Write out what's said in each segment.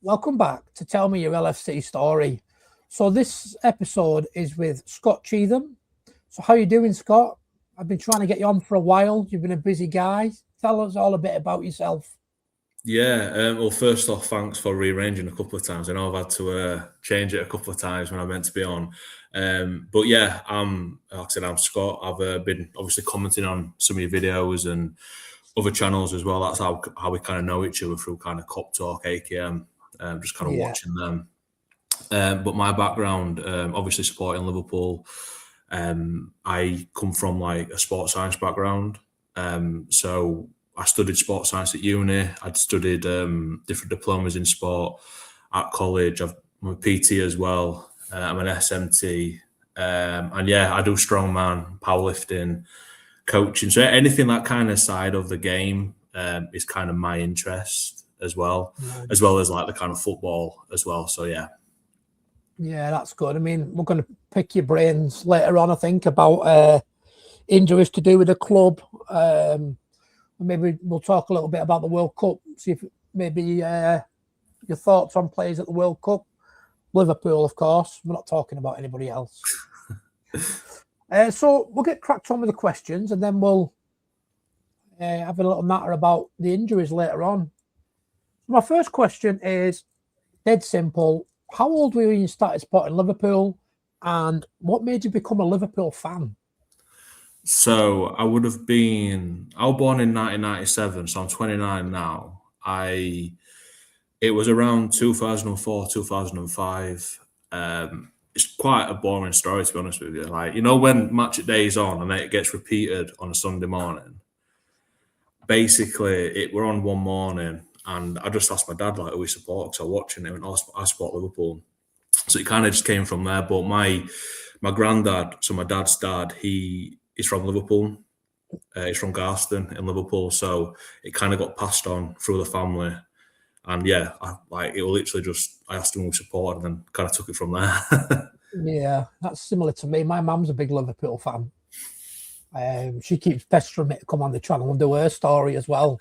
welcome back to Tell Me Your LFC Story. So this episode is with Scott Cheetham. So how you doing, Scott? I've been trying to get you on for a while. You've been a busy guy. Tell us all a bit about yourself. Yeah, well, first off, thanks for rearranging a couple of times. I know I've had to change it a couple of times when I meant to be on. But yeah, like I said, I'm Scott. I've been obviously commenting on some of your videos and other channels as well. That's how we kind of know each other through kind of Cop Talk, AKM, just kind of watching them. But my background, obviously supporting Liverpool. I come from like a sports science background. So I studied sports science at uni. I'd studied different diplomas in sport at college. I'm a PT as well. I'm an SMT. And yeah, I do strongman, powerlifting, coaching. So anything that kind of side of the game is kind of my interest as well as like the kind of football as well. So yeah. Yeah, that's good. I mean, we're going to pick your brains later on, I think, about injuries to do with the club. Maybe we'll talk a little bit about the World Cup, see if maybe your thoughts on players at the World Cup. Liverpool, of course. We're not talking about anybody else. So we'll get cracked on with the questions and then we'll have a little matter about the injuries later on. My first question is dead simple. How old were you when you started supporting Liverpool and what made you become a Liverpool fan? So I was born in 1997, so I'm 29 now. It was around 2004, 2005. It's quite a boring story, to be honest with you. Like, you know, when Match at Day is on and then it gets repeated on a Sunday morning, basically we're on one morning and I just asked my dad, like, who we support, because I was watching it and I support Liverpool. So it kind of just came from there. But my granddad, so my dad's dad, he's from Liverpool. He's from Garston in Liverpool. So it kind of got passed on through the family. And yeah, it was literally just, I asked him who support and then kind of took it from there. Yeah, that's similar to me. My mum's a big Liverpool fan. She keeps pestering me to come on the channel and do her story as well,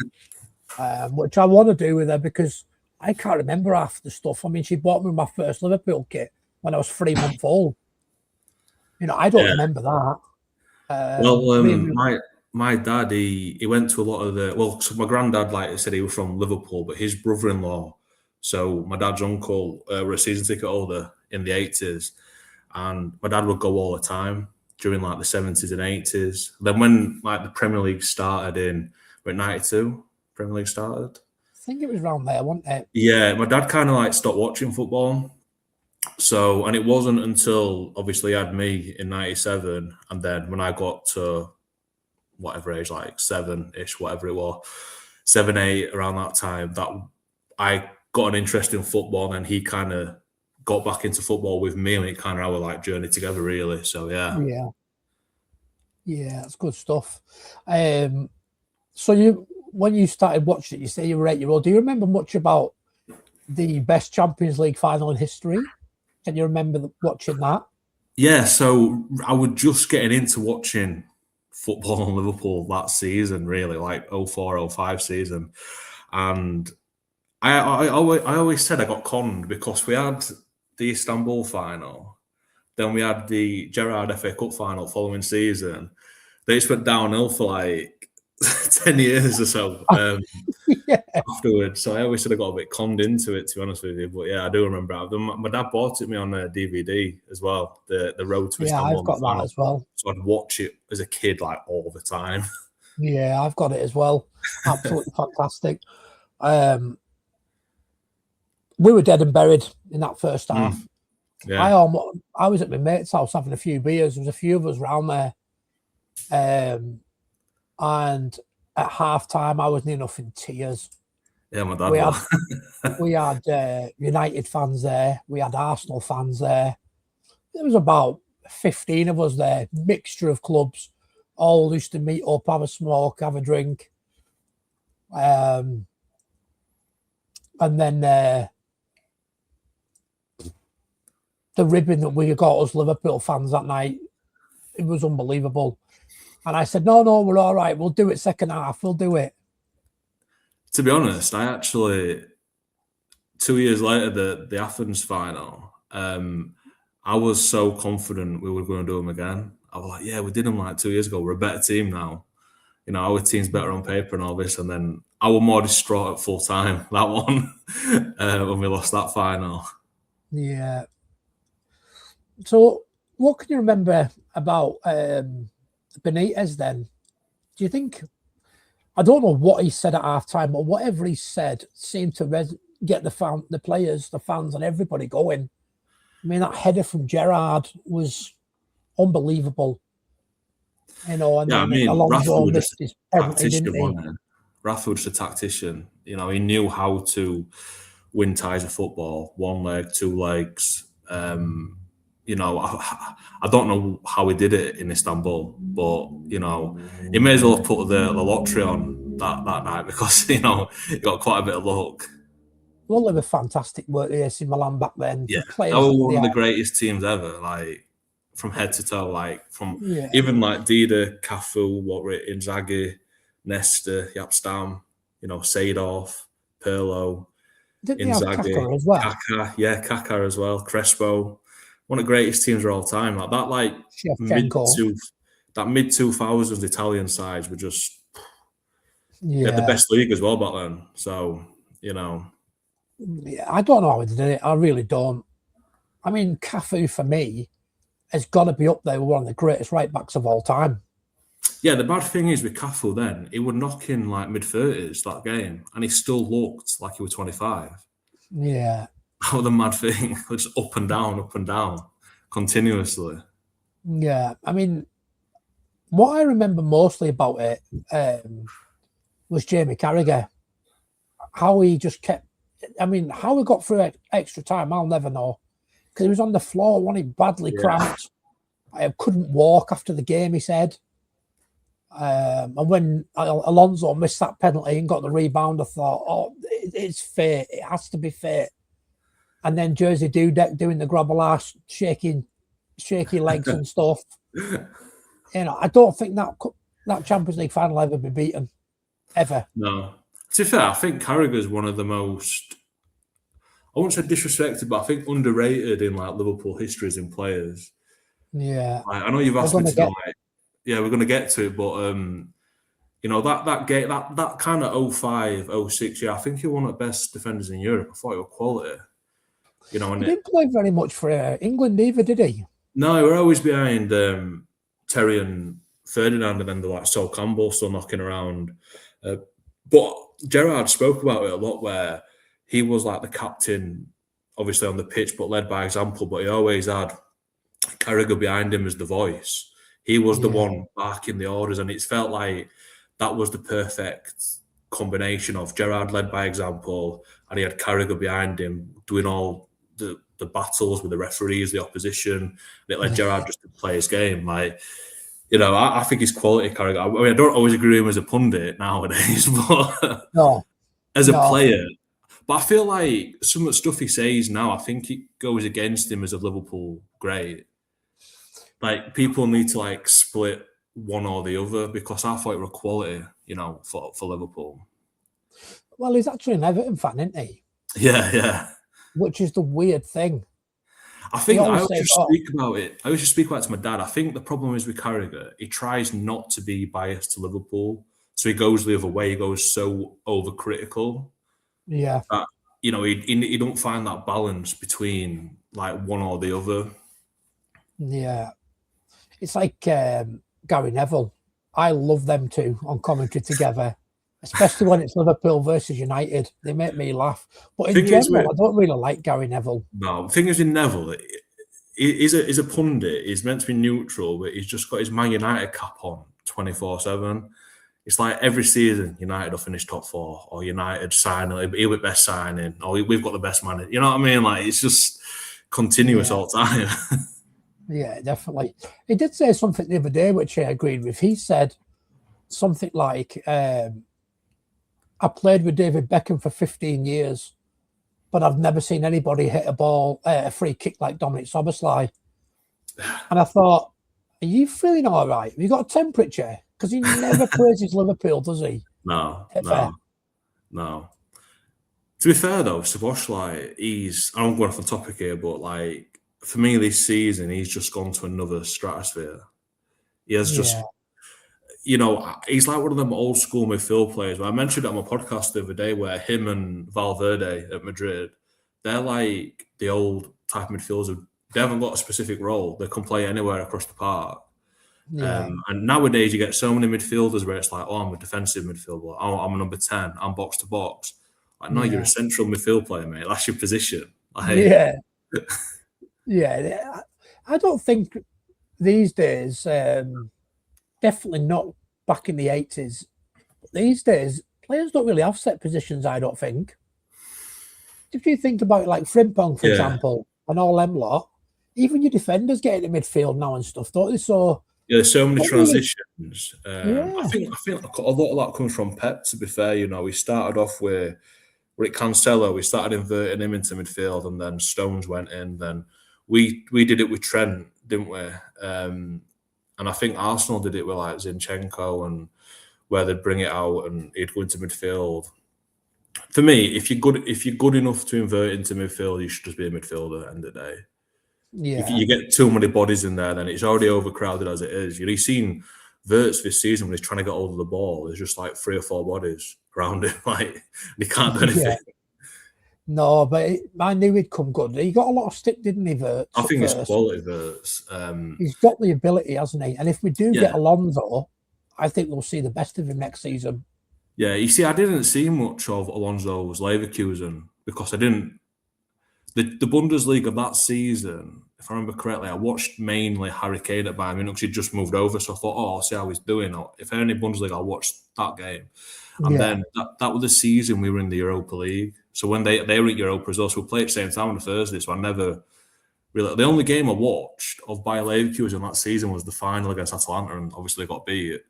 which I want to do with her because I can't remember half the stuff. I mean, she bought me my first Liverpool kit when I was 3 months old. You know, I don't remember that. My dad, he went to a lot of so my granddad, like I said, he was from Liverpool, but his brother-in-law, so my dad's uncle, were a season ticket holder in the 80s, and my dad would go all the time during like the 70s and 80s. Then when like the Premier League started in 92, Premier League started. I think it was around there, wasn't it? Yeah, my dad kind of like stopped watching football. So, and it wasn't until obviously he had me in 97, and then when I got to whatever age, like 7-ish, whatever it was, 7, 8, around that time, that I got an interest in football, and then he kind of got back into football with me, and it kind of our like journey together, really. So yeah, that's good stuff. So when you started watching it, you say you were 8-year-old. Do you remember much about the best Champions League final in history? Can you remember watching that? Yeah, so I was just getting into watching football in Liverpool that season, really, like 04-05 season. And I always said I got conned because we had the Istanbul final, then we had the Gerrard FA Cup final following season. They just went downhill for like 10 years or so afterwards. So I always said I got a bit conned into it, to be honest with you. But yeah, I do remember my dad bought it me on a DVD as well, the Road to Istanbul. Yeah, I've got that as well. So I'd watch it as a kid like all the time. Yeah, I've got it as well. Absolutely fantastic. We were dead and buried in that first half. Yeah. I was at my mate's house having a few beers. There was a few of us around there. And at half time, I was near enough in tears. Yeah, my dad we had United fans there. We had Arsenal fans there. There was about 15 of us there, mixture of clubs, all used to meet up, have a smoke, have a drink. And then the ribbon that we got us Liverpool fans that night, it was unbelievable. And I said, no, we're all right. We'll do it second half. We'll do it. To be honest, I actually 2 years later, the Athens final, I was so confident we were going to do them again. I was like, yeah, we did them like 2 years ago. We're a better team now. You know, our team's better on paper and all this. And then I was more distraught at full time, that one, when we lost that final. Yeah. So what can you remember about Benitez then? Do you think, I don't know what he said at halftime, but whatever he said seemed to get the players, the fans, and everybody going. I mean, that header from Gerrard was unbelievable. You know, and Yeah, I mean, Alonso Rafa was missed just his a penalty, tactician, didn't he? wasn't he? Rafa was just a tactician. You know, he knew how to win ties of football, one leg, two legs. You know, I don't know how he did it in Istanbul, but, you know, he may as well have put the lottery on that night because, you know, he got quite a bit of luck. Well, they were fantastic work there in Milan back then. Yeah, The players, they were one of the greatest teams ever, like, from head to toe, like, from even, like, Dida, Cafu, Inzaghi, Nesta, Yapstam, you know, Seedorf, Pirlo, didn't they have Inzaghi, Kaka as well? Kaka as well, Crespo. One of the greatest teams of all time. Like that, like mid Shevchenko. 2000s Italian sides were just they had the best league as well back then. So, you know. Yeah, I don't know how he did it. I really don't. I mean, Cafu for me has got to be up there with one of the greatest right backs of all time. Yeah, the bad thing is with Cafu then, he would knock in like mid-30s that game, and he still looked like he was 25. Yeah. That was the mad thing. Just up and down, continuously. Yeah. I mean, what I remember mostly about it was Jamie Carragher. How he just kept, I mean, how he got through extra time, I'll never know. Because he was on the floor, wasn't he? Badly cramped. I couldn't walk after the game, he said. And when Alonso missed that penalty and got the rebound, I thought, oh, it's fate. It has to be fate. And then Jersey Dudek doing the grabble ass, shaky legs and stuff. You know, I don't think that Champions League final will ever be beaten. Ever. No. To be fair, I think Carragher's one of the most, I wouldn't say disrespected, but I think underrated in like Liverpool histories in players. Yeah. I know you've asked me to go, like, yeah, we're going to get to it, but you know, that game, that kind of 05, 06, yeah, I think he one of the best defenders in Europe. I thought he was quality. You know, he didn't play very much for England either, did he? No, we're always behind Terry and Ferdinand, and then the like Sol Campbell still knocking around. But Gerrard spoke about it a lot, where he was like the captain, obviously on the pitch, but led by example. But he always had Carragher behind him as the voice. He was the one barking the orders, and it felt like that was the perfect combination of Gerrard led by example, and he had Carragher behind him doing all the battles with the referees, the opposition. And it led Gerrard just to play his game. Like, you know, I think he's quality Carragher. I mean, I don't always agree with him as a pundit nowadays, but as a player. But I feel like some of the stuff he says now, I think it goes against him as a Liverpool great. Like, people need to like split one or the other, because I thought it was quality, you know, for Liverpool. Well, he's actually an Everton fan, isn't he? Yeah. Which is the weird thing. I think I always just speak about it. I always just speak about it to my dad. I think the problem is with Carragher, he tries not to be biased to Liverpool. So he goes the other way. He goes so overcritical. Yeah. That, you know, he don't find that balance between like one or the other. Yeah. It's like Gary Neville. I love them two on commentary together, especially when it's Liverpool versus United. They make me laugh. But in general, I don't really like Gary Neville. No, the thing is, in Neville, he's a pundit. He's meant to be neutral, but he's just got his Man United cap on 24/7. It's like every season, United will finish top four, or United sign, he'll be best signing, or we've got the best man. You know what I mean? Like, it's just continuous all the time. Yeah, definitely. He did say something the other day, which I agreed with. He said something like, I played with David Beckham for 15 years, but I've never seen anybody hit a free kick like Dominic Szoboszlai. And I thought, are you feeling all right? Have you got a temperature? Because he never praises Liverpool, does he? No. To be fair though, Sebosh, like I'm going off the topic here, but like for me this season, he's just gone to another stratosphere. He has just, he's like one of them old school midfield players. I mentioned it on my podcast the other day where him and Valverde at Madrid, they're like the old type of midfielders. They haven't got a specific role. They can play anywhere across the park. Yeah. And nowadays you get so many midfielders where it's like, oh, I'm a defensive midfielder. I'm a number 10. I'm box to box. Like, no, you're a central midfield player, mate. That's your position. Yeah. I don't think these days, definitely not back in the 80s. These days, players don't really have set positions, I don't think. If you think about it, like Frimpong, for example, and all them lot, even your defenders get into midfield now and stuff, don't they? So there's so many transitions. I think a lot of that comes from Pep, to be fair. We started off with Cancelo, we started inverting him into midfield, and then Stones went in. Then we did it with Trent, didn't we? And I think Arsenal did it with like Zinchenko, and where they'd bring it out and he'd go into midfield. For me, if you're good enough to invert into midfield, you should just be a midfielder at the end of the day. Yeah. If you get too many bodies in there, then it's already overcrowded as it is. You've seen Wirtz this season when he's trying to get hold of the ball. There's just like 3 or 4 bodies around him, like he can't do anything. No, but I knew he'd come good. He got a lot of stick, didn't he, Wirtz? I think it's quality, Wirtz. He's got the ability, hasn't he? And if we do get Alonso, I think we'll see the best of him next season. Yeah, you see, I didn't see much of Alonso's Leverkusen because I didn't. The Bundesliga that season, if I remember correctly, I watched mainly Harry Kane at Bayern Munich because he'd just moved over. So I thought, I'll see how he's doing. If any Bundesliga, I'll watch that game. And then that was the season we were in the Europa League. So when they were in Europa as well, so we played at the same time on the Thursday. So I never really. The only game I watched of Bayer Leverkusen that season was the final against Atalanta, and obviously got beat.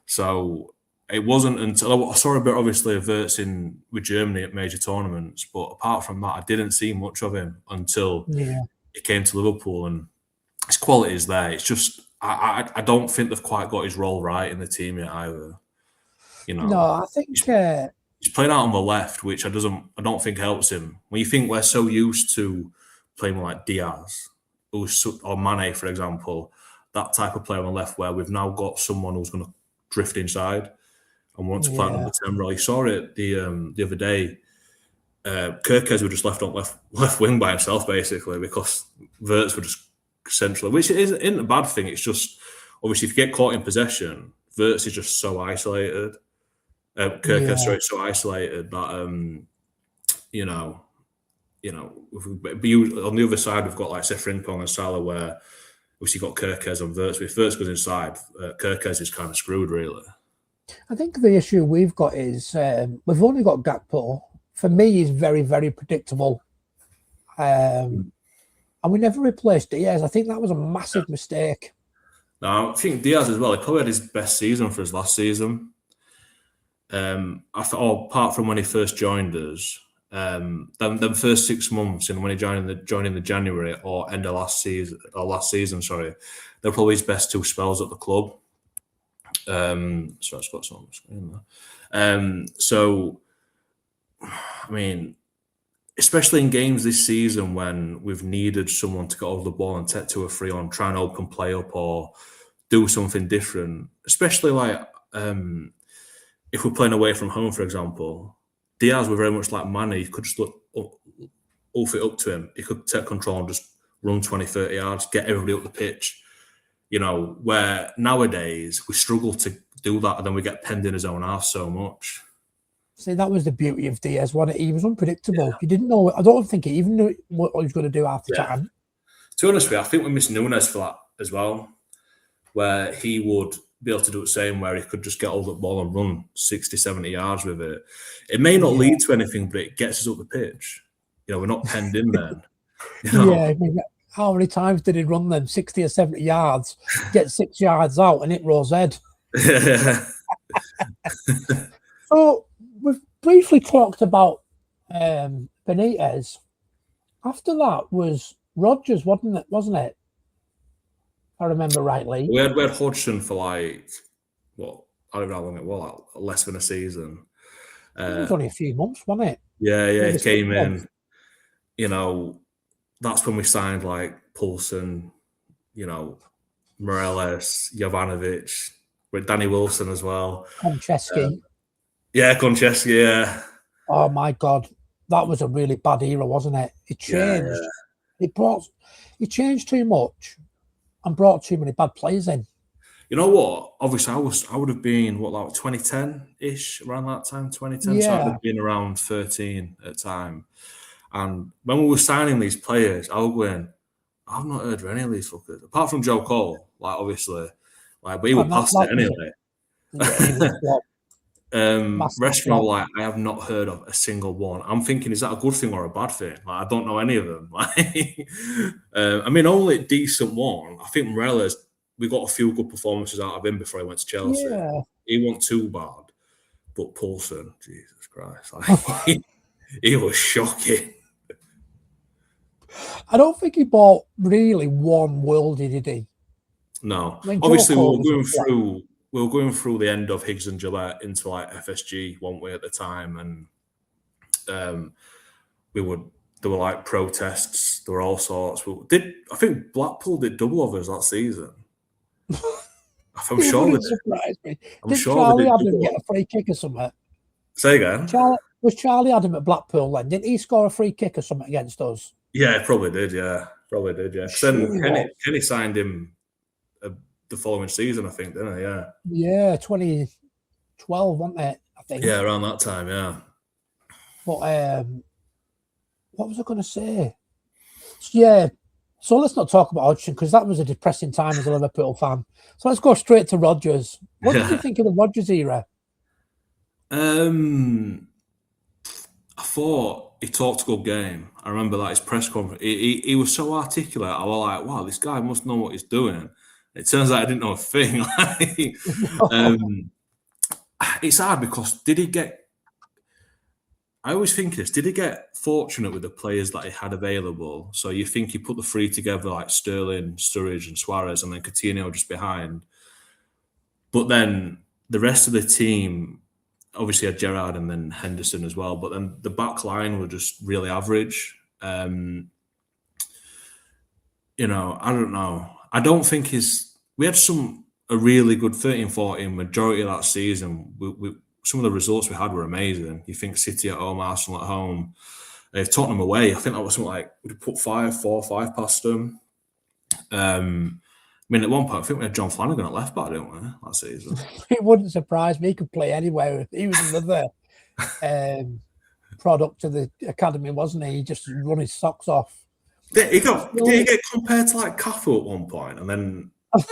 So it wasn't until I saw a bit, obviously, of Wirtz with Germany at major tournaments. But apart from that, I didn't see much of him until he came to Liverpool, and his quality is there. It's just I don't think they've quite got his role right in the team yet either. No, I think he's playing out on the left, which I don't think helps him. When you think we're so used to playing like Diaz or Mane, for example, that type of player on the left, where we've now got someone who's going to drift inside and wants to play number 10 role. You saw it the other day. Kirkes were just left on left wing by himself, basically, because Wirtz were just central, which isn't a bad thing. It's just, obviously, if you get caught in possession, Wirtz is just so isolated. Kirkes is so isolated that on the other side we've got like Frimpong and Salah, where obviously you've got Kirkes and Wirtz. If Wirtz goes inside, Kirkes is kind of screwed, really. I think the issue we've got is we've only got Gakpo. For me, he's very, very predictable. And we never replaced Diaz. I think that was a massive mistake. No, I think Diaz as well. He probably had his best season for his last season. Apart from when he first joined us, them first 6 months and when he joined in the January or end of last season, they're probably his best 2 spells at the club. So I've got some on the screen there. So, I mean, especially in games this season when we've needed someone to get over the ball and take 2 or 3 on, try and open play up or do something different, especially like if we're playing away from home, for example, Diaz were very much like Mane. You could just oof it up to him. He could take control and just run 20, 30 yards, get everybody up the pitch. Where nowadays we struggle to do that, and then we get penned in his own half so much. See, that was the beauty of Diaz, wasn't it? He was unpredictable. Yeah. You didn't know. I don't think he even knew what he was going to do half the time. To be honest with you, I think we miss Nunes for that as well, where he would be able to do the same, where he could just get hold of the ball and run 60, 70 yards with it. It may not lead to anything, but it gets us up the pitch. We're not penned in there. Yeah, I mean, how many times did he run them 60 or 70 yards, get 6 yards out and hit Rose head? So we've briefly talked about Benitez. After that was Rodgers, wasn't it? If I remember rightly. We had Hodgson for I don't know how long it was, like less than a season. It was only a few months, wasn't it? Yeah, he came in. You know, that's when we signed like Poulsen, you know, Morelos, Jovanovic, with Danny Wilson as well. Konchesky. Konchesky, yeah. Oh my God, that was a really bad era, wasn't it? It changed. He changed too much and brought too many bad players in. You know what? Obviously, I would have been, 2010-ish, around that time, 2010. So I would have been around 13 at the time. And when we were signing these players, I was going, I've not heard of any of these fuckers. Apart from Joe Cole, like, obviously. Like, we were past it anyway. Yeah, he was restaurant, like, I have not heard of a single one. I'm thinking, is that a good thing or a bad thing? Like, I don't know any of them. Like, I mean, only decent one. I think Morelos, we got a few good performances out of him before he went to Chelsea. Yeah. He wasn't too bad, but Poulsen, Jesus Christ, like, he was shocking. I don't think he bought really one worldie, did he? No, I mean, obviously we were going through the end of Higgs and Gillette into like FSG, weren't we, at the time, and there were like protests, there were all sorts. I think Blackpool did double overs that season. I'm sure they did. Surprise me. Did Charlie Adam get a free kick or something? Say again. Was Charlie Adam at Blackpool then? Didn't he score a free kick or something against us? Yeah, probably did. Yeah. Then Kenny signed him the following season, I think, didn't he? Yeah. Yeah, 2012, wasn't it? I think. Yeah, around that time. Yeah. But what was I going to say? Yeah. So let's not talk about Hodgson because that was a depressing time as a Liverpool fan. So let's go straight to Rodgers. What did you think of the Rodgers era? I thought he talked a good game. I remember that his press conference. He was so articulate. I was like, wow, this guy must know what he's doing. It turns out I didn't know a thing. It's hard because did he get? I always think this. Did he get fortunate with the players that he had available? So you think he put the three together like Sterling, Sturridge, and Suarez, and then Coutinho just behind. But then the rest of the team obviously had Gerrard and then Henderson as well. But then the back line were just really average. I don't know. I don't think we had a really good 13-14 majority of that season. Some of the results we had were amazing. You think City at home, Arsenal at home, Tottenham away. I think that was something like we put 4-5 past them. I mean, at one point, I think we had John Flanagan at left back, didn't we, that season? It wouldn't surprise me. He could play anywhere. He was another product of the academy, wasn't he? He just run his socks off. Did he get compared to like Cafu at one point? And then, and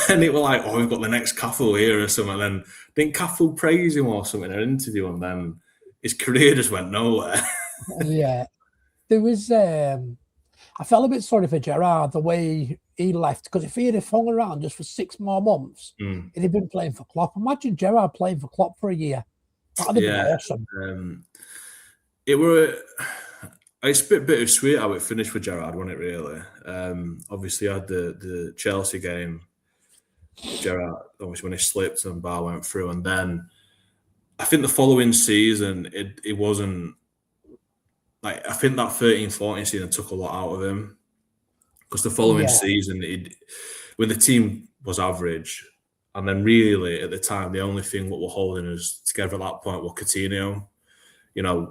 then it was like, oh, we've got the next Cafu here or something. And then didn't Cafu praise him or something in an interview? And then his career just went nowhere. Yeah. There was... I felt a bit sorry for Gerrard the way he left because if he had hung around just for 6 more months, he'd have been playing for Klopp. Imagine Gerrard playing for Klopp for a year. That'd have been awesome. It's a bit bittersweet how it finished for Gerrard, wasn't it? Really. Obviously, I had the Chelsea game. Gerrard, obviously, when he slipped and Bar went through, and then I think the following season it wasn't. Like, I think that 13-14 season took a lot out of him because the following season, when the team was average, and then really at the time, the only thing what were holding us together at that point were Coutinho.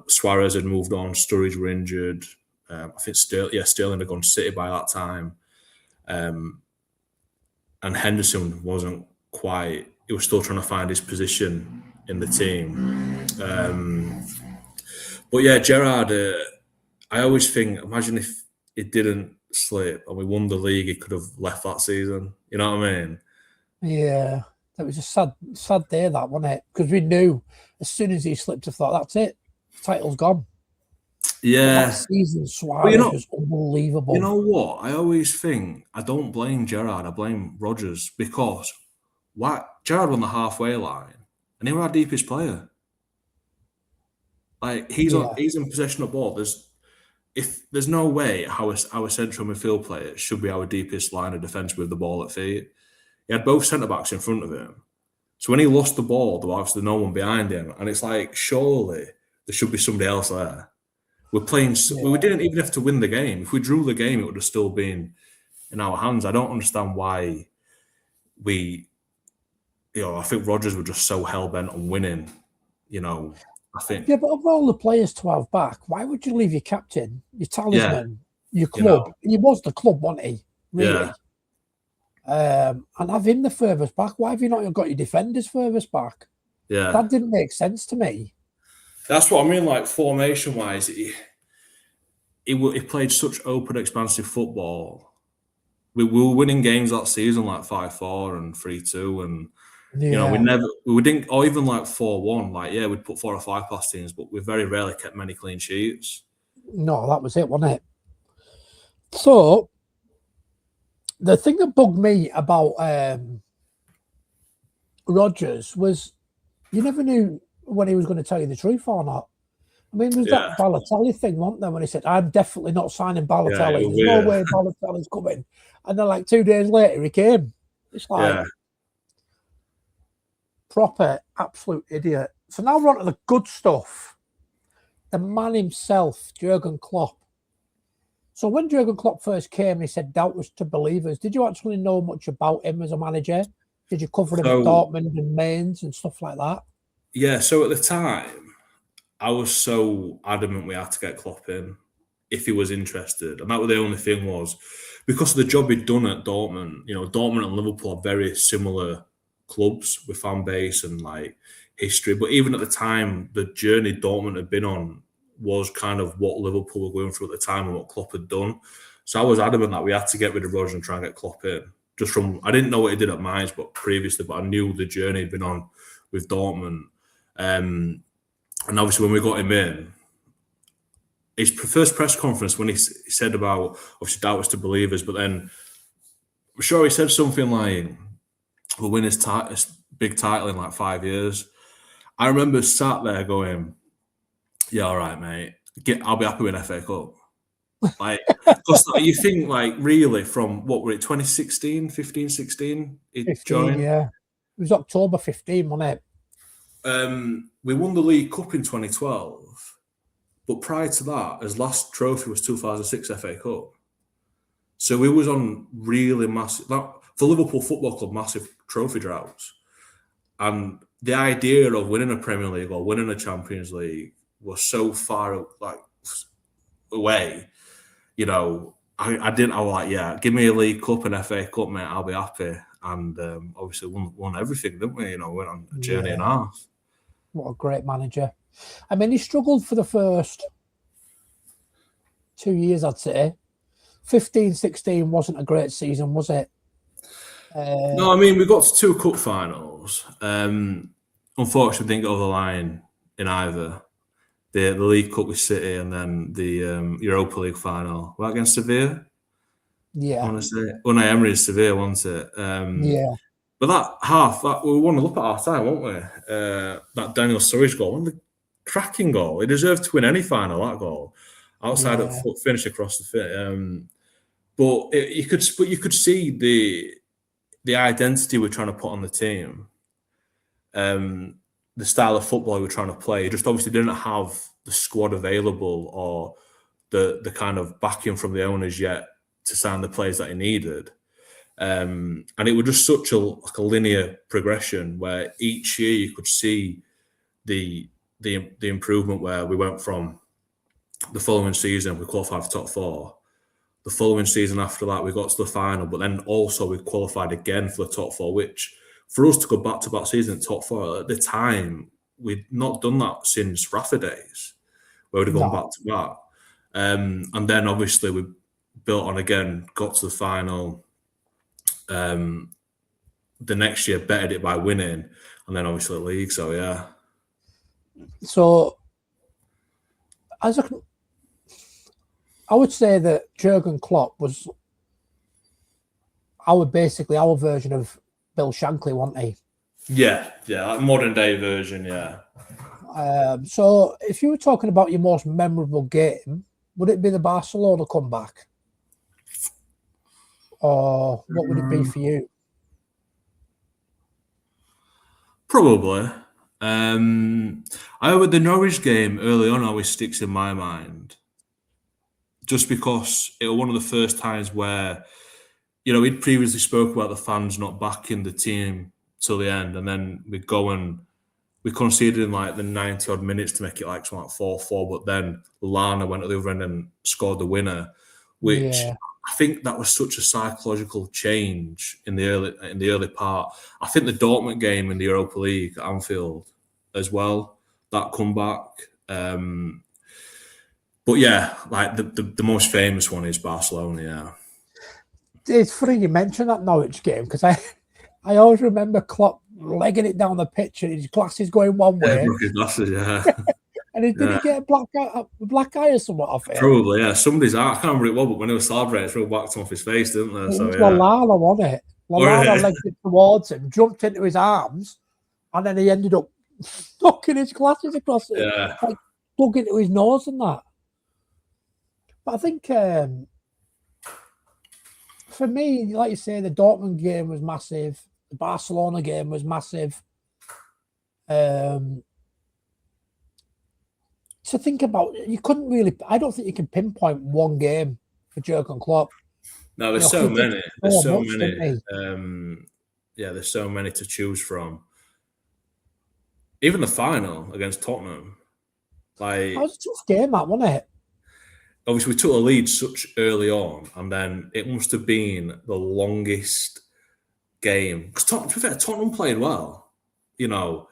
Suarez had moved on, Sturridge were injured. I think Sterling had gone to City by that time, and Henderson wasn't quite. He was still trying to find his position in the team. But yeah, Gerrard, I always think, imagine if it didn't slip and we won the league, he could have left that season. You know what I mean? Yeah, that was a sad day, that, wasn't it? Because we knew as soon as he slipped, I thought, that's it. The title's gone. Yeah. That season, Suarez was unbelievable. You know what? I always think, I don't blame Gerrard, I blame Rodgers because Gerrard won the halfway line and he was our deepest player. Like, he's in possession of the ball. There's no way our central midfield player should be our deepest line of defence with the ball at feet. He had both centre-backs in front of him. So when he lost the ball, there was obviously no one behind him, and it's like, surely there should be somebody else there. We're playing. We didn't even have to win the game. If we drew the game, it would have still been in our hands. I don't understand why we. I think Rodgers were just so hell bent on winning. I think. Yeah, but of all the players to have back, why would you leave your captain, your talisman, your club? He was the club, wasn't he? Really. Yeah. And have him the furthest back. Why have you not got your defenders furthest back? Yeah, that didn't make sense to me. That's what I mean. Like formation wise, he played such open, expansive football. We were winning games that season like 5-4 and 3-2, and we didn't, or even like 4-1. Like we'd put 4 or 5 past teams, but we very rarely kept many clean sheets. No, that was it, wasn't it? So the thing that bugged me about Rodgers was you never knew when he was going to tell you the truth or not. I mean, there's that Balotelli thing, wasn't there, when he said, I'm definitely not signing Balotelli. There's no way Balotelli's coming. And then like 2 days later, he came. It's like proper absolute idiot. So now we're on to the good stuff. The man himself, Jurgen Klopp. So when Jurgen Klopp first came, he said doubt was to believers. Did you actually know much about him as a manager? Did you cover him at Dortmund and Mainz and stuff like that? Yeah, so at the time, I was so adamant we had to get Klopp in if he was interested. And that was the only thing was because of the job he'd done at Dortmund. Dortmund and Liverpool are very similar clubs with fan base and like history. But even at the time, the journey Dortmund had been on was kind of what Liverpool were going through at the time and what Klopp had done. So I was adamant that we had to get rid of Rodgers and try and get Klopp in. I didn't know what he did at Mainz, but previously, but I knew the journey he'd been on with Dortmund. And obviously, when we got him in, his first press conference when he said about obviously doubt was to believers, but then I'm sure he said something like, "We'll win his big title in like 5 years." I remember sat there going, "Yeah, all right, mate. I'll be happy with FA Cup." Like, because you think like really from what were it 2016, 15, 16? 15, joined. Yeah. It was October 15, wasn't it? We won the League Cup in 2012, but prior to that, his last trophy was 2006 FA Cup. So we was on really massive, for Liverpool Football Club, massive trophy droughts. And the idea of winning a Premier League or winning a Champions League was so far away. I was like, yeah, give me a League Cup and FA Cup, mate, I'll be happy. And obviously won everything, didn't we? Went on a journey and a half. What a great manager. I mean, he struggled for the first 2 years, I'd say. 15-16 wasn't a great season, was it? No, I mean, we got to 2 cup finals. Unfortunately, didn't get over the line in either. The League Cup with City and then the Europa League final. What, against Sevilla? Yeah. I want to say Unai Emery's Sevilla, wasn't it? Yeah. But that half, we won up at half time, weren't we? That Daniel Sturridge goal, one of the cracking goal. He deserved to win any final, that goal. Outside of foot finish across the fit. But you could see the identity we're trying to put on the team. The style of football we're trying to play. Just obviously didn't have the squad available or the kind of backing from the owners yet to sign the players that he needed. And it was just such a linear progression where each year you could see the improvement where we went from the following season, we qualified for top 4. The following season after that, we got to the final, but then also we qualified again for the top 4, which for us to go back-to-back season at top 4, at the time, we'd not done that since Rafa days, where we'd have gone back-to-back. And then obviously we built on again, got to the final. The next year, bettered it by winning, and then obviously the league. So yeah. So, I would say that Jurgen Klopp was our version of Bill Shankly, wasn't he? Yeah, like modern day version, yeah. So, if you were talking about your most memorable game, would it be the Barcelona comeback? Or what would it be for you? Probably. However, the Norwich game early on always sticks in my mind, just because it was one of the first times where, we'd previously spoke about the fans not backing the team till the end, and then we go and we conceded in like the 90 odd minutes to make it like something like 4-4, but then Lana went to the other end and scored the winner, which I think that was such a psychological change in the early part. I think the Dortmund game in the Europa League at Anfield as well, that comeback. But yeah, like the most famous one is Barcelona. Yeah, it's funny you mentioned that Norwich game, because I always remember Klopp legging it down the pitch and his glasses going one way. Broke his glasses, yeah. And did he get a black eye or something off it? Probably, yeah. Somebody's eye, I can't remember it well, but when he was celebrating, it's real whacked off his face, didn't they? It So was yeah. Lallana, wasn't it? Lallana legged it towards him, jumped into his arms, and then he ended up knocking his glasses across it, like dug into his nose and that. But I think for me, like you say, the Dortmund game was massive. The Barcelona game was massive. To think about, you couldn't really. I don't think you can pinpoint one game for Jurgen Klopp. No, there's so many. There's so many. There's so many to choose from. Even the final against Tottenham, like, that was a tough game, that, wasn't it? Obviously, we took a lead such early on, and then it must have been the longest game. Because Tottenham played well. They but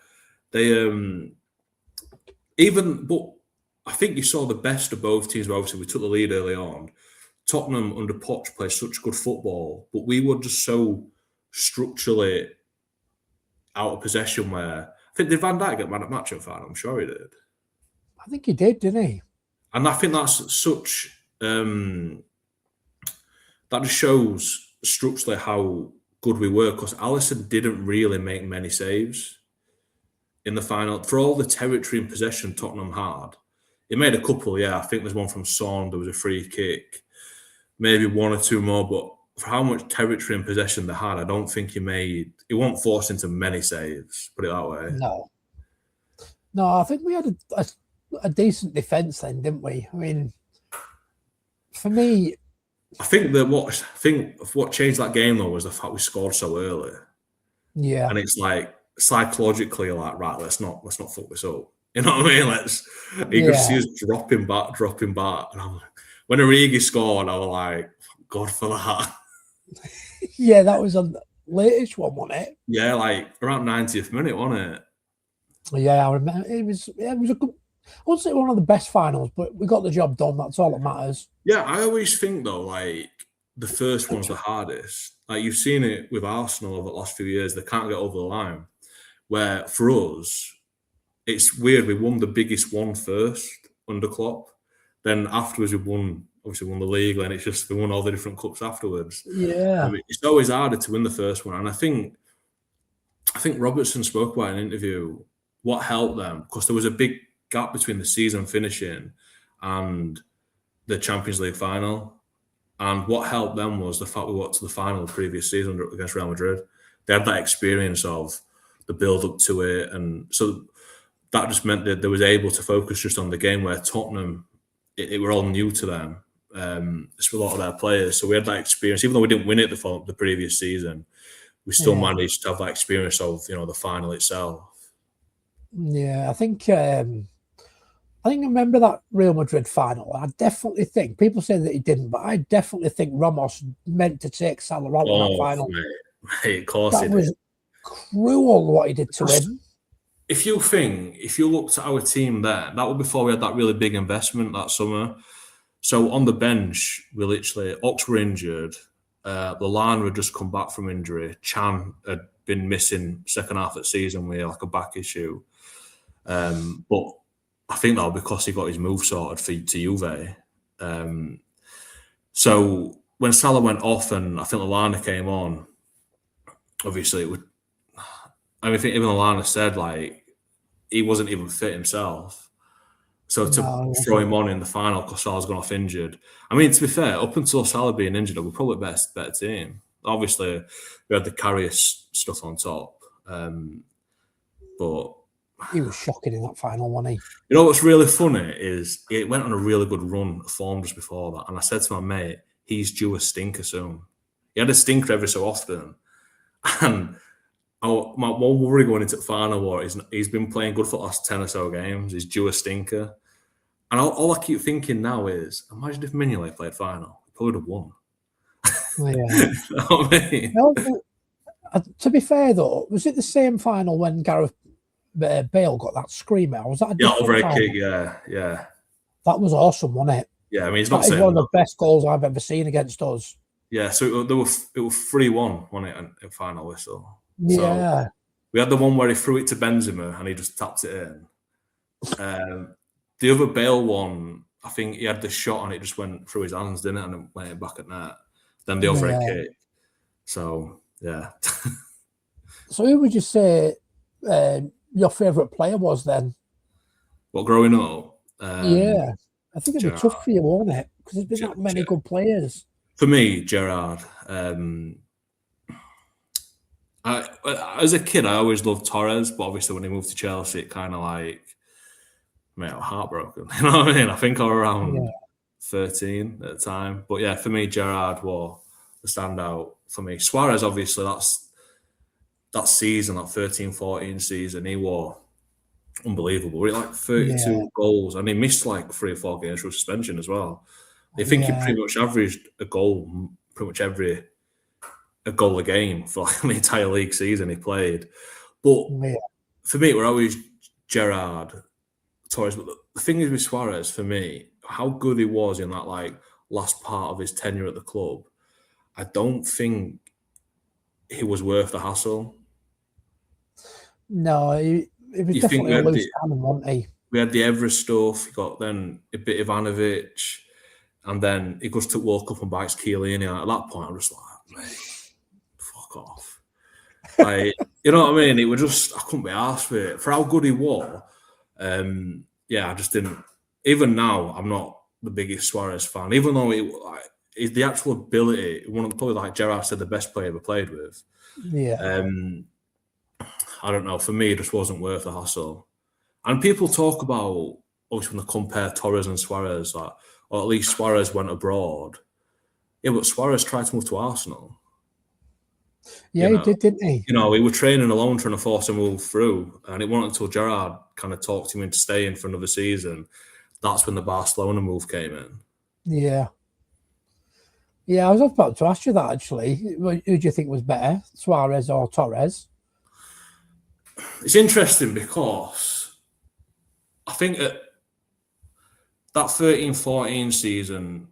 I think you saw the best of both teams. Obviously, we took the lead early on. Tottenham under Poch played such good football, but we were just so structurally out of possession. Where I think, did Van Dijk get man at match at final? I'm sure he did. I think he did, didn't he? And I think that's such that just shows structurally how good we were, because Alisson didn't really make many saves in the final. For all the territory and possession Tottenham had, he made a couple, yeah. I think there's one from Son, there was a free kick, maybe one or two more, but for how much territory and possession they had, I don't think he wasn't forced into many saves, put it that way. No, I think we had a decent defence then, didn't we? I mean, for me, I think what changed that game though was the fact we scored so early. Yeah, and it's like psychologically, you're like, right, let's not fuck this up. You know what I mean? You could see us dropping back, and I'm like, when Origi scored, I was like, God for that. Yeah, that was a latest one, wasn't it? Yeah, like around 90th minute, wasn't it? Yeah, I remember. It was a good. I wouldn't say one of the best finals, but we got the job done. That's all that matters. Yeah, I always think though, like the first one's the hardest. Like you've seen it with Arsenal over the last few years, they can't get over the line. Where for us, it's weird. We won the biggest one first under Klopp. Then afterwards, we won the league, and it's just we won all the different cups afterwards. Yeah, it's always harder to win the first one, and I think Robertson spoke about in an interview what helped them, because there was a big gap between the season finishing and the Champions League final. And what helped them was the fact we got to the final the previous season against Real Madrid. They had that experience of the build up to it. And so that just meant that they was able to focus just on the game, where Tottenham, it were all new to them. It's a lot of their players. So we had that experience. Even though we didn't win it the previous season, we still managed to have that experience of, the final itself. Yeah, I think I remember that Real Madrid final. I definitely think people say that he didn't, but I definitely think Ramos meant to take Salah out in that final. Mate, of course that was cruel what he did to him. If you looked at our team there, that was before we had that really big investment that summer. So on the bench, Ox were injured. Lallana had just come back from injury. Chan had been missing second half of the season with like a back issue. But I think that was because he got his move sorted to Juve. So when Salah went off and I think Lallana came on, obviously I think even Lallana said like he wasn't even fit himself. So to throw him on in the final because Salah's gone off injured. I mean, to be fair, up until Salah being injured, we're probably better team. Obviously, we had the Karius stuff on top. But he was shocking in that final, wasn't he? you know what's really funny is it went on a really good run of form just before that, and I said to my mate, he's due a stinker soon. He had a stinker every so often, and my one worry going into the final war is he's been playing good for the last 10 or so games. He's due a stinker. And all I keep thinking now is, imagine if Mignolet played final. He probably would have won. Yeah. You know what I mean? No, to be fair, though, was it the same final when Gareth Bale got that screamer? Was that a different overhead final? kick, yeah. That was awesome, wasn't it? Yeah, I mean, he's not That is saying one of the best goals I've ever seen against us. Yeah, so it was 3-1, wasn't it, at final whistle? Yeah. So we had the one where he threw it to Benzema and he just tapped it in. The other Bale one, I think he had the shot and it just went through his hands, didn't it? And it went back at net. Then the overhead kick. So, yeah. So who would you say your favourite player was then? What, growing up? Yeah. I think it'd be tough for you, won't it? Because there's been that many good players. For me, Gerrard. As a kid, I always loved Torres, but obviously when he moved to Chelsea, it kind of like, mate, I was heartbroken. You know what I mean? I think I was around 13 at the time. But yeah, for me, Gerrard was the standout for me. Suarez, obviously, that season, that 13-14 season, he was unbelievable. He had like 32 goals, and he missed like 3 or 4 games for suspension as well. I think he pretty much averaged a goal pretty much a goal a game for like the entire league season he played. But for me, we're always Gerrard, Torres. But the thing is with Suarez, for me, how good he was in that like last part of his tenure at the club, I don't think he was worth the hassle. No, he was definitely a loose cannon, wasn't he? We had the Everest stuff. He got then a bit Ivanovic, and then he goes to World Cup and bites Chiellini. At that point, I'm just like, mate, fuck off. Like, you know what I mean? It was just, I couldn't be arsed with it. For how good he was, I just didn't. Even now, I'm not the biggest Suarez fan. Even though the actual ability, probably like Gerrard said, the best player ever played with. Yeah. I don't know. For me, it just wasn't worth the hassle. And people talk about, obviously, when they compare Torres and Suarez, like, or at least Suarez went abroad. Yeah, but Suarez tried to move to Arsenal. Yeah, he did, didn't he? You know, he was training alone, trying to force him to move through. And it wasn't until Gerrard kind of talked him into staying for another season. That's when the Barcelona move came in. Yeah. Yeah, I was about to ask you that, actually. Who do you think was better, Suarez or Torres? It's interesting because I think that 13-14 season,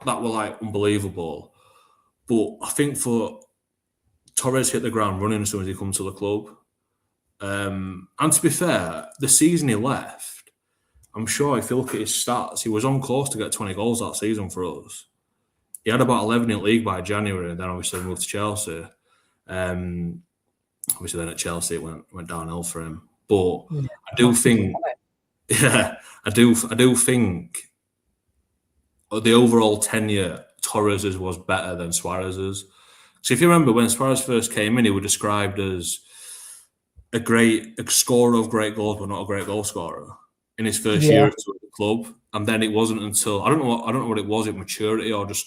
that were like unbelievable. But I think for Torres hit the ground running as soon as he come to the club. And to be fair, the season he left, I'm sure if you look at his stats, he was on course to get 20 goals that season for us. He had about 11 in the league by January, and then obviously moved to Chelsea. Obviously then at Chelsea it went downhill for him. But I do think, I do think the overall tenure Torres's was better than Suarez's. So if you remember when Suarez first came in, he was described as a scorer of great goals, but not a great goal scorer in his first year at the club. And then it wasn't until I don't know what it was, at maturity or just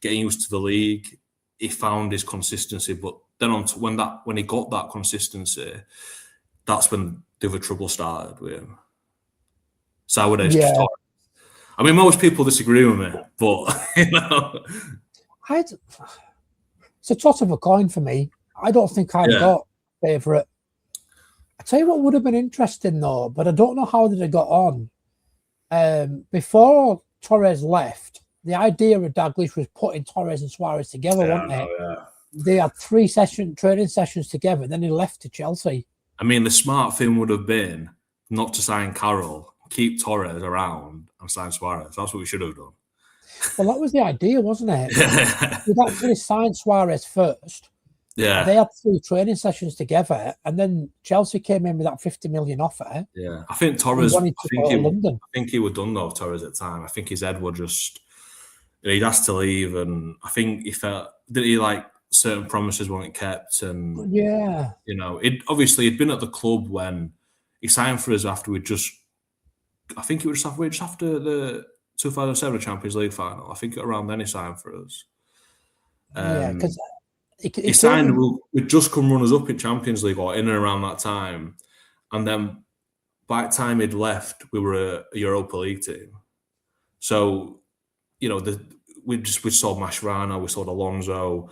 getting used to the league, he found his consistency. But then when he got that consistency, that's when the other trouble started with him. Sourday's just Torres. I mean, most people disagree with me, but you know, it's a toss of a coin for me. I don't think I've got favourite. I tell you what would have been interesting though, but I don't know how they got on. Before Torres left, the idea of Dalglish was putting Torres and Suarez together, wasn't it? Yeah. They had 3 training sessions together, then he left to Chelsea. I mean, the smart thing would have been not to sign Carroll, keep Torres around and sign Suarez. That's what we should have done. Well, that was the idea, wasn't it? We'd actually signed Suarez first. Yeah. They had 3 training sessions together, and then Chelsea came in with that 50 million offer. Yeah. I think Torres, I think he was done though, Torres at the time. I think his head was just, he'd asked to leave, and I think he felt, did he like certain promises weren't kept, and Yeah. you know, he'd been at the club when he signed for us after I think it was just after the 2007 Champions League final. I think around then he signed for us. Yeah, because He signed. We'd just come runners up in Champions League or in and around that time, and then by the time he'd left, we were a Europa League team. So, you know, we sold Mascherano, we sold Alonso.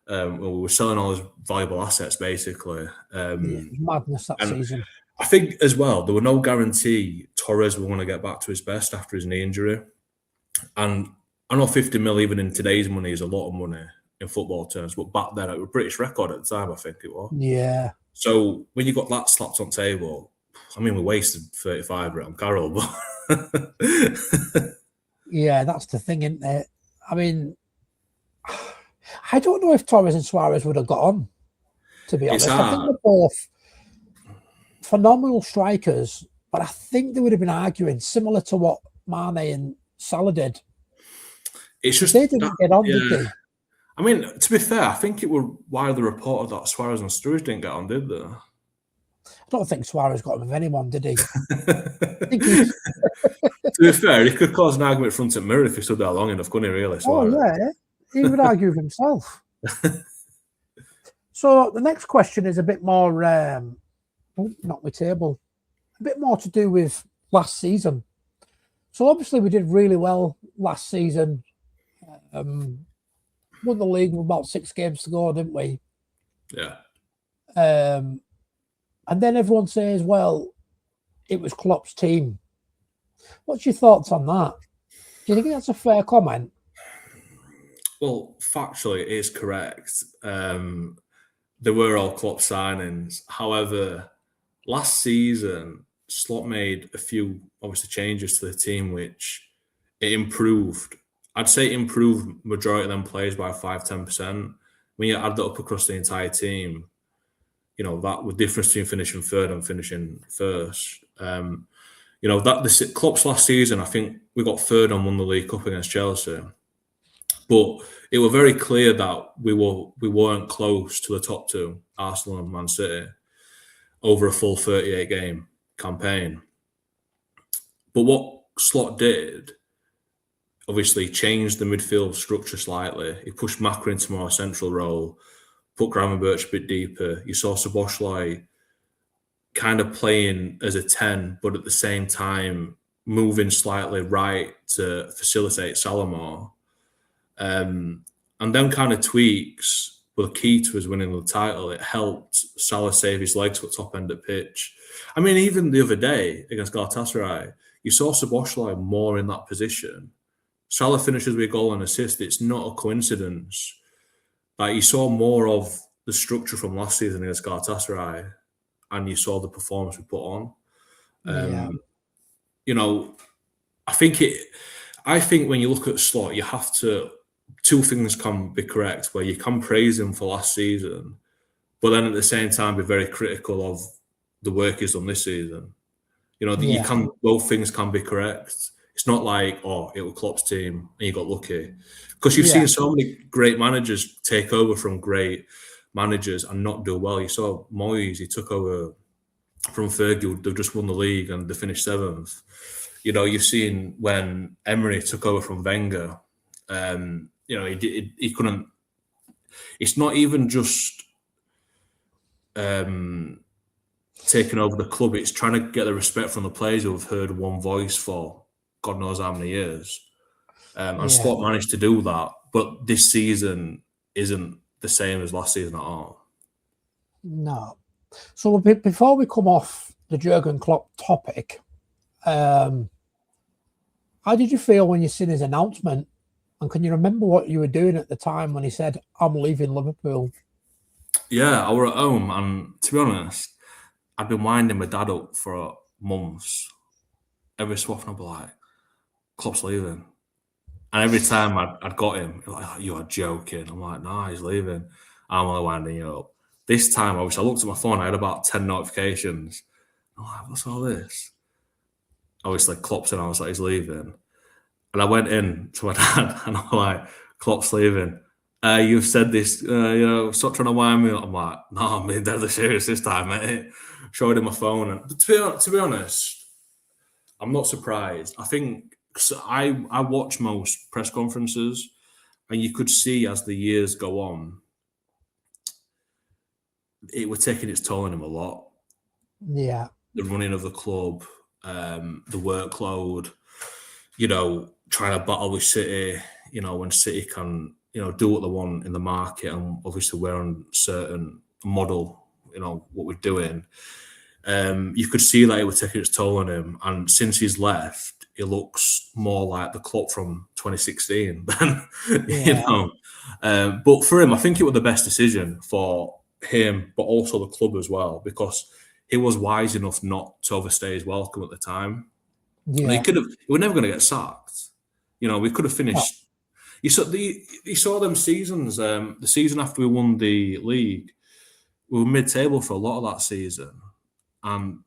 We were selling all his valuable assets basically. Madness that season. I think as well, there were no guarantee Torres would want to get back to his best after his knee injury. And I know 50 mil even in today's money is a lot of money in football terms, but back then it was a British record at the time, I think it was. Yeah. So when you got that slapped on table, I mean, we wasted 35 on Carroll, but yeah, that's the thing, isn't it? I mean, I don't know if Torres and Suarez would have got on, to be honest. I think they're both phenomenal strikers, but I think they would have been arguing similar to what Mane and Salah did. It's just they didn't get on, did they? I mean, to be fair, I think it was widely reported that Suarez and Sturridge didn't get on, did they? I don't think Suarez got on with anyone, did he? To be fair, he could cause an argument front and mirror if he stood there long enough, couldn't he, really? Suarez? Oh, yeah. He would argue with himself. So the next question is a bit more, not my table, a bit more to do with last season. So obviously we did really well last season. Won the league with about 6 games to go, didn't we? Yeah. And then everyone says, well, it was Klopp's team. What's your thoughts on that? Do you think that's a fair comment? Well, factually, it is correct. There were all Klopp signings. However, last season, Slot made a few, obviously, changes to the team, which it improved. I'd say it improved majority of them players by 5-10%. When you add that up across the entire team, you know, that was the difference between finishing third and finishing first. You know, that Klopp's last season, I think we got third and won the League Cup against Chelsea. But it was very clear that we weren't close to the top two, Arsenal and Man City, over a full 38-game campaign. But what Slot did, obviously, changed the midfield structure slightly. He pushed Maka into a more central role, put Gravenberch a bit deeper. You saw Szoboszlai kind of playing as a 10, but at the same time moving slightly right to facilitate Salah more. And them kind of tweaks were key to us winning the title. It helped Salah save his legs at top end of pitch. I mean, even the other day against Galatasaray, you saw Szoboszlai more in that position. Salah finishes with a goal and assist. It's not a coincidence. Like, you saw more of the structure from last season against Galatasaray, and you saw the performance we put on. You know, I think when you look at Slot, you have to. Two things can be correct, where you can praise him for last season, but then at the same time be very critical of the work he's done this season. You know, you can, both things can be correct. It's not like, oh, it was Klopp's team and you got lucky. Because you've seen so many great managers take over from great managers and not do well. You saw Moyes, he took over from Fergie, they've just won the league and they finished 7th. You know, you've seen when Emery took over from Wenger, you know, he couldn't. It's not even just taking over the club. It's trying to get the respect from the players who have heard one voice for God knows how many years. And Slot managed to do that, but this season isn't the same as last season at all. No. So before we come off the Jurgen Klopp topic, how did you feel when you seen his announcement? And can you remember what you were doing at the time when he said, I'm leaving Liverpool? Yeah, I were at home, and to be honest, I'd been winding my dad up for months. Every so often I'd be like, Klopp's leaving. And every time I'd got him, he'd like, oh, you are joking. I'm like, nah, he's leaving. I'm only winding you up. This time, obviously, I looked at my phone, I had about 10 notifications. I'm like, what's all this? Obviously, Klopp's in, I was like, he's leaving. And I went in to my dad and I'm like, Klopp's leaving. You've said this, stop trying to wind me up. I'm like, no, I'm being deadly serious this time, mate. Showed him my phone. And to be honest, I'm not surprised. I think I watch most press conferences, and you could see as the years go on, it was taking its toll on him a lot. Yeah. The running of the club, the workload, trying to battle with City, when City can, do what they want in the market, and obviously we're on certain model, what we're doing. You could see that it was taking its toll on him, and since he's left, it looks more like the club from 2016 than, but for him, I think it was the best decision for him, but also the club as well, because he was wise enough not to overstay his welcome at the time. Yeah. He was never going to get sacked. We could have finished. You saw them seasons. The season after we won the league, we were mid-table for a lot of that season, and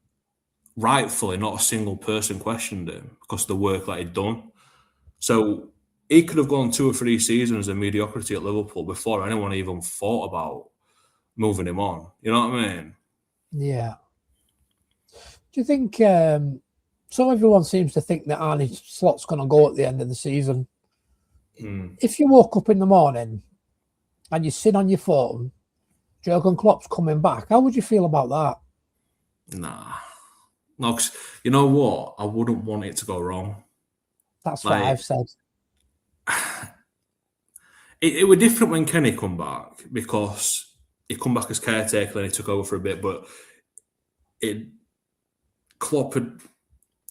rightfully, not a single person questioned him because of the work that he'd done. So he could have gone 2 or 3 seasons of mediocrity at Liverpool before anyone even thought about moving him on. You know what I mean? Yeah. Do you think? So everyone seems to think that Arne Slot's going to go at the end of the season. If you woke up in the morning and you sit on your phone, Jurgen Klopp's coming back, how would you feel about that? Nah. No, 'cause you know what? I wouldn't want it to go wrong. That's what I've said. It was different when Kenny come back, because he come back as caretaker and he took over for a bit, but Klopp had,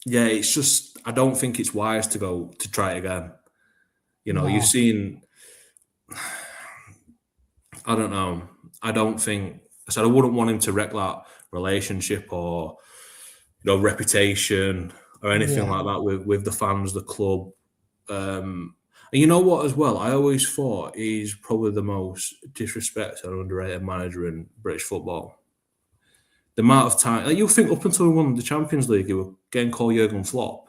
it's just, I don't think it's wise to go to try it again. No. You've seen, I don't know. I don't think, I wouldn't want him to wreck that relationship or, reputation or anything like that with the fans, the club. And you know what, as well, I always thought he's probably the most disrespected and underrated manager in British football. The amount of time, you think up until we won the Champions League, he was getting called Jurgen Klopp.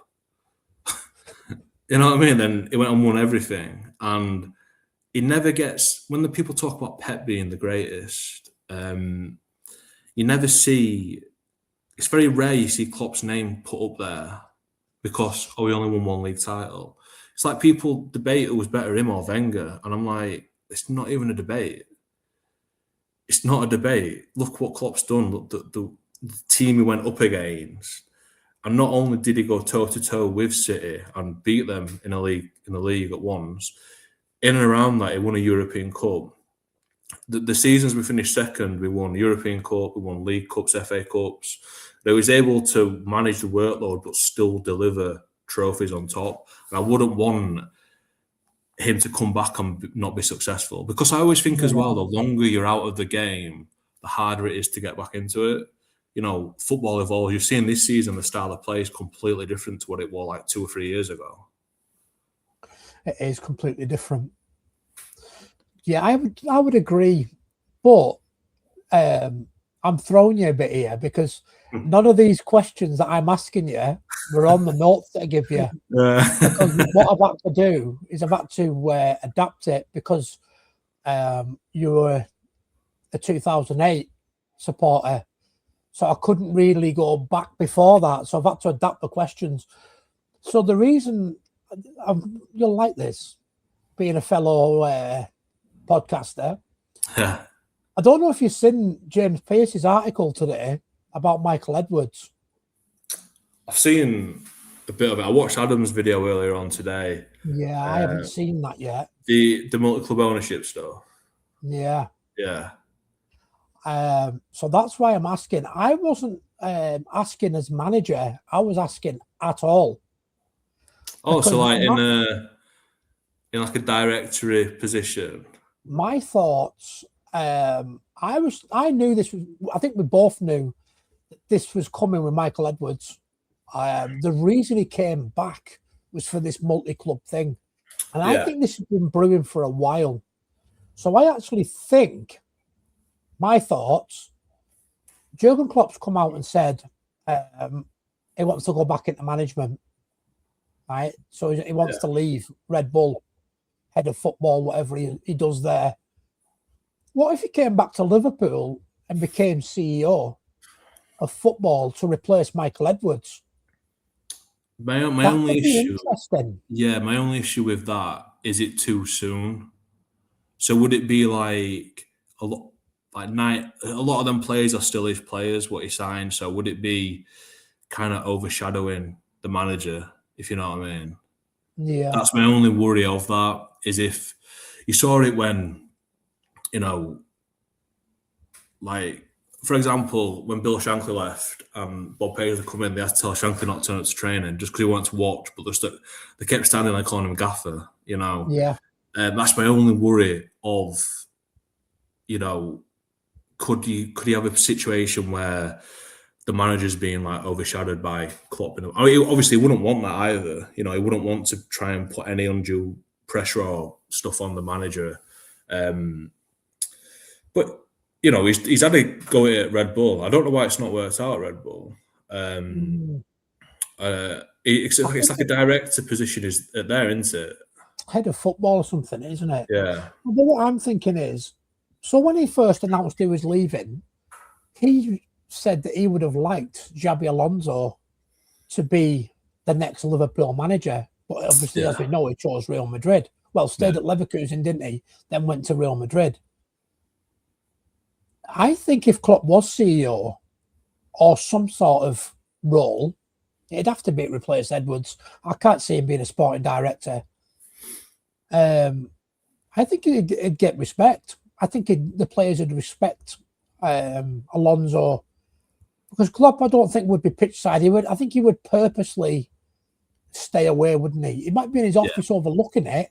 You know what I mean? Then he went and won everything. And he never gets, when the people talk about Pep being the greatest, you never see, it's very rare you see Klopp's name put up there because, we only won 1 league title. It's like people debate who was better, him or Wenger. And I'm like, it's not even a debate. It's not a debate. Look what Klopp's done. Look, the team he went up against. And not only did he go toe-to-toe with City and beat them in the league at once, in and around that, he won a European Cup. The seasons we finished second, we won European Cup, we won League Cups, FA Cups. They was able to manage the workload but still deliver trophies on top. And I wouldn't want him to come back and not be successful, because I always think as well, the longer you're out of the game, the harder it is to get back into it. Football evolves. You've seen this season the style of play is completely different to what it was like 2 or 3 years ago. It is completely different. Yeah, I would agree, but I'm throwing you a bit here because none of these questions that I'm asking you were on the notes that I give you. Because what I've had to do is I've had to adapt it, because you were a 2008 supporter, so I couldn't really go back before that. So I've had to adapt the questions. So the reason you'll like this, being a fellow podcaster. Yeah. I don't know if you've seen James Pearce's article today about Michael Edwards. I've seen a bit of it. I watched Adam's video earlier on today. Yeah, I haven't seen that yet. The multi-club ownership stuff. Yeah. Yeah. So that's why I'm asking. I wasn't asking as manager. I was asking at all. Oh, so like in like a directory position. My thoughts. I knew this was. I think we both knew that this was coming with Michael Edwards. The reason he came back was for this multi-club thing, and I think this has been brewing for a while. So I actually think, my thoughts, Jurgen Klopp's come out and said he wants to go back into management, right? So he wants to leave Red Bull, head of football, whatever he does there. What if he came back to Liverpool and became CEO of football to replace Michael Edwards? My That only could be issue, interesting. yeah, my only issue with that is it too soon. So would it be like a lot, a lot of them players are still his players, what he signed. So would it be kind of overshadowing the manager, if you know what I mean? Yeah. That's my only worry of that, is if you saw it when, you know, like, for example, when Bill Shankly left and Bob Paisley come in, they had to tell Shankly not to turn up to training just because he wanted to watch, but they kept standing there calling him Gaffer, you know. Yeah. That's my only worry of, you know, could you have a situation where the manager's being like overshadowed by Klopp? I mean, obviously, he wouldn't want that either. You know, he wouldn't want to try and put any undue pressure or stuff on the manager. But you know, he's had a go at Red Bull. I don't know why it's not worked out at Red Bull. It's like a director position is there, isn't it? Head of football or something, isn't it? Yeah. But what I'm thinking is, so when he first announced he was leaving, he said that he would have liked Xabi Alonso to be the next Liverpool manager. But obviously, as we know, he chose Real Madrid. Well, stayed at Leverkusen, didn't he? Then went to Real Madrid. I think if Klopp was CEO or some sort of role, it'd have to be to replace Edwards. I can't see him being a sporting director. I think he'd get respect. I think the players would respect Alonso, because Klopp, I don't think, would be pitch side. I think he would purposely stay away, wouldn't he? He might be in his office overlooking it,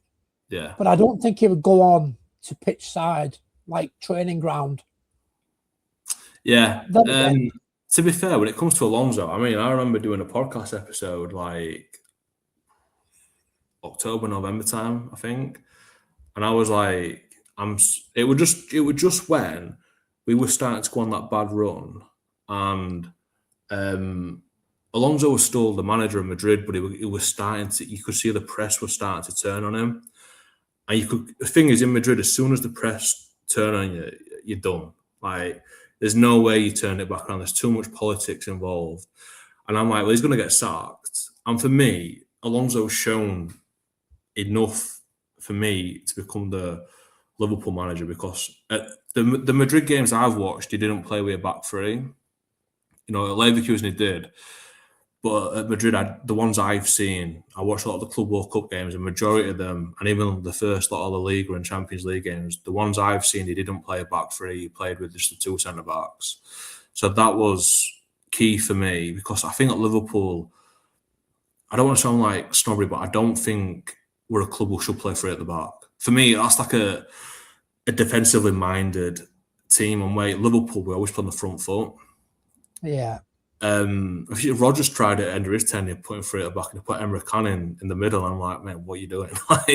but I don't think he would go on to pitch side, like training ground. Yeah. To be fair, when it comes to Alonso, I mean, I remember doing a podcast episode like October, November time, I think, and I was like, it would just when we were starting to go on that bad run, and Alonso was still the manager of Madrid, but he was starting to. You could see the press was starting to turn on him, and the thing is, in Madrid, as soon as the press turn on you, you're done. Like, there's no way you turn it back around. There's too much politics involved, and I'm like, well, he's going to get sacked. And for me, Alonso's shown enough for me to become the Liverpool manager, because at the Madrid games I've watched, he didn't play with a back three. You know, at Leverkusen he did, but at Madrid, the ones I've seen, I watched a lot of the Club World Cup games, and majority of them, and even the first lot of the Liga and Champions League games, the ones I've seen, he didn't play a back three. He played with just the two centre backs. So that was key for me, because I think at Liverpool, I don't want to sound like snobbery, but I don't think we're a club who should play three at the back. For me, that's like a defensively minded team, and where Liverpool, we always play on the front foot. Yeah. Rodgers tried it under his tenure, putting three at the back, and he put Emre Can in the middle. And I'm like, man, what are you doing? But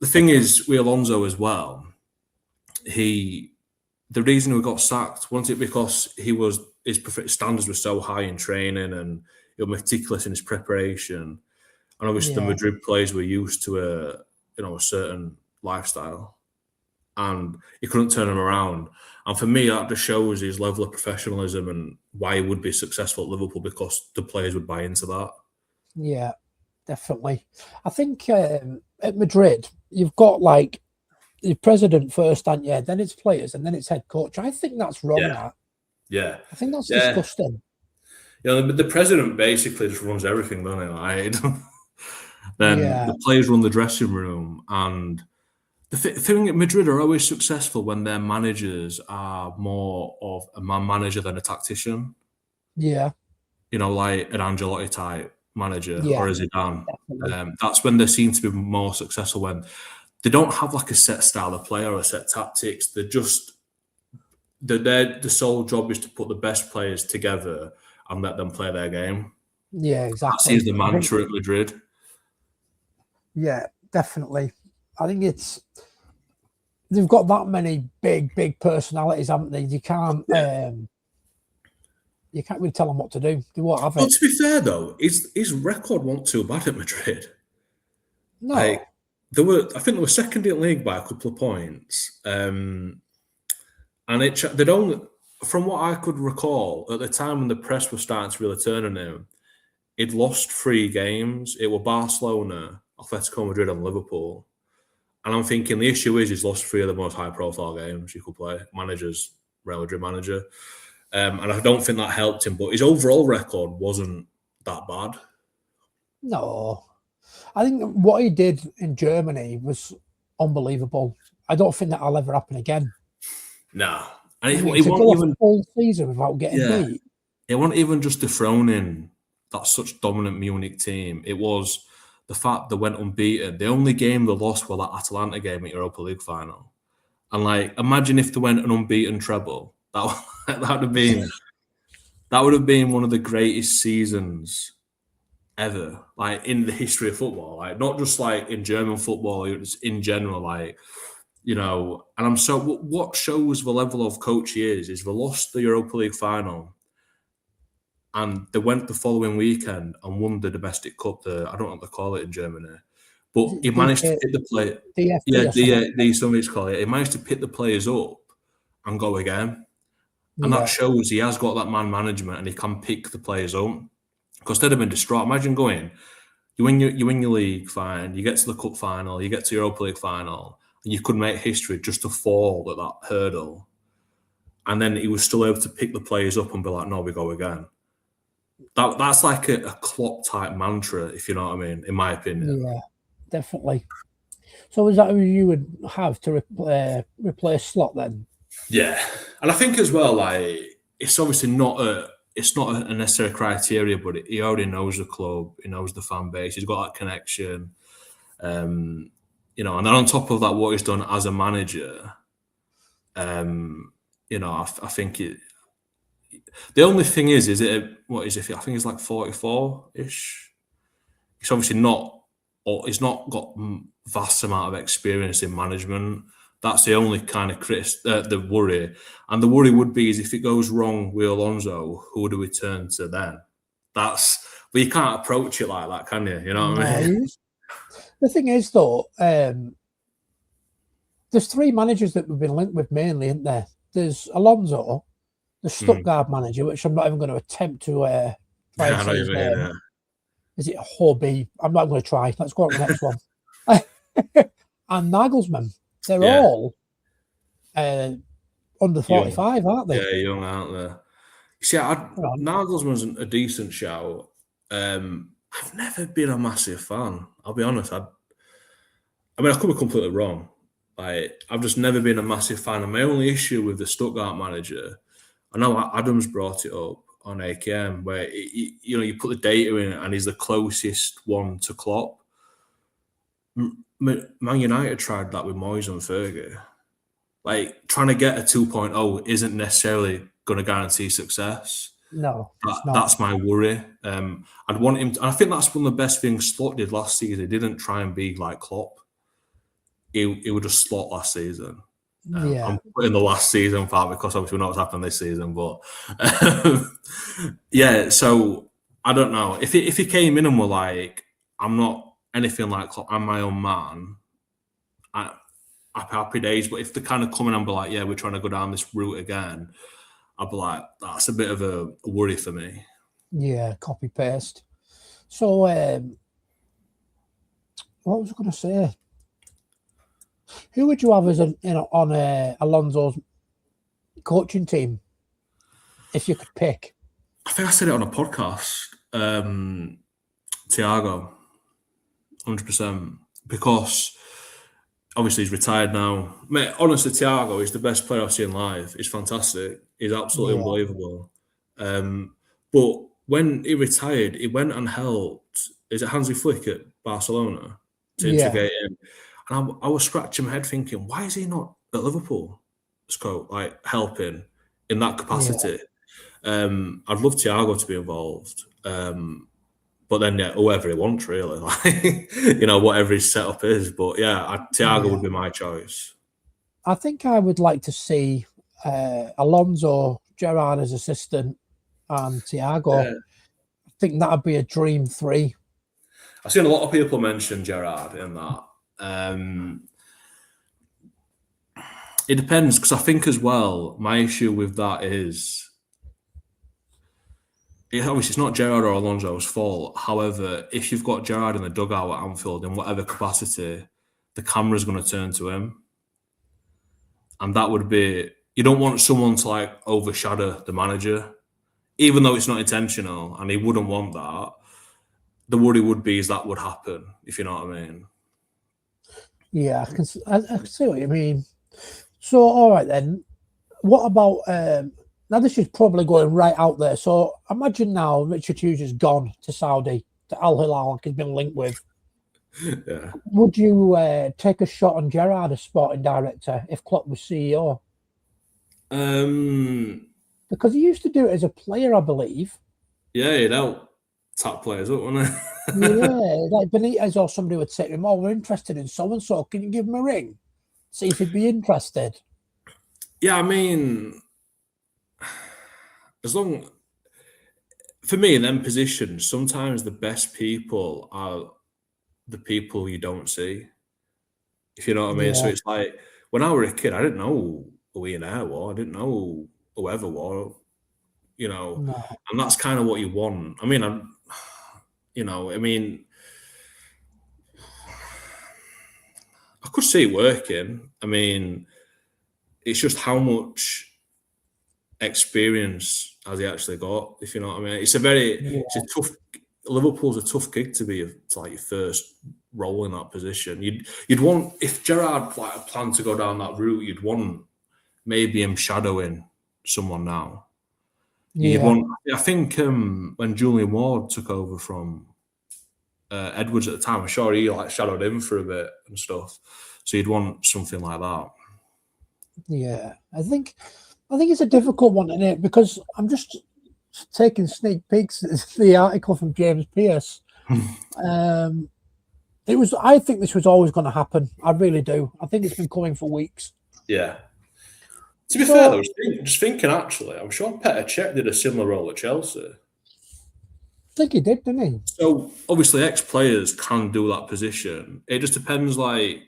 the thing is, with Alonso as well, the reason we got sacked wasn't it because his standards were so high in training and he was meticulous in his preparation, and obviously the Madrid players were used to a certain lifestyle, and he couldn't turn them around. And for me, that just shows his level of professionalism and why he would be successful at Liverpool, because the players would buy into that. Yeah, definitely. I think at Madrid, you've got like the president first, and then it's players, and then it's head coach. I think that's wrong. Yeah. I think that's disgusting. You know, the president basically just runs everything, doesn't he? Like, then the players run the dressing room, and the thing at Madrid are always successful when their managers are more of a man manager than a tactician. Yeah. You know, like an Ancelotti type manager or a Zidane. That's when they seem to be more successful, when they don't have like a set style of play or a set tactics. The sole job is to put the best players together and let them play their game. Yeah, exactly. That seems the mantra at Madrid. Yeah, definitely. I think they've got that many big personalities, haven't they? You can't really tell them what to do. They won't have it. But to be fair though, his record wasn't too bad at Madrid. No. Like, I think they were second in league by a couple of points. And they'd only, from what I could recall, at the time when the press was starting to really turn on him, he'd lost 3 games. It were Barcelona, Atletico Madrid, and Liverpool. And I'm thinking the issue is he's lost 3 of the most high-profile games you could play. Managers, Real Madrid manager. And I don't think that helped him. But his overall record wasn't that bad. No. I think what he did in Germany was unbelievable. I don't think that'll ever happen again. No. And he won't even a full season without getting beat. It wasn't even just dethroning that such dominant Munich team. It was the fact they went unbeaten. The only game they lost was that Atalanta game at Europa League final. And like, imagine if they went an unbeaten treble. That would have been one of the greatest seasons ever, like in the history of football. Like, not just like in German football, it's in general. Like, you know, and what shows the level of coach he is they lost the Europa League final. And they went the following weekend and won the domestic cup. I don't know what they call it in Germany, but he managed to pick the play. Somebody's call it. He managed to pick the players up and go again, and that shows he has got that man management and he can pick the players up. Because they'd have been distraught. Imagine you win your league, fine. You get to the cup final, you get to Europa League final, and you could make history just to fall at that hurdle, and then he was still able to pick the players up and be like, "No, we go again." That's like a Klopp type mantra, if you know what I mean, in my opinion. Yeah, definitely. So is that who you would have to replace Slot then? Yeah, and I think as well, like, it's obviously not a necessary criteria, but he already knows the club, he knows the fan base, he's got that connection, you know. And then on top of that, what he's done as a manager, you know, I think it. The only thing is what is it? I think it's like 44-ish. He's obviously not, or he's not got vast amount of experience in management. That's the only kind of the worry. And the worry would be is if it goes wrong with Alonso, who do we turn to then? But you can't approach it like that, can you? You know what I mean? The thing is, though, there's 3 managers that we've been linked with mainly, isn't there? There's Alonso, the Stuttgart manager, which I'm not even going to attempt to Is it Hobby? I'm not going to try. Let's go on to the next one. And Nagelsmann. They're all under 45, aren't they? Yeah, young, aren't they? See, Nagelsmann's a decent shout. I've never been a massive fan. I'll be honest. I could be completely wrong. Like, I've just never been a massive fan. And my only issue with the Stuttgart manager, I know Adams brought it up on AKM, where you put the data in and he's the closest one to Klopp. Man United tried that with Moyes and Fergie. Like, trying to get a 2.0 isn't necessarily going to guarantee success. No, that's my worry. I'd want him to, and I think that's one of the best things Slot did last season. He didn't try and be like Klopp. He would just Slot last season. I'm putting the last season part because obviously we know what's happened this season. But so I don't know. If he came in and were like, I'm not anything like Klopp, I'm my own man, happy days. But if they kind of come in and be like, yeah, we're trying to go down this route again, I'd be like, that's a bit of a worry for me. Yeah, copy paste. So, what was I going to say? Who would you have as on Alonso's coaching team if you could pick? I think I said it on a podcast. Thiago, 100%, because obviously he's retired now. Mate, honestly, Thiago is the best player I've seen live. He's fantastic. He's absolutely unbelievable. But when he retired, he went and helped. Is it Hansi Flick at Barcelona to integrate him? And I was scratching my head thinking, why is he not at Liverpool? Like, helping in that capacity. Yeah. I'd love Thiago to be involved. But then, whoever he wants, really. Like, whatever his setup is. But Thiago would be my choice. I think I would like to see Alonso, Gerrard as assistant, and Thiago. Yeah. I think that would be a dream 3. I've seen a lot of people mention Gerrard in that. It depends, because I think as well, my issue with that is, obviously it's not Gerrard or Alonso's fault. However, if you've got Gerrard in the dugout at Anfield in whatever capacity, the camera's going to turn to him. And that would be, you don't want someone to like overshadow the manager, even though it's not intentional, and he wouldn't want that. The worry would be is that would happen, if you know what I mean. Yeah, I can see what you mean. So, all right then. What about now? This is probably going right out there. So, imagine now Richard Hughes is gone to Saudi, to Al Hilal, like he's been linked with. Yeah. Would you take a shot on Gerrard as sporting director if Klopp was CEO? Because he used to do it as a player, I believe. Yeah, he'd help tap players up, wouldn't he? Yeah, like Benitez or somebody would say to him, "Oh, we're interested in so and so. Can you give him a ring? See if he'd be interested." Yeah, I mean, for me in them positions, sometimes the best people are the people you don't see, if you know what I mean. Yeah. So it's like, when I was a kid, I didn't know who Ian Ayre was. I didn't know whoever was, No. and that's kind of what you want. I mean, I could see it working. I mean, it's just how much experience has he actually got, if you know what I mean. It's a tough. Liverpool's a tough gig to be like your first role in that position. You'd want, if Gerrard like planned to go down that route, you'd want maybe him shadowing someone now. Yeah. I think when Julian Ward took over from Edwards at the time, I'm sure he like shadowed him for a bit and stuff. So you'd want something like that. Yeah, I think it's a difficult one, isn't it? Because I'm just taking sneak peeks at the article from James Pearce. I think this was always going to happen. I really do. I think it's been coming for weeks. Yeah. To be fair, though, just thinking actually, I'm sure Petr Cech did a similar role at Chelsea. I think he did, didn't he? So obviously, ex-players can do that position. It just depends, like,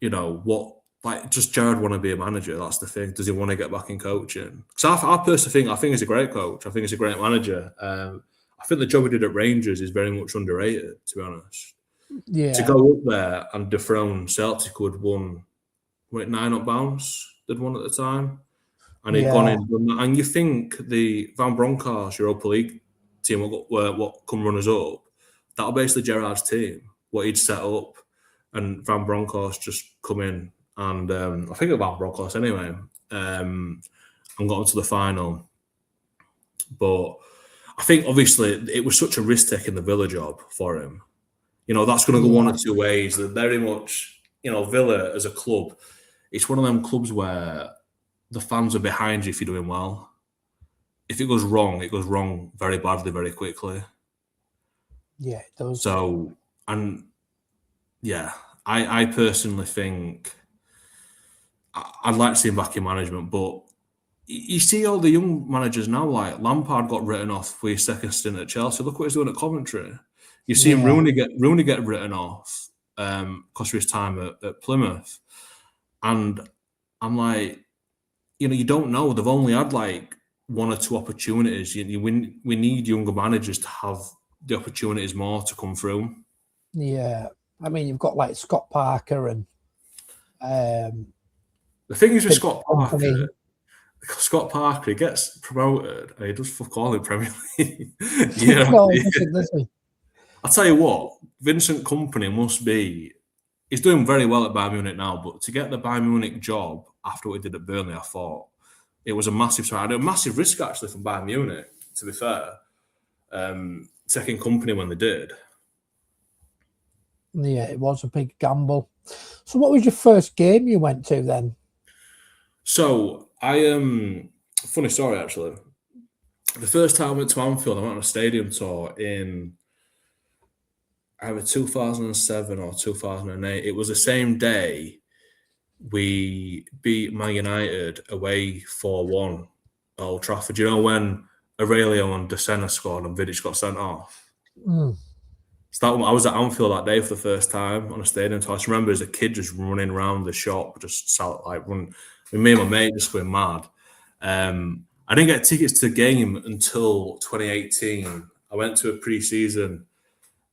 what. Like, does Gerrard want to be a manager? That's the thing. Does he want to get back in coaching? Because I personally think he's a great coach. I think he's a great manager. I think the job he did at Rangers is very much underrated, to be honest. Yeah. To go up there and dethrone Celtic, who had won, 9 up bounce, they'd won at the time. And he'd gone in and done that. And you think the Van Bronckhorst Europa League team, what come runners up, that'll basically Gerrard's team, what he'd set up. And Van Bronckhorst just come in. And I think about Bronckhorst anyway, and got into the final. But I think obviously it was such a risk taking the Villa job for him. That's going to go one or two ways. They're very much, Villa as a club, it's one of them clubs where the fans are behind you if you're doing well. If it goes wrong very badly, very quickly. Yeah, it does. So, and yeah, I personally think I'd like to see him back in management, but you see all the young managers now, like Lampard got written off for his second stint at Chelsea. Look what he's doing at Coventry. You see him Rooney get written off because of his time at Plymouth. And I'm like, you don't know. They've only had like one or two opportunities. We need younger managers to have the opportunities more to come through. Yeah. I mean, you've got like Scott Parker and the thing is with Scott Parker, he gets promoted and he does fuck all in Premier League. I'll tell you what, Vincent Kompany he's doing very well at Bayern Munich now, but to get the Bayern Munich job after what he did at Burnley, I thought it was a massive risk actually from Bayern Munich, to be fair, taking Kompany when they did. Yeah, it was a big gamble. So what was your first game you went to then? So funny story actually. The first time I went to Anfield, I went on a stadium tour in either 2007 or 2008. It was the same day we beat Man United away 4-1 at Old Trafford. You know when Aurelio and De Sena scored and Vidic got sent off? I was at Anfield that day for the first time on a stadium tour. I just remember as a kid just running around the shop, just like run. Me and my mate just going mad. I didn't get tickets to the game until 2018. I went to a pre-season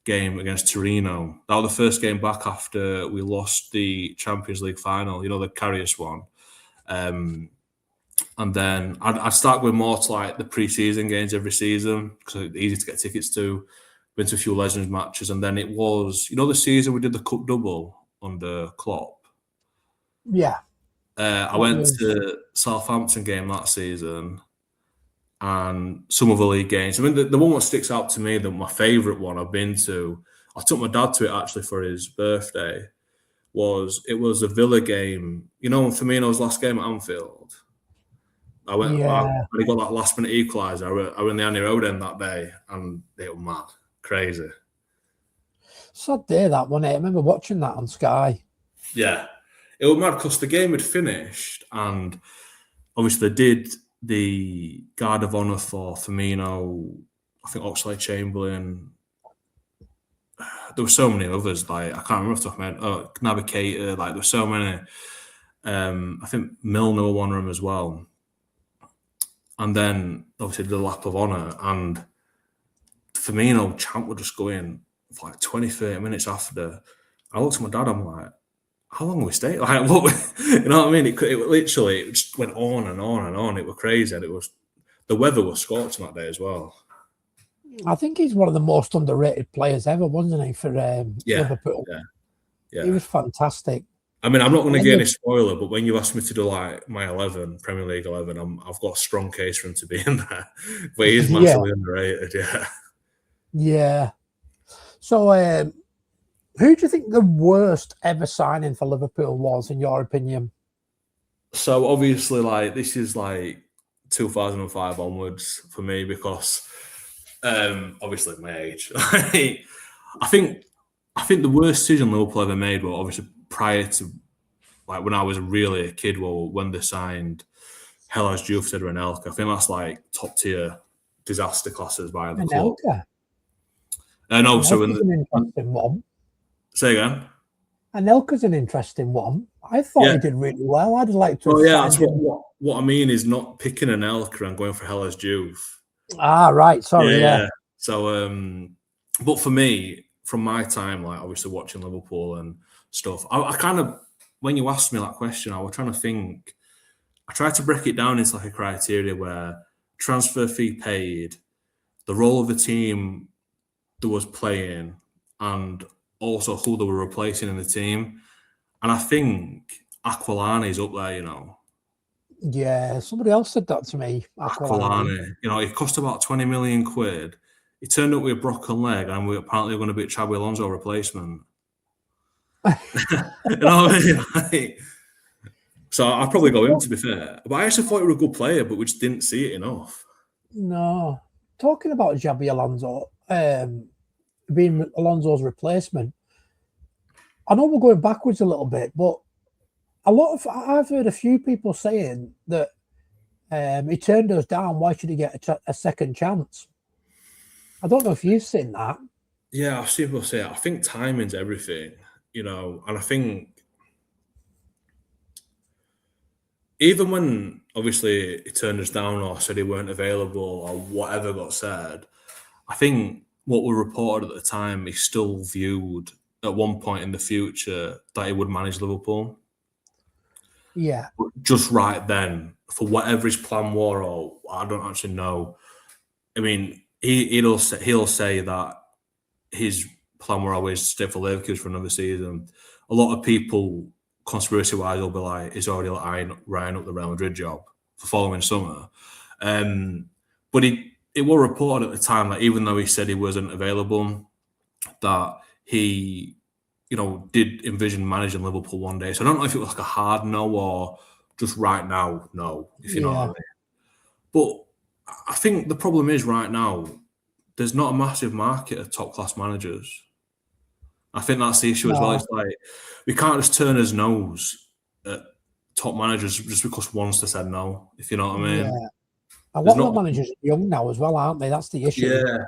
game against Torino. That was the first game back after we lost the Champions League final, the Karius one. And then I'd start going more to like the pre-season games every season because it's easy to get tickets to. Been to a few Legends matches, and then it was, the season we did the Cup double under Klopp. Yeah. I went to Southampton game that season and some other league games. I mean, the one that sticks out to me, my favourite one I've been to, I took my dad to it actually for his birthday, it was a Villa game. When Firmino's last game at Anfield, I went, he got that last minute equaliser. I went the Annie Road end that day and it was mad. Crazy. Sad day that one. I remember watching that on Sky. Yeah. It was mad because the game had finished and obviously they did the Guard of Honour for Firmino, I think Oxlade-Chamberlain. There were so many others, like I can't remember off the top of my head. Naby Keita, like there were so many. I think Milner were one of them as well. And then obviously the lap of honour and Firmino chant would just go in for like 20, 30 minutes after. I looked at my dad, I'm like, how long are we staying? Like, what? You know what I mean? It literally just went on and on and on. It was crazy. And the weather was scorching that day as well. I think he's one of the most underrated players ever, wasn't he, for Liverpool? Yeah. He was fantastic. I mean, I'm not going to get any spoiler, but when you asked me to do like my 11, Premier League 11, I've got a strong case for him to be in there. But he is massively underrated, yeah. Yeah. So, who do you think the worst ever signing for Liverpool was, in your opinion? So, obviously, like, this is like 2005 onwards for me because, obviously, my age. I think the worst decision Liverpool ever made was obviously prior to, like, when I was really a kid, when they signed Hellas Juve and Anelka. I think that's like top tier disaster classes by the club. No, so an interesting one. Say again. Anelka's an interesting one. I thought he did really well. I'd like to. Oh yeah, that's what I mean is not picking Anelka and going for Hellas Juve. Ah, right. Sorry. Yeah. So, but for me, from my time, like obviously watching Liverpool and stuff, I kind of, when you asked me that question, I was trying to think. I tried to break it down into like a criteria where transfer fee paid, the role of the team that was playing, and also who they were replacing in the team. And I think Aquilani's up there, Yeah, somebody else said that to me. Aquilani. It cost about 20 million quid. He turned up with a broken leg, and we're apparently going to be a Xabi Alonso replacement. You know what I mean? So I'd probably go him, to be fair. But I actually thought he was a good player, but we just didn't see it enough. No. Talking about Xabi Alonso, being Alonso's replacement, I know we're going backwards a little bit, but I've heard a few people saying that he turned us down. Why should he get a second chance? I don't know if you've seen that. Yeah, I've seen people say it. I think timing's everything, and I think even when obviously he turned us down or said he weren't available or whatever got said, I think what we reported at the time, he still viewed at one point in the future that he would manage Liverpool. Yeah. But just right then, for whatever his plan was, or I don't actually know. I mean, he'll say that his plan were always stay for Leverkusen for another season. A lot of people, conspiracy-wise, will be like, he's already eyeing up the Real Madrid job for following summer. But it was reported at the time that even though he said he wasn't available, that he, did envision managing Liverpool one day. So I don't know if it was like a hard no or just right now, no, if you know what I mean. But I think the problem is right now, there's not a massive market of top-class managers. I think that's the issue as well. It's like, we can't just turn his nose at top managers just because one said no, if you know what I mean. Yeah. A lot of managers are young now as well, aren't they? That's the issue. Yeah.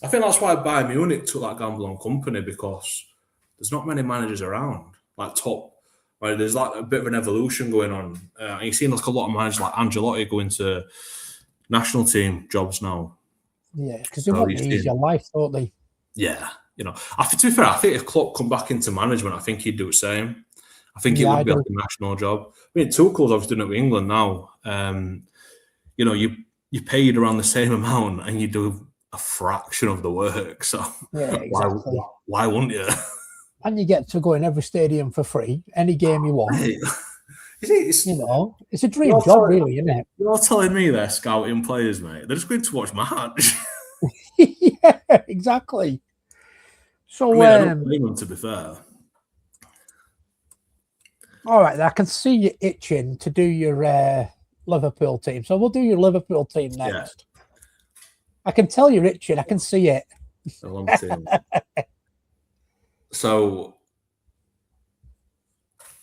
I think that's why Bayern Munich took that gamble on company, because there's not many managers around, like top. Right, there's like a bit of an evolution going on. And you've seen like a lot of managers like Ancelotti go into national team jobs now. Yeah, because they want the easier life, don't they? Yeah, to be fair, I think if Klopp come back into management, I think he'd do the same. I think it would be like a national job. I mean, Tuchel's obviously doing it with England now. You paid around the same amount and you do a fraction of the work. So yeah, exactly. why wouldn't you? And you get to go in every stadium for free, any game you want. Right. It's a dream job, really, isn't it? You're telling me they're scouting players, mate. They're just going to watch match. Yeah, exactly. So, I don't blame them, to be fair. All right, I can see you itching to do your Liverpool team. So we'll do your Liverpool team next. Yeah. I can tell you're itching. I can see it. A long team. So,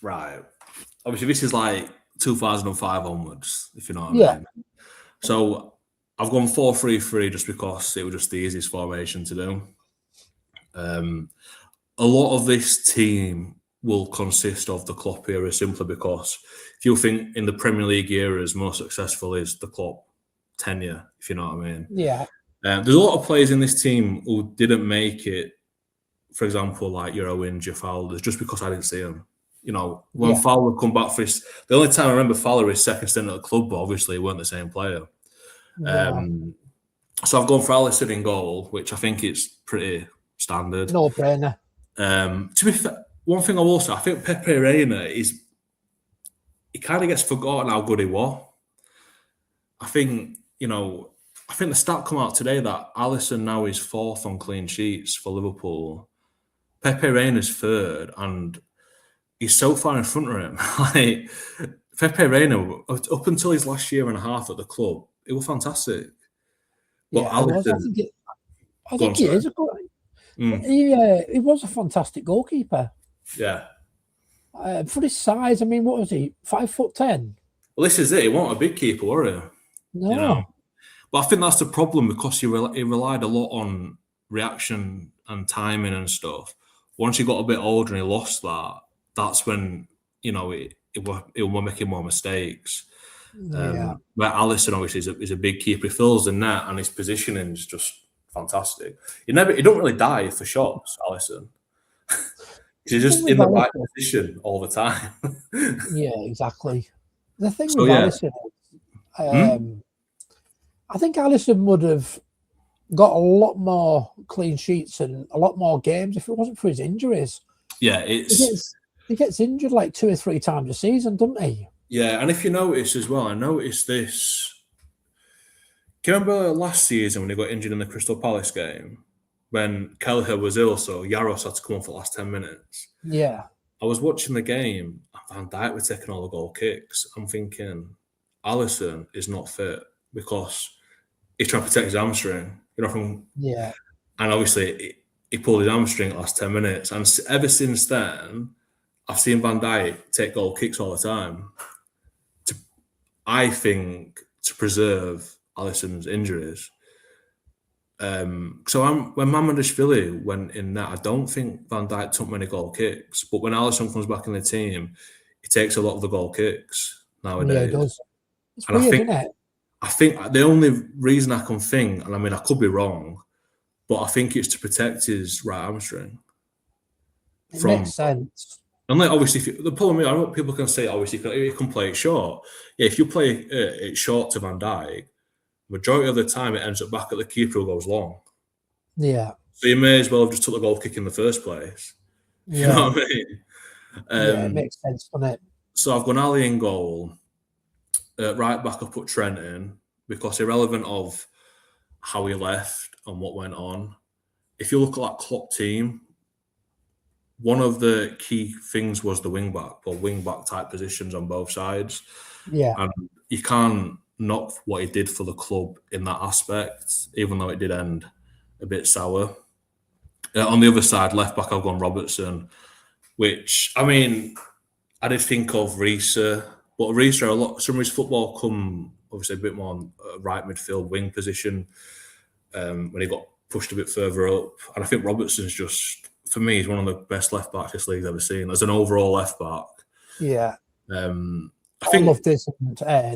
right. Obviously, this is like 2005 onwards, if you know what I mean. So, I've gone 4-3-3 just because it was just the easiest formation to do. A lot of this team will consist of the Klopp era, simply because if you think in the Premier League eras, most successful is the Klopp tenure, if you know what I mean. Yeah. There's a lot of players in this team who didn't make it, for example, like your Owens, your Fowlers, just because I didn't see them. When Fowler come back for his... The only time I remember Fowler is second stint at the club, but obviously he weren't the same player. Yeah. So I've gone for Alisson in goal, which I think is pretty standard. No-brainer. To be fair, one thing I will say, I think Pepe Reina he kind of gets forgotten how good he was. I think the stat come out today that Alisson now is 4th on clean sheets for Liverpool. Pepe Reina's 3rd, and he's so far in front of him. Like, Pepe Reina, up until his last year and a half at the club, it was fantastic. But Alisson, I think he is a good. He was a fantastic goalkeeper. Yeah. For his size, I mean, what was he? 5'10"? Well, this is it. He wasn't a big keeper, were he? No. But I think that's the problem, because he relied a lot on reaction and timing and stuff. Once he got a bit older and he lost that, that's when, he was making more mistakes. But Alisson obviously is a big keeper. He fills the net and his positioning is just fantastic. He don't really die for shots, Alisson. He's just in the right position all the time. Yeah, exactly. The thing with Alisson is, I think Alisson would have got a lot more clean sheets and a lot more games if it wasn't for his injuries. Yeah, he gets injured like 2 or 3 times a season, doesn't he? Yeah, and if you notice as well, I noticed this. Do you remember last season when he got injured in the Crystal Palace game? When Kelleher was ill, so Yaros had to come on for the last 10 minutes. Yeah. I was watching the game, and Van Dijk was taking all the goal kicks. I'm thinking, Alisson is not fit because he's trying to protect his hamstring. And obviously, he pulled his hamstring at the last 10 minutes. And ever since then, I've seen Van Dijk take goal kicks all the time. I think to preserve Alisson's injuries. So when Mamadashvili went in that, I don't think Van Dijk took many goal kicks. But when Alisson comes back in the team, he takes a lot of the goal kicks nowadays. Yeah, he does. It's weird, isn't it? I think the only reason I can think, and I mean I could be wrong, but I think it's to protect his right hamstring. It makes sense. And like, obviously, the problem is, I know people can say, obviously, you can play it short. Yeah, if you play it short to Van Dijk, majority of the time it ends up back at the keeper who goes long. Yeah. So you may as well have just took the goal kick in the first place. Yeah. You know what I mean? Yeah, it makes sense, doesn't it? So I've gone Ali in goal. Right back, I put Trent in, because irrelevant of how he left and what went on, if you look at that Klopp team, one of the key things was the wing-back or wing-back type positions on both sides. Yeah. And you can't knock what he did for the club in that aspect, even though it did end a bit sour. On the other side, left-back, I've gone Robertson, which, I mean, I did think of Reese, but Reese, some of his football come, obviously, a bit more on right midfield wing position when he got pushed a bit further up. And I think Robertson's just, for me, he's one of the best left backs this league's ever seen as an overall left back. Yeah. I think love this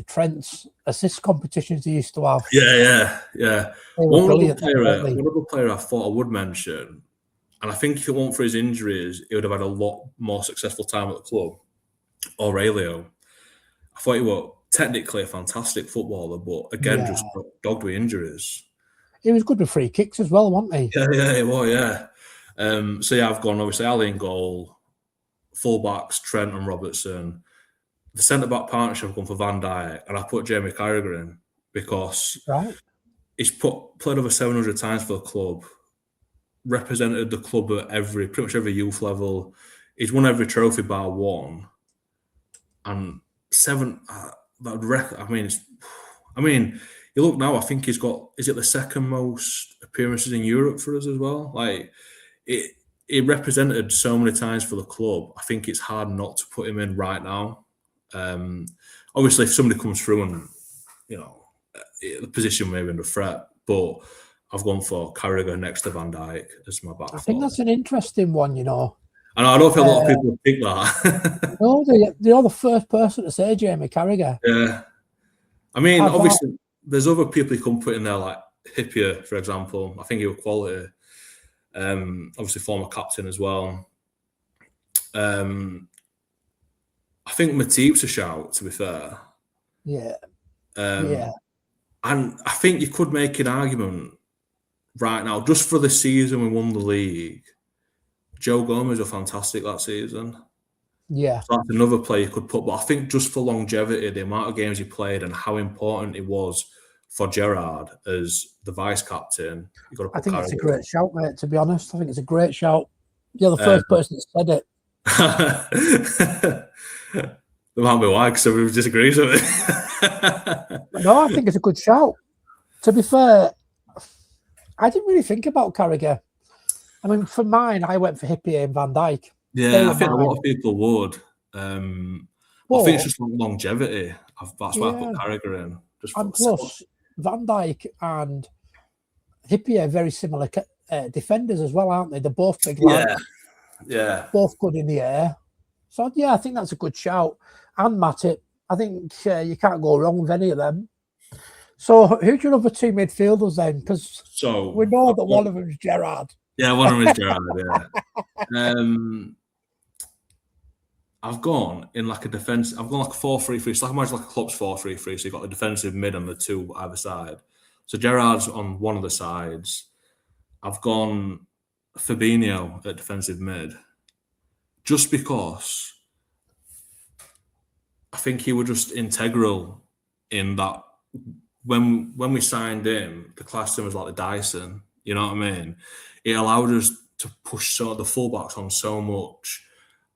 Trent's assist competitions he used to have. Yeah. One other player I thought I would mention, and I think if it weren't for his injuries, he would have had a lot more successful time at the club. Aurelio. I thought he was technically a fantastic footballer, but again, just dogged with injuries. He was good with free kicks as well, wasn't he? Yeah, he was, yeah. I've gone, obviously, Ali in goal, full-backs, Trent and Robertson. The centre-back partnership I've gone for Van Dijk, and I put Jamie Carragher in because he's played over 700 times for the club, represented the club at pretty much every youth level. He's won every trophy bar one. And you look now, I think he's got, is it the second most appearances in Europe for us as well? Like, he represented so many times for the club. I think it's hard not to put him in right now. Obviously, if somebody comes through and, the position may be under threat, but I've gone for Carragher next to Van Dijk as my back. I think that's an interesting one, And I don't feel a lot of people think that. No, you're the first person to say Jamie Carragher. Yeah. I mean, obviously, there's other people you can put in there, like Hippier, for example. I think he was quality. Obviously, former captain as well. I think Matip's a shout, to be fair. Yeah. And I think you could make an argument right now, just for the season we won the league. Joe Gomez was fantastic that season. Yeah. So that's another player you could put. But I think just for longevity, the amount of games he played and how important it was for Gerrard as the vice-captain. I think it's a great shout, mate, to be honest. I think it's a great shout. You're the first person that said it. There might be why, because everyone disagrees with it. No, I think it's a good shout. To be fair, I didn't really think about Carragher. I mean, for mine, I went for Hippier and Van Dijk. Yeah, I think a lot of people would. I think it's just longevity. That's why I put Carragher in. And plus, Van Dijk and Hippier are very similar defenders as well, aren't they? They're both big lads. Yeah. Both good in the air. So, yeah, I think that's a good shout. And Matip, I think you can't go wrong with any of them. So, who's your other two midfielders then? Because we know that one of them is Gerrard. Yeah, one of them is Gerrard, yeah. I've gone in like a defence. I've gone like a 4-3-3. It's like imagine like a club's 4-3-3. So you've got the defensive mid and the two either side. So Gerrard's on one of the sides. I've gone Fabinho at defensive mid, just because I think he was just integral in that. When we signed him, the class him was like the Dyson. You know what I mean? It allowed us to push the fullbacks on so much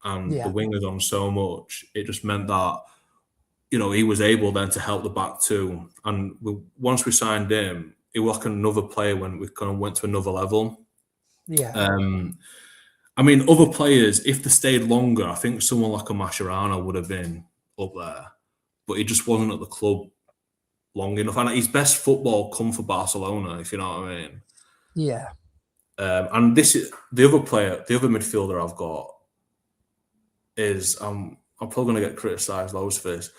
and the wingers on so much. It just meant that, he was able then to help the back too. And once we signed him, it was like another player when we kind of went to another level. Yeah. I mean, other players, if they stayed longer, I think someone like a Mascherano would have been up there. But he just wasn't at the club long enough. And his best football come for Barcelona, if you know what I mean. Yeah. And this is the other midfielder I've got is I'm probably going to get criticised loads for this.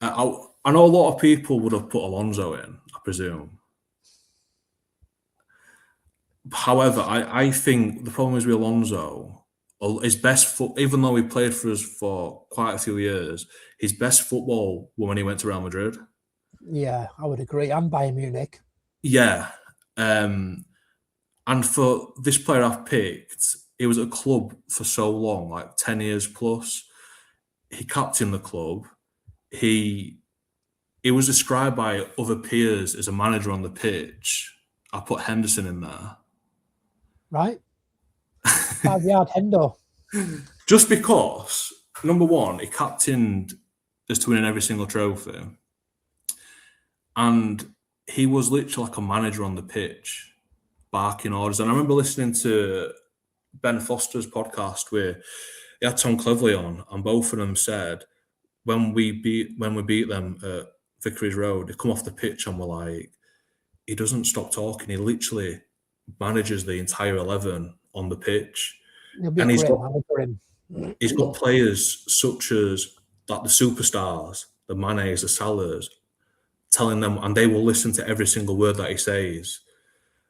I know a lot of people would have put Alonso in, I presume. However, I think the problem is with Alonso, his best even though he played for us for quite a few years, his best football was when he went to Real Madrid. Yeah, I would agree. And Bayern Munich. Yeah. And for this player I've picked, he was at a club for so long, like 10 years plus. He captained the club. He was described by other peers as a manager on the pitch. I put Henderson in there. Right. 5-yard Hendo. Just because, number one, he captained us to winning every single trophy. And he was literally like a manager on the pitch, barking orders. And I remember listening to Ben Foster's podcast where he had Tom Cleverley on, and both of them said when we beat them at Vicarage Road, they come off the pitch and were like, he doesn't stop talking. He literally manages the entire 11 on the pitch. He'll be And a great manager him. He's got players such as like the superstars, the Manes, the Salahs, telling them, and they will listen to every single word that he says.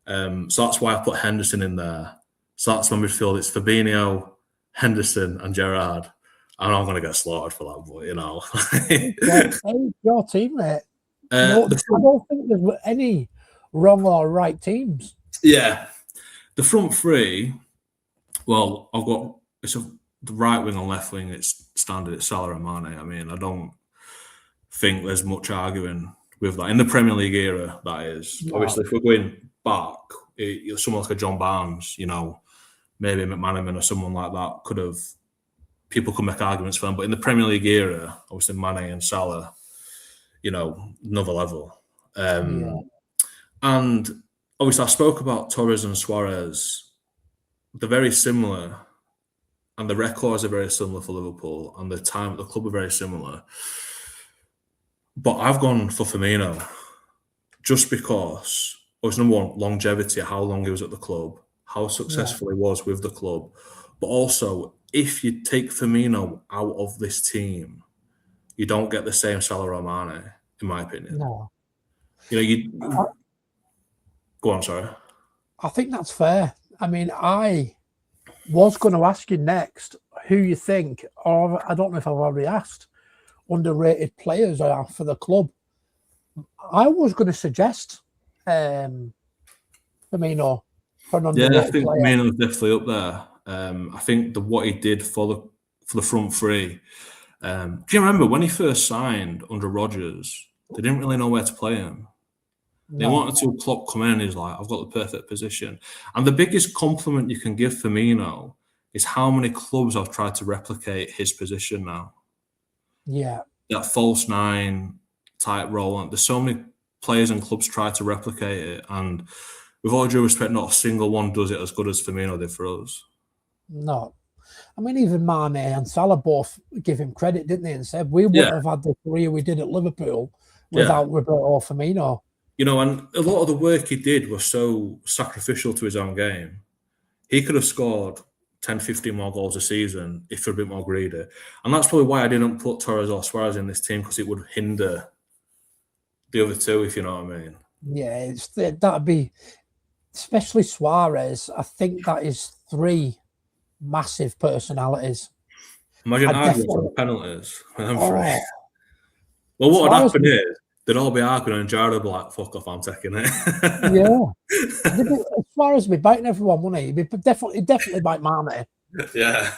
So that's why I put Henderson in there. So that's my midfield. It's Fabinho, Henderson, and Gerrard. And I'm going to get slaughtered for that, but you know. Your team, mate. No, I don't think there's any wrong or right teams. Yeah. The front three, well, I've got the right wing and left wing, it's standard, it's Salah and Mane. I mean, I don't think there's much arguing with that. In the Premier League era, that is. No. Obviously, if we're going back, someone like a John Barnes, you know, maybe McManaman or someone like that people could make arguments for them. But in the Premier League era, obviously Mane and Salah, you know, another level. And obviously I spoke about Torres and Suarez. They're very similar, and the records are very similar for Liverpool, and the time at the club are very similar. But I've gone for Firmino just because it was, number one, longevity, how long he was at the club, how successful he was with the club. But also, if you take Firmino out of this team, you don't get the same Salah or Mane, in my opinion. No. You know, go on, sorry. I think that's fair. I mean, I was going to ask you next who you think, or I don't know if I've already asked, underrated players are for the club. I was going to suggest Firmino for an underrated player. Yeah, I think Firmino's definitely up there. I think what he did for the front three. Do you remember when he first signed under Rodgers? They didn't really know where to play him. They wanted to Klopp come in and he's like, I've got the perfect position. And the biggest compliment you can give Firmino is how many clubs have tried to replicate his position now. Yeah. That false nine type role. And there's so many players and clubs try to replicate it. And with all due respect, not a single one does it as good as Firmino did for us. No. I mean, even Mane and Salah both give him credit, didn't they? And said, we wouldn't have had the career we did at Liverpool without Roberto Firmino. You know, and a lot of the work he did was so sacrificial to his own game. He could have scored 10, 15 more goals a season if they're a bit more greedy. And that's probably why I didn't put Torres or Suarez in this team, because it would hinder the other two, if you know what I mean. Yeah, that'd be, especially Suarez, I think that is three massive personalities. Imagine arguing for the penalties. Well, what would happen is, they'd all be arguing and Jared would be like, fuck off, I'm taking it. As far as me biting everyone, wouldn't he? He'd definitely bite Mane. Yeah.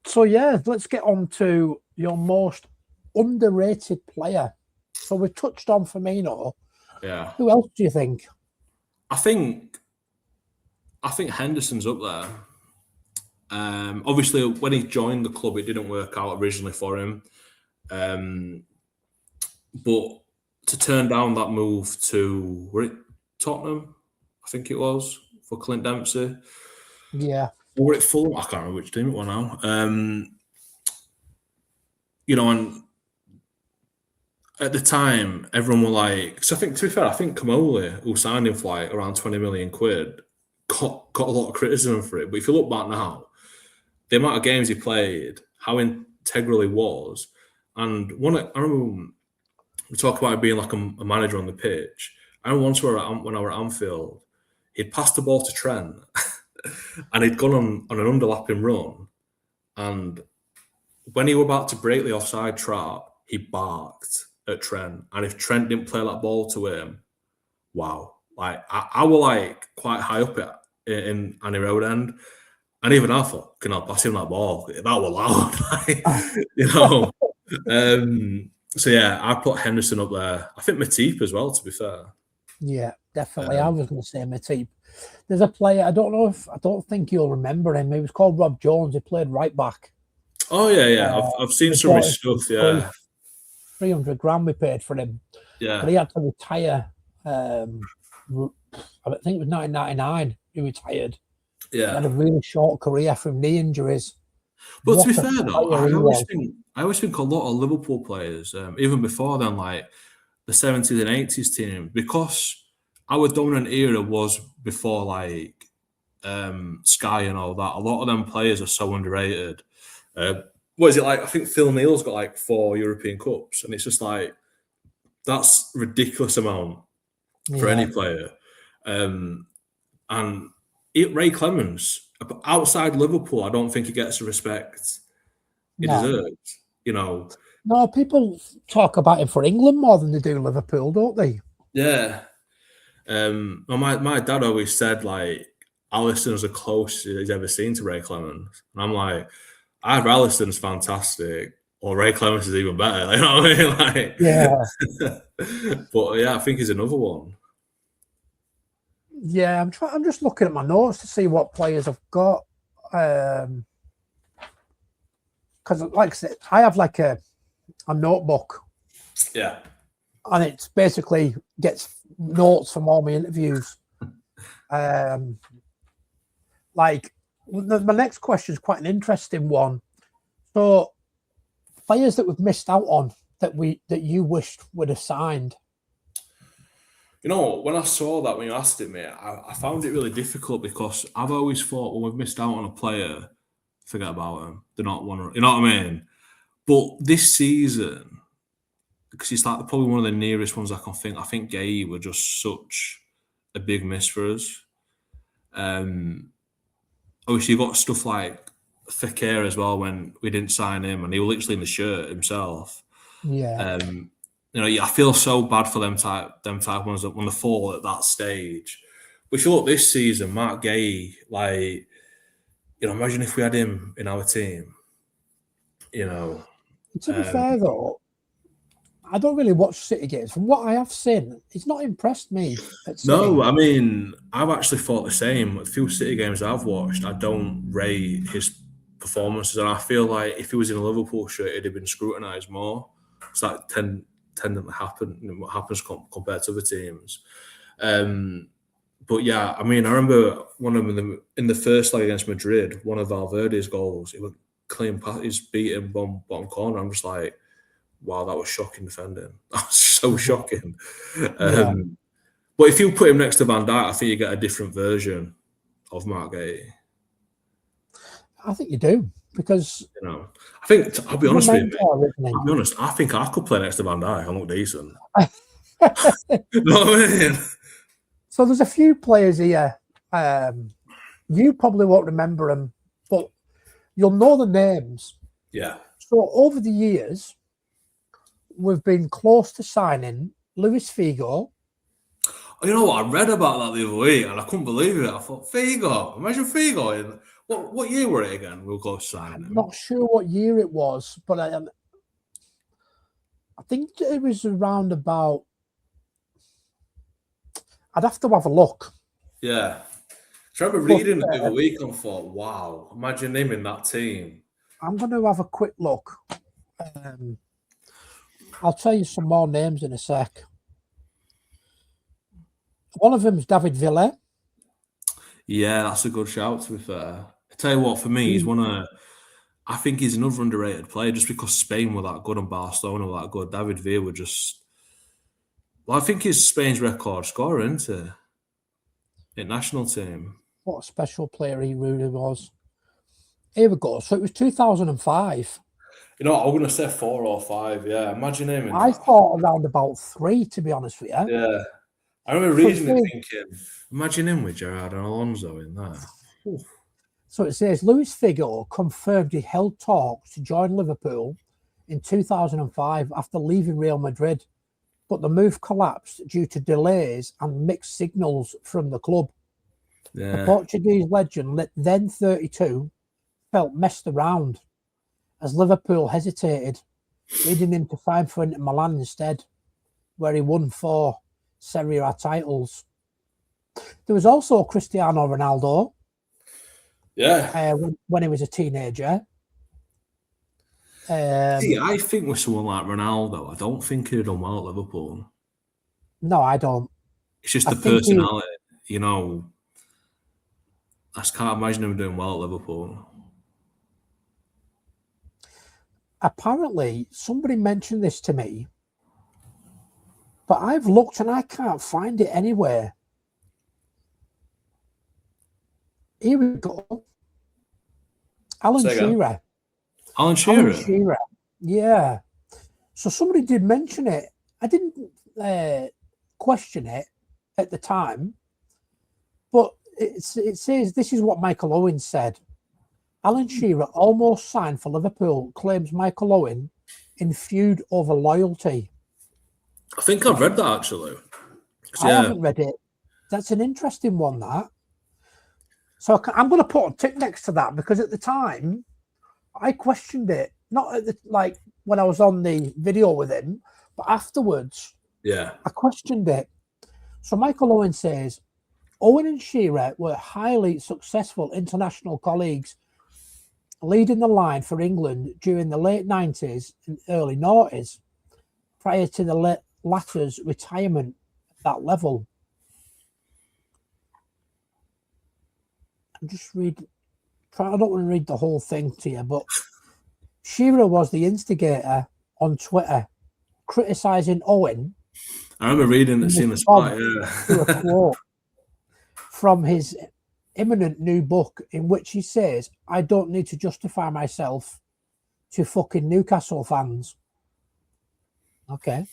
So, yeah, let's get on to your most underrated player. So we've touched on Firmino. Yeah. Who else do you think? I think Henderson's up there. Obviously, when he joined the club, it didn't work out originally for him. But to turn down that move to, were it Tottenham? I think it was, for Clint Dempsey. Yeah. Or it Fulham? I can't remember which team it was now. You know, and at the time, everyone were like, so I think, to be fair, I think Kamoli, who signed him for like around 20 million quid, got a lot of criticism for it. But if you look back now, the amount of games he played, how integral he was, and I remember we talk about it being like a manager on the pitch. I remember once when I were at Anfield, he'd passed the ball to Trent and he'd gone on an underlapping run, and when he was about to break the offside trap, he barked at Trent. And if Trent didn't play that ball to him, wow. Like, I was like quite high up in Annie Road end. And even I thought, can I pass him that ball? That was loud. You know. So yeah, I put Henderson up there. I think Matip as well, to be fair. Yeah, definitely. I was going to say Matip. There's a player, I don't think you'll remember him. He was called Rob Jones. He played right back. Oh yeah. I've seen some of his stuff. Yeah, 300 grand we paid for him. Yeah, but he had to retire. I think it was 1999. He retired. Yeah, he had a really short career from knee injuries. But to be fair though, I always think a lot of Liverpool players, even before then, like the 70s and 80s team, because our dominant era was before like Sky and all that. A lot of them players are so underrated. What is it like? I think Phil Neal's got like 4 European Cups, and it's just like that's ridiculous amount for any player. And Ray Clemens, outside Liverpool, I don't think he gets the respect he deserves. You know. No, people talk about him for England more than they do Liverpool, don't they? Yeah. Well, my dad always said like Alisson's the closest he's ever seen to Ray Clemens, and I'm like, either Alisson's fantastic or Ray Clemens is even better. You know what I mean? Like, yeah. But yeah, I think he's another one. Yeah, I'm just looking at my notes to see what players I've got. Because, like I said, I have like a notebook. Yeah. And it basically gets notes from all my interviews. Like, my next question is quite an interesting one. So, players that we've missed out on that you wished would have signed. You know, when I saw that, when you asked it, mate, I found it really difficult because I've always thought when we've missed out on a player, forget about them. They're not one. You know what I mean? But this season, because it's like probably one of the nearest ones I can think. I think Gay were just such a big miss for us. Obviously, you got stuff like Fekir as well when we didn't sign him, and he was literally in the shirt himself. Yeah. You know, I feel so bad for them type ones that when they fall at that stage. But if you look this season, Mark Gay, like, you know, imagine if we had him in our team. You know. To be fair though, I don't really watch City games. From what I have seen, it's not impressed me. No, I mean, I've actually thought the same. A few City games I've watched, I don't rate his performances, and I feel like if he was in a Liverpool shirt, he'd have been scrutinised more. It's like tend to happen. What happens compared to other teams. But yeah, I mean, I remember one of them in the first leg against Madrid. One of Valverde's goals, it was clean pass. He's beaten bottom corner. I'm just like, wow, that was shocking defending. That was so shocking. But if you put him next to Van Dijk, I think you get a different version of Mark Gay. I think you do, because you know, I think I'll be honest with you. I'll be honest. I think I could play next to Van Dijk. I look decent. You know what I mean? So there's a few players here. You probably won't remember them, but you'll know the names. Yeah. So over the years, we've been close to signing Luis Figo. You know what? I read about that the other week and I couldn't believe it. I thought, Figo, imagine Figo. What year were it again? We were close to signing him. I'm not sure what year it was, but I think it was around about. I'd have to have a look. Yeah. I remember reading it the other week and thought, wow, imagine him in that team. I'm going to have a quick look. I'll tell you some more names in a sec. One of them is David Villa. Yeah, that's a good shout, to be fair. I tell you what, for me, he's I think he's another underrated player just because Spain were that good and Barcelona were that good. David Villa were just... Well, I think he's Spain's record scorer, isn't he? In national team. What a special player he really was. Here we go. So it was 2005. You know, I'm going to say 4 or 5. Yeah, imagine him. I thought around about 3, to be honest with you. Yeah. I remember reading it thinking, imagine him with Gerrard and Alonso in that. Oof. So it says, Luis Figo confirmed he held talks to join Liverpool in 2005 after leaving Real Madrid, but the move collapsed due to delays and mixed signals from the club. Yeah. The Portuguese legend, then 32, felt messed around as Liverpool hesitated, leading him to sign for Inter Milan instead, where he won 4 Serie A titles. There was also Cristiano Ronaldo. Yeah. When he was a teenager. See, I think with someone like Ronaldo, I don't think he'd done well at Liverpool. No, I don't. It's just the personality, you know. I just can't imagine him doing well at Liverpool. Apparently, somebody mentioned this to me, but I've looked and I can't find it anywhere. Here we go. Alan Say again. Shearer. Alan Alan Shearer. Shearer. Yeah. So somebody did mention it. I didn't question it at the time, but it says this is what Michael Owen said. Alan Shearer almost signed for Liverpool, claims Michael Owen in feud over loyalty. I think I've read that actually. I haven't read it. That's an interesting one, that. So I'm going to put a tick next to that, because at the time I questioned it, not at the when I was on the video with him, but afterwards. Yeah. I questioned it. So Michael Owen says, Owen and Shearer were highly successful international colleagues, leading the line for England during the late 90s and early noughties, prior to the latter's retirement at that level. I'm just reading. I don't want to read the whole thing to you, but Shearer was the instigator on Twitter, criticising Owen. I remember reading and seeing the spot, to a quote from his imminent new book, in which he says, I don't need to justify myself to fucking Newcastle fans. Okay.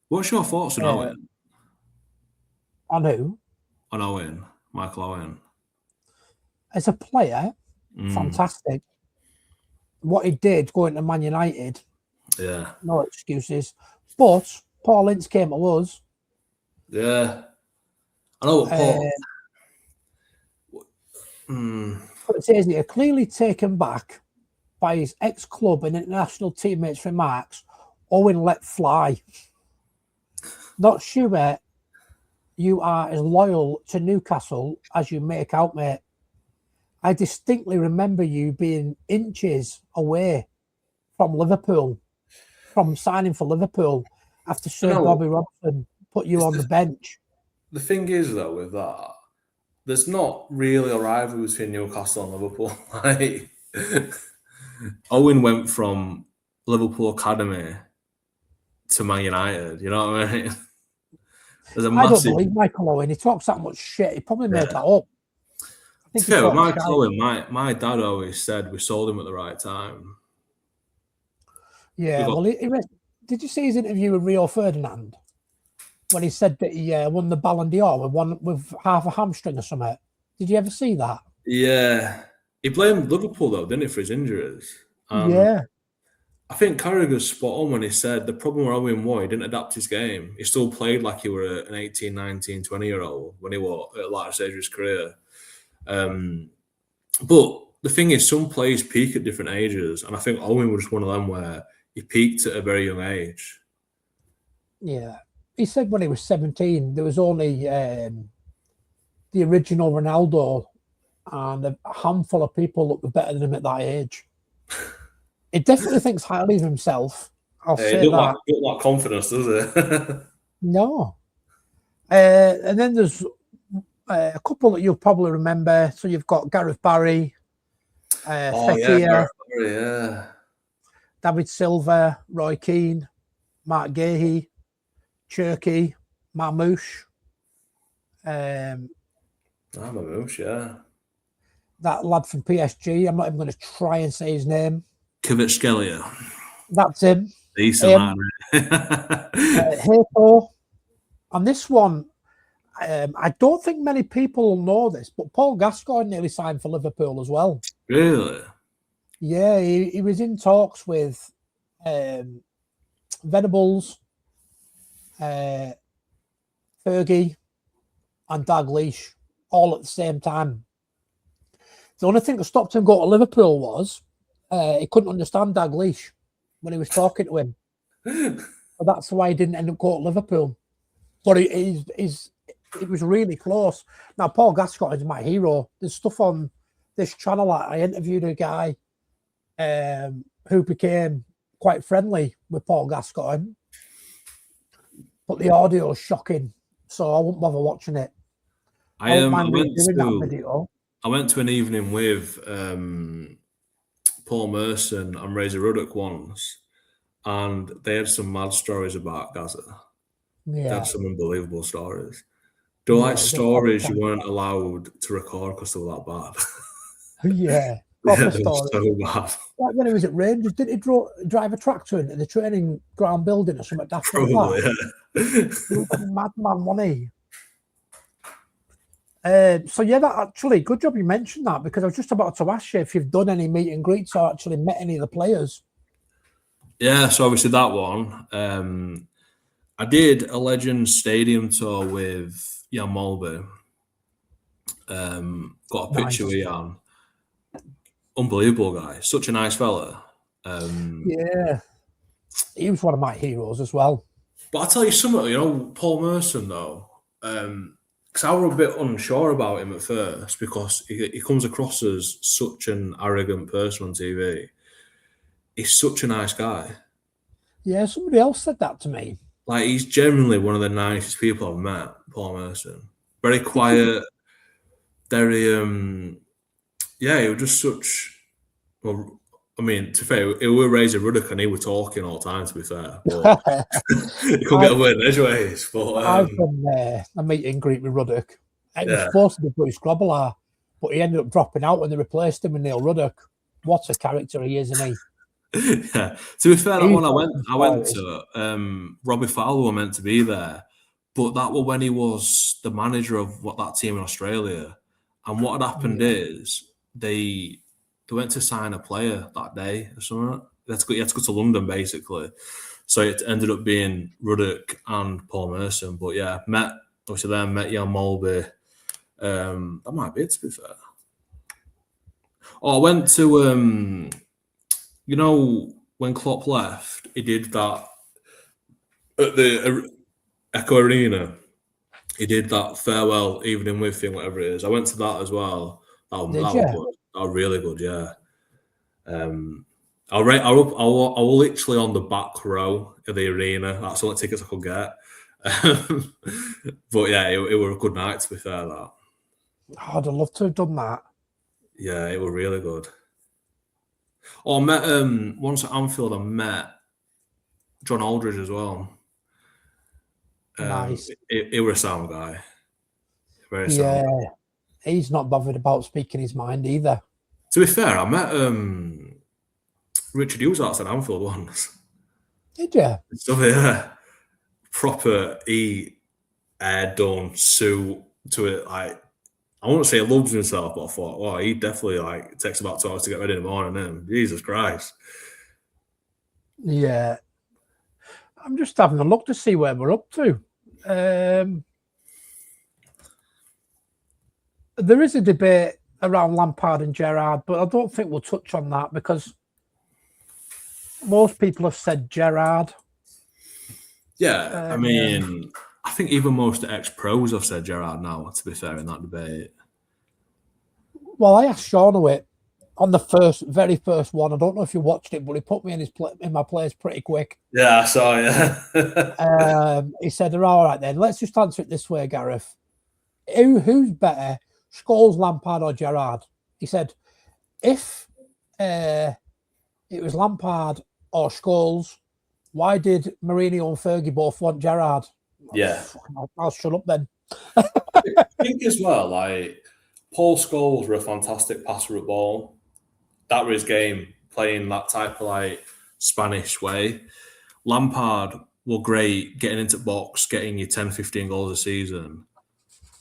What's your thoughts on Owen? On who? On Owen. Michael Owen. As a player, fantastic. What he did going to Man United, no excuses. But Paul Ince came to us. Yeah. I know what Paul... But it says here, clearly taken back by his ex-club and international teammates' remarks, Owen let fly. Not sure you are as loyal to Newcastle as you make out, mate. I distinctly remember you being inches away from Liverpool, from signing for Liverpool after Sir Bobby Robson put you on the bench. The thing is, though, with that, there's not really a rivalry between Newcastle and Liverpool. Owen went from Liverpool Academy to Man United. You know what I mean? There's a massive... I don't believe Michael Owen. He talks that much shit. He probably made that up. Yeah, Michael Owen, my dad always said we sold him at the right time. Yeah, well, did you see his interview with Rio Ferdinand when he said that he won the Ballon d'Or with half a hamstring or something? Did you ever see that? Yeah. He blamed Liverpool, though, didn't he, for his injuries? Yeah. I think Carragher's spot on when he said the problem with Owen was he didn't adapt his game. He still played like he were an 18, 19, 20-year-old when he was at the latter stage of his career. But the thing is, some players peak at different ages, and I think Owen was one of them where he peaked at a very young age. Yeah. He said when he was 17, there was only the original Ronaldo and a handful of people that were better than him at that age. He definitely thinks highly of himself. I'll say that. He don't like confidence, does it? No. And then there's a couple that you'll probably remember. So you've got Gareth Barry, Fekir, David Silva, Roy Keane, Mark Gahey, Cherky, Marmouche. Marmouche, yeah. That lad from PSG. I'm not even going to try and say his name. Kvaratskhelia. That's him. Decent, Hepo. On this one, I don't think many people know this, but Paul Gascoigne nearly signed for Liverpool as well. Really? Yeah, he was in talks with Venables, Fergie, and Dalglish all at the same time. The only thing that stopped him going to Liverpool was he couldn't understand Dalglish when he was talking to him. So that's why he didn't end up going to Liverpool. But it was really close. Now, Paul Gascoigne is my hero. There's stuff on this channel. I interviewed a guy who became quite friendly with Paul Gascoigne. But the audio is shocking, so I won't bother watching it. I went to an evening with Paul Merson and Razor Ruddock once, and they had some mad stories about Gaza. Yeah. They had some unbelievable stories. There were Yeah, like it was a stories proper you weren't allowed to record because they were that bad. yeah, Yeah, proper they were story. so bad. Like when he was at Rangers, did he drive a tractor into the training ground building or something daft like Probably, that? yeah. He was a madman, wasn't he? So yeah, that actually, good job you mentioned that, because I was just about to ask you if you've done any meet and greets or actually met any of the players. Yeah, so obviously that one. I did a Legends Stadium tour with Jan Molby. Got a picture Nice. with Jan. Unbelievable guy. Such a nice fella. Yeah, he was one of my heroes as well. But I'll tell you something, Paul Merson, though, because I was a bit unsure about him at first because he comes across as such an arrogant person on TV. He's such a nice guy. Yeah, somebody else said that to me. Like, he's genuinely one of the nicest people I've met, Paul Merson. Very quiet, very, yeah, he was just such, well, I mean, to be fair, he was Razor Ruddock and he was talking all the time, to be fair. But he couldn't get a word in edgeways. But, I've done a meet and greet with Ruddock. It was yeah. supposed to be Bruce Grobbelaar, but he ended up dropping out when they replaced him with Neil Ruddock. What a character he is, isn't he? Yeah. To be fair, that one I went to, Robbie Fowler were meant to be there, but that was when he was the manager of that team in Australia. And what had happened is they went to sign a player that day or something. You had to go to London basically. So it ended up being Ruddock and Paul Merson. But yeah, met Jan Molby. That might be it, to be fair. Oh, I went to when Klopp left, he did that at the Echo Arena. He did that farewell evening with him, whatever it is. I went to that as well. That was good. That was really good, yeah. I was literally on the back row of the arena. That's the only tickets I could get. But yeah, it was a good night, to be fair. That. I'd have loved to have done that. Yeah, it was really good. Oh, I met once at Anfield. I met John Aldridge as well. Nice. He was a sound guy. Very Yeah, sound. he's not bothered about speaking his mind either. To be fair, I met Richard Hughes outside Anfield once. Did you? So yeah, proper hair done, suit to it. Like, I won't say he loves himself, but I thought, oh, he definitely takes about 2 hours to get ready in the morning. And Jesus Christ. Yeah. I'm just having a look to see where we're up to. There is a debate around Lampard and Gerrard, but I don't think we'll touch on that because most people have said Gerrard. Yeah, I mean, I think even most ex-pros have said Gerrard now, to be fair, in that debate. Well, I asked Sean it on the very first one. I don't know if you watched it, but he put me in my place pretty quick. Yeah, I saw, yeah. He said, all right then, let's just answer it this way, Gareth. Who's better, Scholes, Lampard or Gerrard? He said, if it was Lampard or Scholes, why did Mourinho and Fergie both want Gerrard? Yeah. I'll shut up then. I think as well, Paul Scholes were a fantastic passer at ball. That was his game, playing that type of Spanish way. Lampard were great getting into box, getting you 10, 15 goals a season.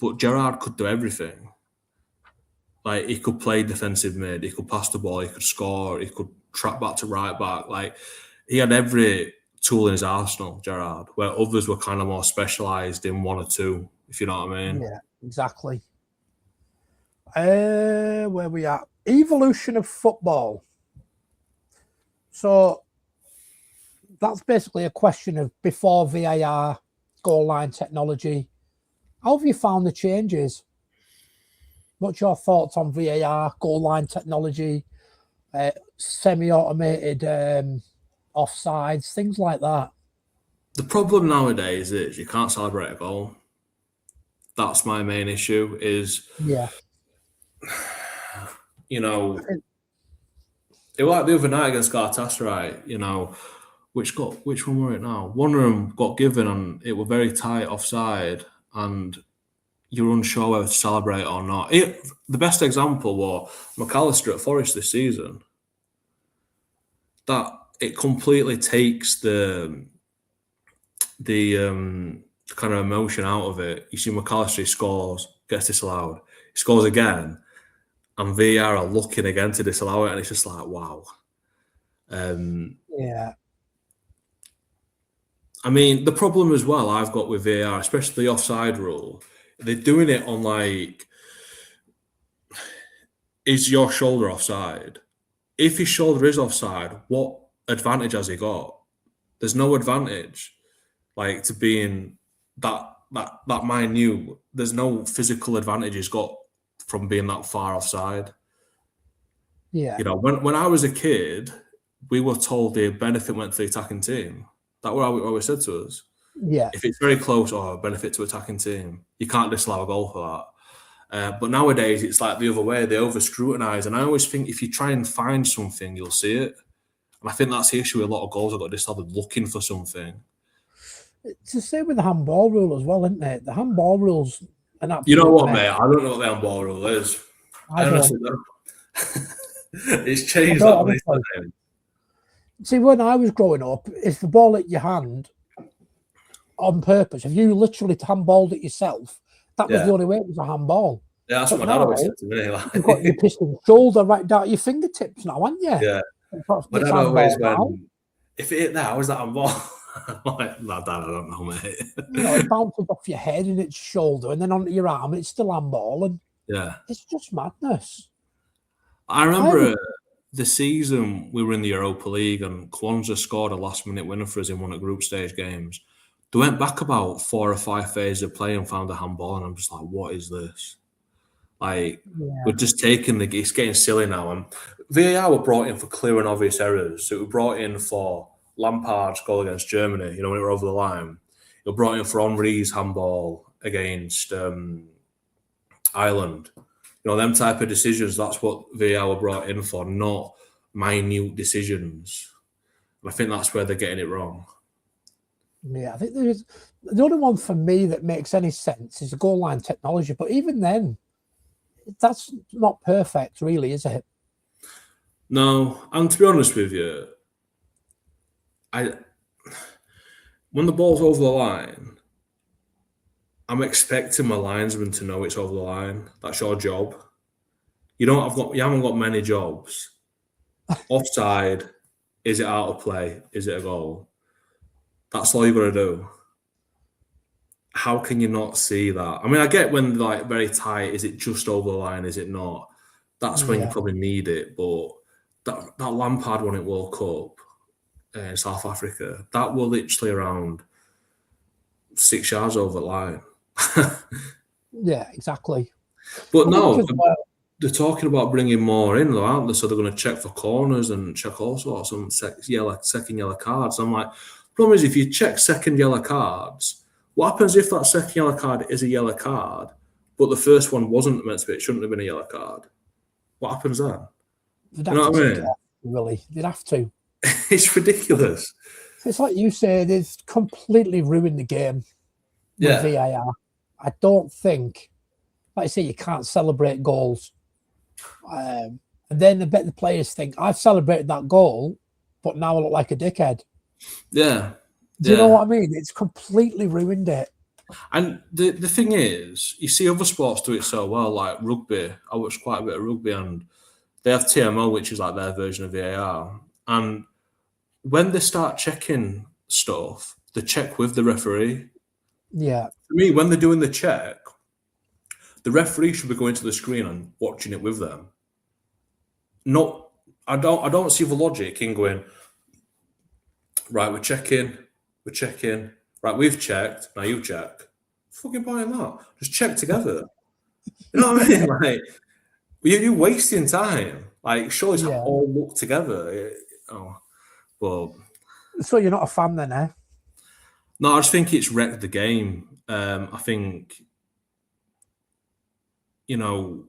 But Gerrard could do everything. He could play defensive mid, he could pass the ball, he could score, he could track back to right back. He had every tool in his arsenal, Gerrard, where others were kind of more specialised in one or two, if you know what I mean. Yeah, exactly. Where we at? Evolution of football. So that's basically a question of before VAR, goal line technology. How have you found the changes? What's your thoughts on VAR, goal line technology, semi-automated offsides, things like that? The problem nowadays is you can't celebrate a goal. That's my main issue is, it was like the other night against Galatasaray, which one were it now? One of them got given and it were very tight offside and you're unsure whether to celebrate or not. The best example was McAllister at Forest this season. That it completely takes the kind of emotion out of it. You see McAllister scores, gets disallowed, he scores again, and VAR are looking again to disallow it, and it's just like, wow. Yeah. I mean, the problem as well I've got with VAR, especially the offside rule, they're doing it on like, is your shoulder offside? If his shoulder is offside, what advantage has he got? There's no advantage, like, to being that minute. There's no physical advantage he's got from being that far offside. Yeah. You know, when I was a kid, we were told the benefit went to the attacking team. That what always said to us. Yeah. If it's very close, benefit to attacking team. You can't disallow a goal for that. But nowadays, it's like the other way. They over-scrutinise. And I always think if you try and find something, you'll see it. And I think that's the issue with a lot of goals that got disallowed, looking for something. It's the same with the handball rule as well, isn't it? The handball rule's an absolute You know what, mess. mate? I don't know what the handball rule is. I honestly don't. It's changed that many times. See, when I was growing up, if the ball hit your hand on purpose, if you literally handballed it yourself, that was the only way it was a handball. Yeah, that's what my dad always said to me. Like, you've got your piston shoulder right down at your fingertips now, haven't you? Yeah. My dad always went, if it hit that, how is that handball? I'm like, no, Dad, I don't know, mate. You know, it bounces off your head and its shoulder and then onto your arm and it's still handball. And it's just madness. I remember the season we were in the Europa League and Kwanzaa scored a last-minute winner for us in one of the group stage games. They went back about 4 or 5 phases of play and found a handball, and I'm just like, what is this? Like, we're just taking it's getting silly now. And VAR were brought in for clear and obvious errors. So it was brought in for Lampard's goal against Germany, you know, when it were over the line. It was brought in for Henry's handball against Ireland. You know, them type of decisions, that's what VAR were brought in for, not minute decisions. And I think that's where they're getting it wrong. Yeah, I think there's the only one for me that makes any sense is the goal line technology. But even then, that's not perfect, really, is it? No, and to be honest with you, when the ball's over the line, I'm expecting my linesman to know it's over the line. That's your job. You haven't got many jobs. Offside, is it out of play? Is it a goal? That's all you've got to do. How can you not see that? I mean, I get when like very tight, is it just over the line? Is it not? That's when you probably need it. But that Lampard won at World Cup in South Africa, that were literally around 6 yards over the line. Yeah, exactly. But no, they're talking about bringing more in, though, aren't they? So they're going to check for corners and check all sorts of second yellow cards. I'm like, the problem is if you check second yellow cards, what happens if that second yellow card is a yellow card, but the first one wasn't meant to be? It shouldn't have been a yellow card. What happens then? You know what I mean? Really, they'd have to. It's ridiculous. It's like you say, they've completely ruined the game with VAR. I don't think, like I say, you can't celebrate goals. And then I bet the players think, I've celebrated that goal, but now I look like a dickhead. Yeah. Do you know what I mean? It's completely ruined it. And the thing is, you see other sports do it so well, like rugby. I watch quite a bit of rugby, and they have TMO, which is like their version of VAR. And when they start checking stuff, they check with the referee. Yeah. For me, when they're doing the check, the referee should be going to the screen and watching it with them. I don't see the logic in going, right, we're checking. Right, we've checked, now you check. Fucking point in that. Just check together. You know what I mean? Like, you're wasting time. Like, surely it's all look together. But so you're not a fan then, eh? No, I just think it's wrecked the game. I think, you know,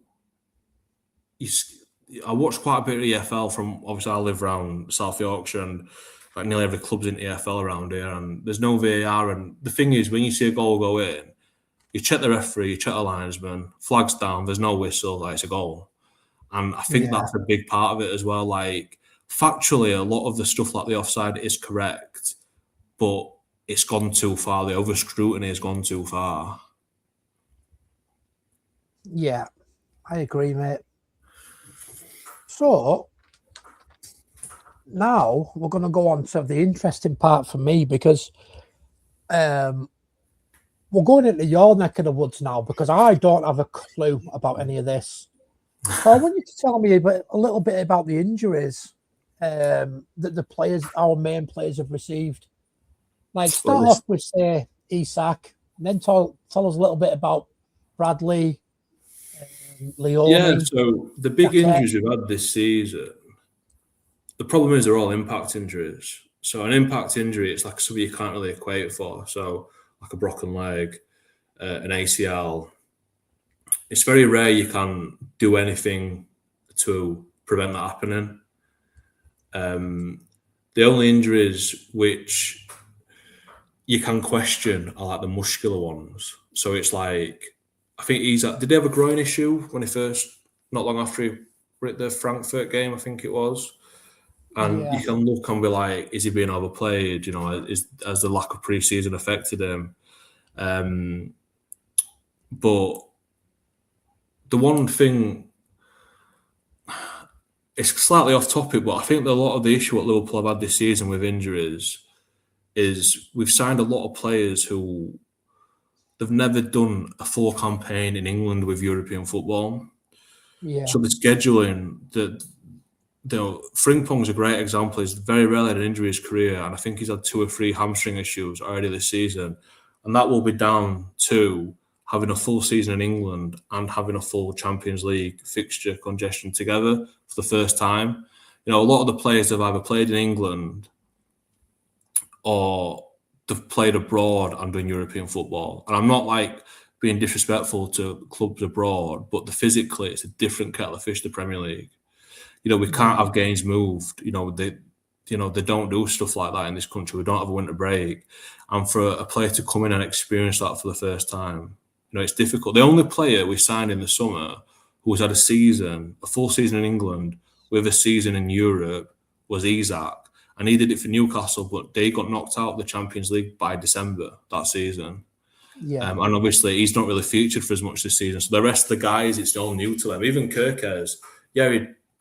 I watched quite a bit of EFL from, obviously I live around South Yorkshire, and like nearly every club's in EFL around here, and there's no VAR. And the thing is, when you see a goal go in, you check the referee, you check the linesman, flags down, there's no whistle, like it's a goal. And I think that's a big part of it as well. Like, factually, a lot of the stuff like the offside is correct, but it's gone too far. The over scrutiny has gone too far. Yeah, I agree, mate. So now we're going to go on to the interesting part for me, because we're going into your neck of the woods now, because I don't have a clue about any of this. So I want you to tell me a little bit about the injuries that the players, our main players, have received. Like, start off with, say, Isak, and then tell us a little bit about Bradley, Leone. Yeah, so the big injuries we've had this season, the problem is they're all impact injuries. So an impact injury, it's like something you can't really equate it for. So like a broken leg, an ACL. It's very rare you can do anything to prevent that happening. The only injuries which you can question are like the muscular ones. So it's like, I think did he have a groin issue when he first, not long after he were at the Frankfurt game, I think it was. And you can look and be like, is he being overplayed? You know, has the lack of pre-season affected him? But the one thing, it's slightly off topic, but I think that a lot of the issue what Liverpool have had this season with injuries is we've signed a lot of players who they've never done a full campaign in England with European football. Yeah. So the scheduling, Frimpong's a great example. He's very rarely had an injury in his career, and I think he's had 2 or 3 hamstring issues already this season. And that will be down to having a full season in England and having a full Champions League fixture congestion together for the first time. You know, a lot of the players have either played in England or they've played abroad and done European football. And I'm not like being disrespectful to clubs abroad, but physically it's a different kettle of fish, the Premier League. You know, we can't have games moved. They don't do stuff like that in this country. We don't have a winter break. And for a player to come in and experience that for the first time, it's difficult. The only player we signed in the summer who has had a full season in England with a season in Europe was Isak. And he did it for Newcastle, but they got knocked out of the Champions League by December that season. Yeah. And obviously he's not really featured for as much this season. So the rest of the guys, it's all new to them. Even Kirkes,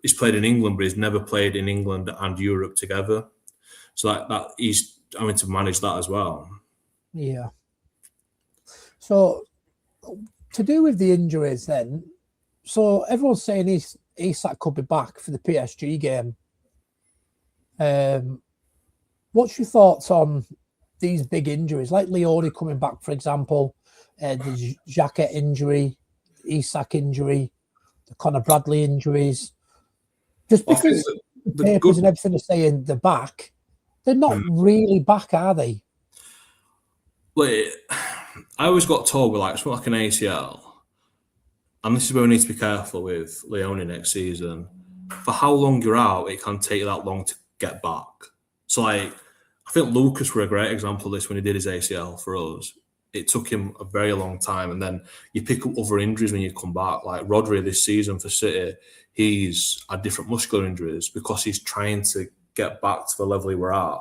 he's played in England, but he's never played in England and Europe together. So that he's having to manage that as well. Yeah. So to do with the injuries then, so everyone's saying Isak could be back for the PSG game. What's your thoughts on these big injuries, like Leone coming back, for example, the Xhaka injury, Isak injury, the Conor Bradley injuries? Just because the papers and everything are saying they're back, they're not really back, are they? Well, I always got told we're like an ACL, and this is where we need to be careful with Leone next season. For how long you're out, it can take you that long to get back. So, I think Lucas were a great example of this when he did his ACL for us. It took him a very long time, and then you pick up other injuries when you come back. Like Rodri this season for City, he's had different muscular injuries because he's trying to get back to the level he were at.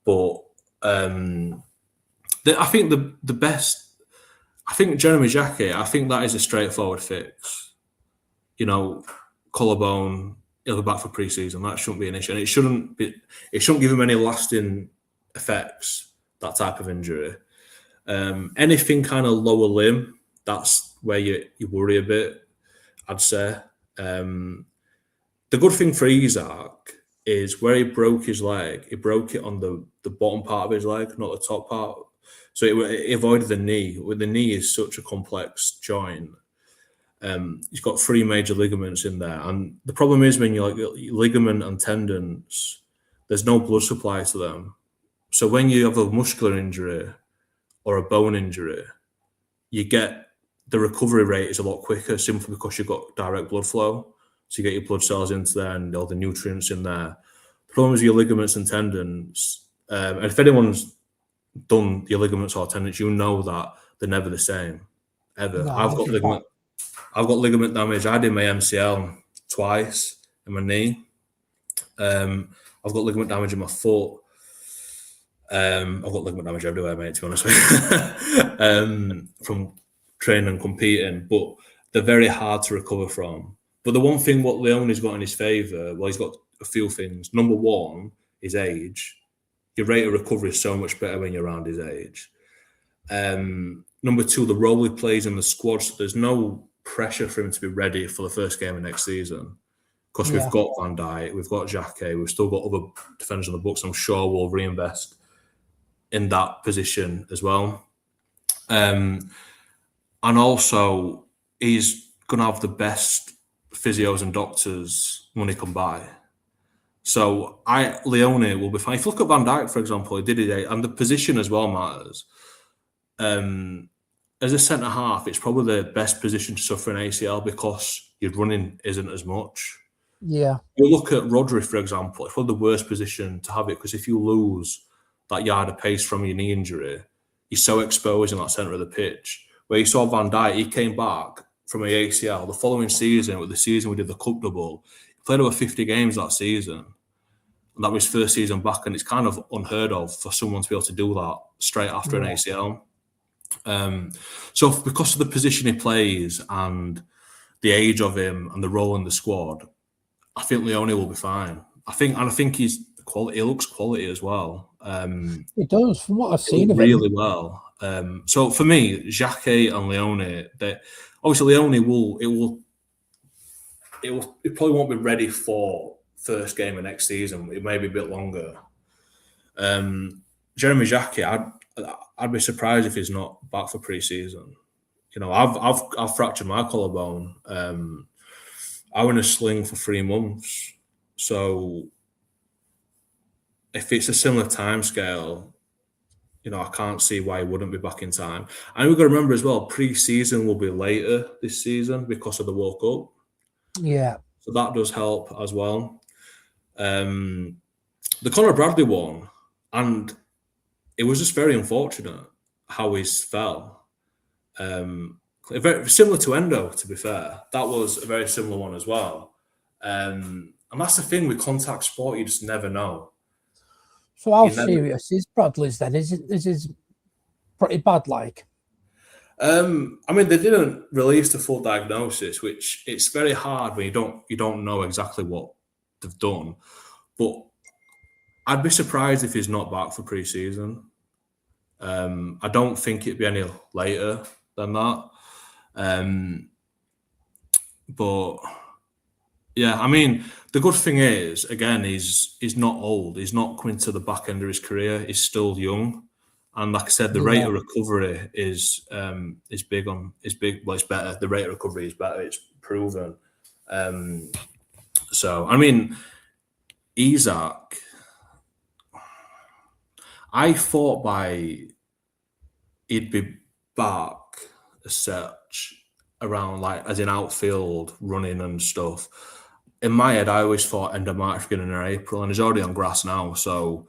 But I think the best, I think Jeremy Xhaka, I think that is a straightforward fix. Collarbone, he'll be back for pre-season. That shouldn't be an issue, and it shouldn't give him any lasting effects. That type of injury. Anything kind of lower limb, that's where you worry a bit, I'd say. The good thing for Isak is where he broke his leg, he broke it on the bottom part of his leg, not the top part. So it avoided the knee. The knee is such a complex joint. He's got 3 major ligaments in there. And the problem is when you ligament and tendons, there's no blood supply to them. So when you have a muscular injury or a bone injury, you get the recovery rate is a lot quicker simply because you've got direct blood flow. So you get your blood cells into there and all the nutrients in there. The problem is your ligaments and tendons. And if anyone's done your ligaments or tendons, you know that they're never the same. ever. No, I've got ligament damage. I did my MCL twice in my knee. I've got ligament damage in my foot. I've got ligament damage everywhere, mate, to be honest with you, from training and competing. But they're very hard to recover from. But the one thing what Leone's got in his favour, well, he's got a few things. Number one, his age. Your rate of recovery is so much better when you're around his age. Number two, the role he plays in the squad. So there's no pressure for him to be ready for the first game of next season. Because we've got Van Dijk, we've got Xhaka, we've still got other defenders on the books. I'm sure we'll reinvest in that position as well. And also, he's going to have the best physios and doctors when he come by. So Leone will be fine. If you look at Van Dijk, for example, he did it, and the position as well matters. As a centre half, it's probably the best position to suffer an ACL because your running isn't as much. Yeah. You look at Rodri, for example, it's probably the worst position to have it because if you lose that yard of pace from your knee injury, you're so exposed in that centre of the pitch. Where you saw Van Dijk, he came back from an ACL the following season, with the season we did the cup double. He played over 50 games that season. And that was his first season back, and it's kind of unheard of for someone to be able to do that straight after an ACL. So because of the position he plays and the age of him and the role in the squad, I think Leone will be fine. I think he's quality. He looks quality as well. It does, from what I've seen of really him. well. So for me, Xhaka and Leone, obviously Leone it probably won't be ready for first game of next season. It may be a bit longer. Jeremy Xhaka, I'd be surprised if he's not back for pre-season. You know, I've fractured my collarbone. I was in a sling for 3 months. So if it's a similar timescale, you know, I can't see why he wouldn't be back in time. And we've got to remember as well, pre-season will be later this season because of the World Cup. Yeah. So that does help as well. The Conor Bradley one, and it was just very unfortunate how he fell. Very similar to Endo, to be fair. That was a very similar one as well. And that's the thing with contact sport, you just never know. So how serious is Bradley's then? Is it pretty bad, like? I mean, they didn't release the full diagnosis, which it's very hard when you don't know exactly what they've done. But I'd be surprised if he's not back for pre-season. I don't think it'd be any later than that. But yeah, I mean, the good thing is, again, he's not old. He's not coming to the back end of his career. He's still young, and like I said, the rate of recovery is big. Well, it's better. The rate of recovery is better. It's proven. So I mean, Isak, I thought he'd be back as such around, like, as in outfield running and stuff. In my head, I always thought end of March, beginning of April, and he's already on grass now. So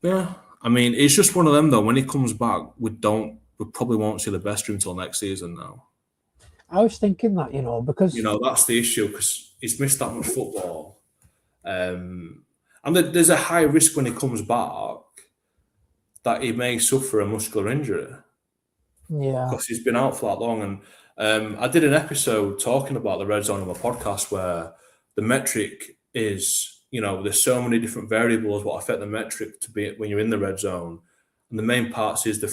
yeah, I mean, it's just one of them though. When he comes back, we probably won't see the best of him until next season now. I was thinking that, because that's the issue, because he's missed that much football, and there's a high risk when he comes back that he may suffer a muscular injury. Yeah, because he's been out for that long. And I did an episode talking about the red zone on my podcast where the metric is, there's so many different variables what affect the metric to be when you're in the red zone. And the main parts is the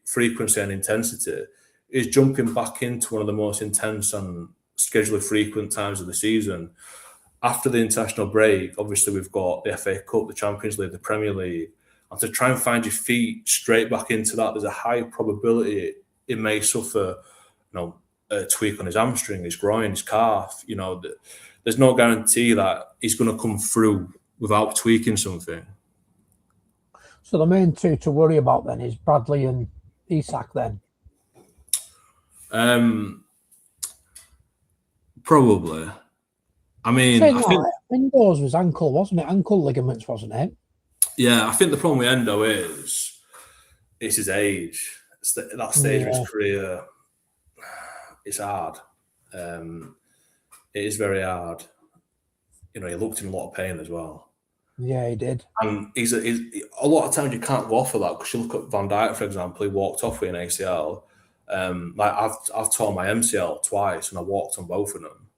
frequency and intensity. Is jumping back into one of the most intense and scheduled frequent times of the season. After the international break, obviously we've got the FA Cup, the Champions League, the Premier League. And to try and find your feet straight back into that, there's a high probability it may suffer, a tweak on his hamstring, his groin, his calf. There's no guarantee that he's going to come through without tweaking something. So the main two to worry about then is Bradley and Isak then? Probably. I mean, I think Endo's was ankle, wasn't it? Ankle ligaments, wasn't it? Yeah, I think the problem with Endo is it's his age. It's that stage of his career. it's hard. It is very hard. You know, he looked in a lot of pain as well. Yeah, he did. And he's a lot of times you can't go off of that, because you look at Van Dijk, for example, he walked off with an ACL. Like I've torn my MCL twice, and I walked on both of them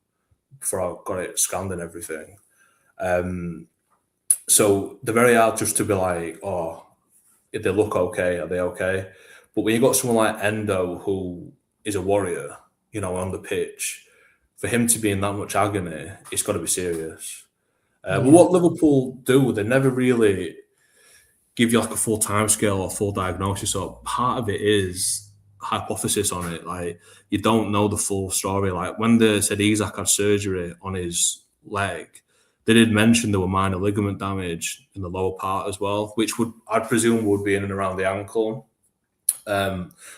before I got it scanned and everything. So they're very hard just to be like, oh, if they look okay, are they okay? But when you got someone like Endo, who is a warrior, you know, on the pitch, for him to be in that much agony, it's got to be serious. But what Liverpool do, they never really give you like a full timescale or full diagnosis. So part of it is hypothesis on it. Like, you don't know the full story. Like when they said Isak had surgery on his leg, they did mention there were minor ligament damage in the lower part as well, which I'd presume would be in and around the ankle.